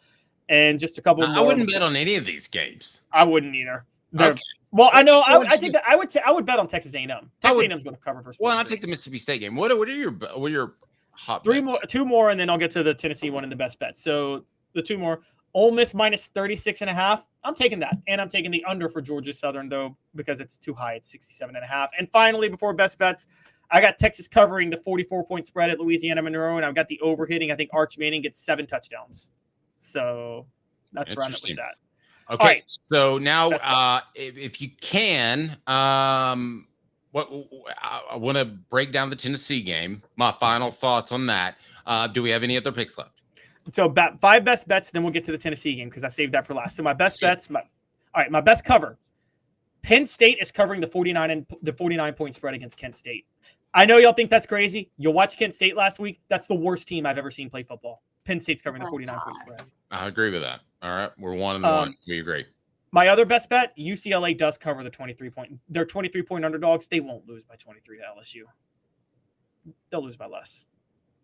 And just a couple more. I wouldn't bet on any of these games. I wouldn't either. Okay. Well, I know. I think that I would bet on Texas A&M. Texas A&M is going to cover first. Well, I'll take the Mississippi State game. What are your hot bets? Two more, and then I'll get to the Tennessee one and the best bet. So the two more. Ole Miss -36.5. I'm taking that. And I'm taking the under for Georgia Southern, though, because it's too high. It's 67.5. And finally, before best bets, I got Texas covering the 44-point spread at Louisiana Monroe, and I've got the over hitting. I think Arch Manning gets 7 touchdowns. So that's where I'm at with that. Okay, right. So now if you can, I want to break down the Tennessee game. My final thoughts on that. Do we have any other picks left? So 5 best bets, then we'll get to the Tennessee game because I saved that for last. So my best bets, my best cover. Penn State is covering the 49-point spread against Kent State. I know y'all think that's crazy. You watch Kent State last week. That's the worst team I've ever seen play football. Penn State's covering the 49-point spread. I agree with that. All right, we're 1-1. We agree. My other best bet, UCLA does cover the 23-point. They're 23-point underdogs. They won't lose by 23 to LSU. They'll lose by less.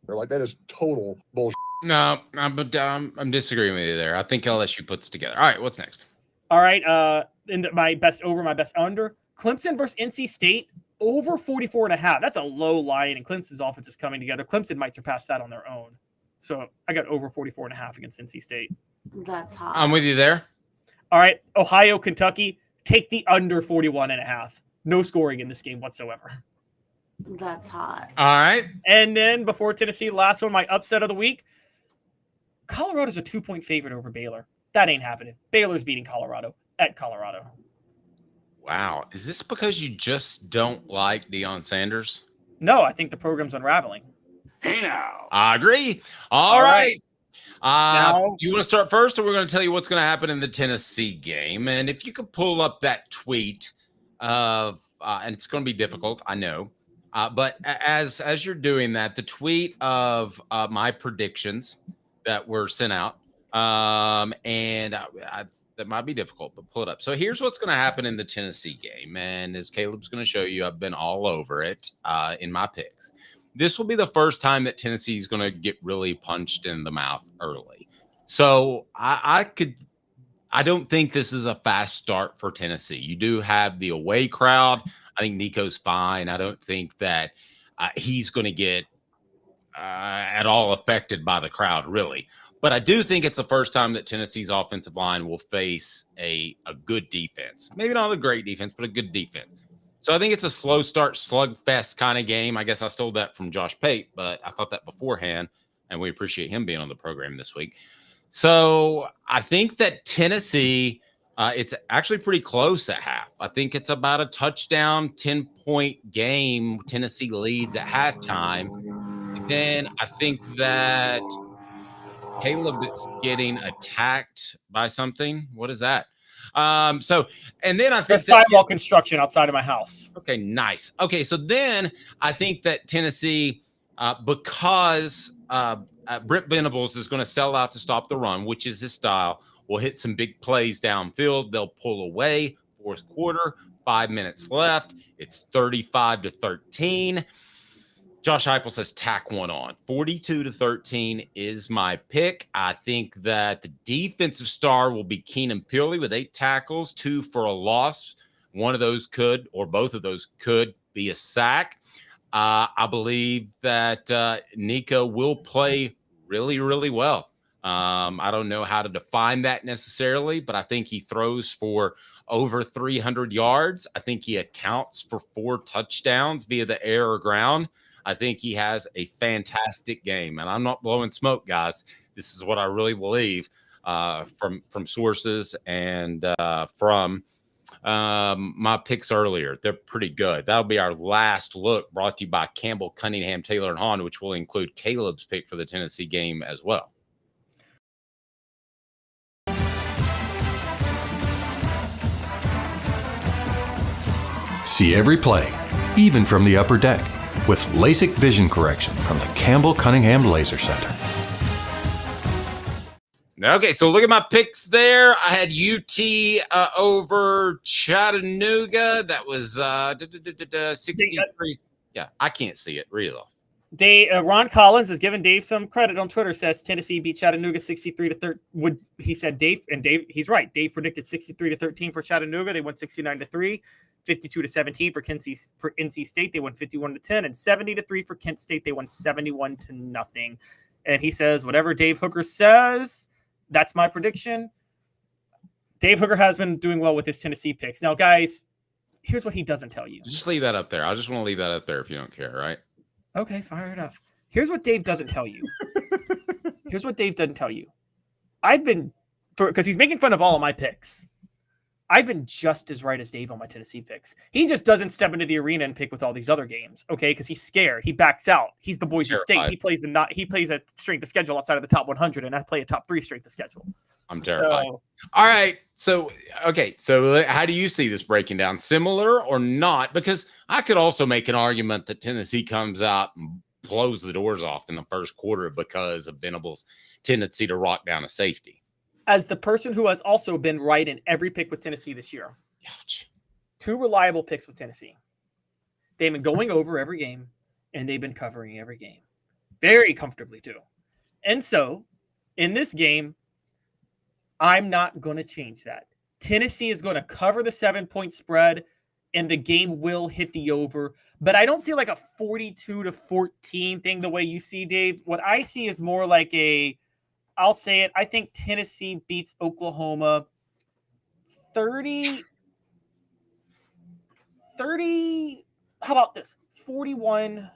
They're like, that is total bullshit. No, I'm disagreeing with you there. I think LSU puts together. All right, what's next? All right, my best over, my best under. Clemson versus NC State, over 44.5. That's a low line, and Clemson's offense is coming together. Clemson might surpass that on their own. So I got over 44.5 against NC State. That's hot. I'm with you there. All right, Ohio, Kentucky, take the under 41.5. No scoring in this game whatsoever. That's hot. All right. And then before Tennessee, last one, my upset of the week. Colorado's a 2-point favorite over Baylor. That ain't happening. Baylor's beating Colorado at Colorado. Wow. Is this because you just don't like Deion Sanders? No, I think the program's unraveling. Hey now. I agree. All right. Now, you want to start first, or we're going to tell you what's going to happen in the Tennessee game? And if you could pull up that tweet of, and it's going to be difficult, I know. But as you're doing that, the tweet of my predictions that were sent out, and that might be difficult, but pull it up. So here's what's going to happen in the Tennessee game. And as Caleb's going to show you, I've been all over it in my picks. This will be the first time that Tennessee is going to get really punched in the mouth early. So I don't think this is a fast start for Tennessee. You do have the away crowd. I think Nico's fine. I don't think that he's going to get at all affected by the crowd, really. But I do think it's the first time that Tennessee's offensive line will face a good defense. Maybe not a great defense, but a good defense. So I think it's a slow start, slugfest kind of game. I guess I stole that from Josh Pate, but I thought that beforehand, and we appreciate him being on the program this week. So I think that Tennessee, it's actually pretty close at half. I think it's about a touchdown, 10-point game. Tennessee leads at halftime. And then I think that Caleb is getting attacked by something. What is that? And then I think the sidewalk construction outside of my house. Okay, nice. Okay, so then I think that Tennessee, because Brent Venables is going to sell out to stop the run, which is his style, will hit some big plays downfield. They'll pull away. Fourth quarter, 5 minutes left. It's 35-13. Josh Heupel says tack one on. 42-13 is my pick. I think that the defensive star will be Keenan Pearley with 8 tackles, 2 for a loss. One of those could, or both of those could, be a sack. I believe that Nico will play really, really well. I don't know how to define that necessarily, but I think he throws for over 300 yards. I think he accounts for 4 touchdowns via the air or ground. I think he has a fantastic game, and I'm not blowing smoke, guys. This is what I really believe from sources and from my picks earlier. They're pretty good. That'll be our last look, brought to you by Campbell, Cunningham, Taylor, and Honda, which will include Caleb's pick for the Tennessee game as well. See every play, even from the upper deck, with LASIK vision correction from the Campbell Cunningham Laser Center. Okay, so look at my picks there. I had UT over Chattanooga. That was 63. Yeah, I can't see it. Read it off. Ron Collins is giving Dave some credit on Twitter. Says Tennessee beat Chattanooga 63-13. He said Dave, and Dave, he's right. Dave predicted 63-13 for Chattanooga. They won 69-3. 52-17 for NC State. They won 51-10, and 70-3 for Kent State. They won 71-0. And he says, whatever Dave Hooker says, that's my prediction. Dave Hooker has been doing well with his Tennessee picks. Now, guys, here's what he doesn't tell you. Just leave that up there. I just want to leave that up there if you don't care, right? Okay, fair enough. Here's what Dave doesn't tell you. Here's what Dave doesn't tell you. Because he's making fun of all of my picks. I've been just as right as Dave on my Tennessee picks. He just doesn't step into the arena and pick with all these other games, okay? Because he's scared. He backs out. He's the Boise State. He plays a strength of schedule outside of the top 100, and I play a top 3 strength of schedule. I'm terrified. All right. So, okay. So how do you see this breaking down? Similar or not? Because I could also make an argument that Tennessee comes out and blows the doors off in the first quarter because of Venables' tendency to rock down a safety. As the person who has also been right in every pick with Tennessee this year. Ouch. 2 reliable picks with Tennessee. They've been going over every game, and they've been covering every game. Very comfortably, too. And so, in this game, I'm not going to change that. Tennessee is going to cover the 7-point spread, and the game will hit the over. But I don't see like a 42-14 thing the way you see, Dave. What I see is more like I'll say it. I think Tennessee beats Oklahoma 30. How about this? 41-20.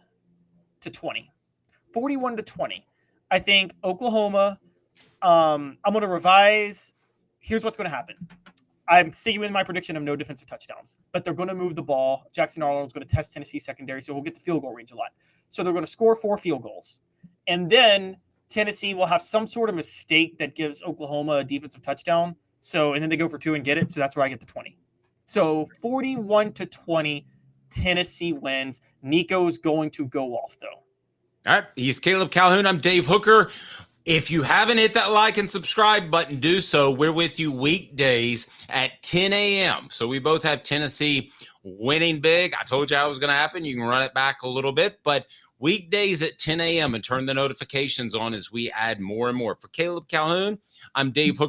41-20. I think Oklahoma. I'm going to revise. Here's what's going to happen. I'm sticking with my prediction of no defensive touchdowns, but they're going to move the ball. Jackson Arnold's going to test Tennessee secondary, so we'll get the field goal range a lot. So they're going to score 4 field goals. And then Tennessee will have some sort of mistake that gives Oklahoma a defensive touchdown. And then they go for 2 and get it. So that's where I get the 20. So 41-20, Tennessee wins. Nico's going to go off, though. All right. He's Caleb Calhoun. I'm Dave Hooker. If you haven't hit that like and subscribe button, do so. We're with you weekdays at 10 a.m. So we both have Tennessee winning big. I told you how it was going to happen. You can run it back a little bit, but weekdays at 10 a.m. and turn the notifications on as we add more and more. For Caleb Calhoun, I'm Dave Hooker.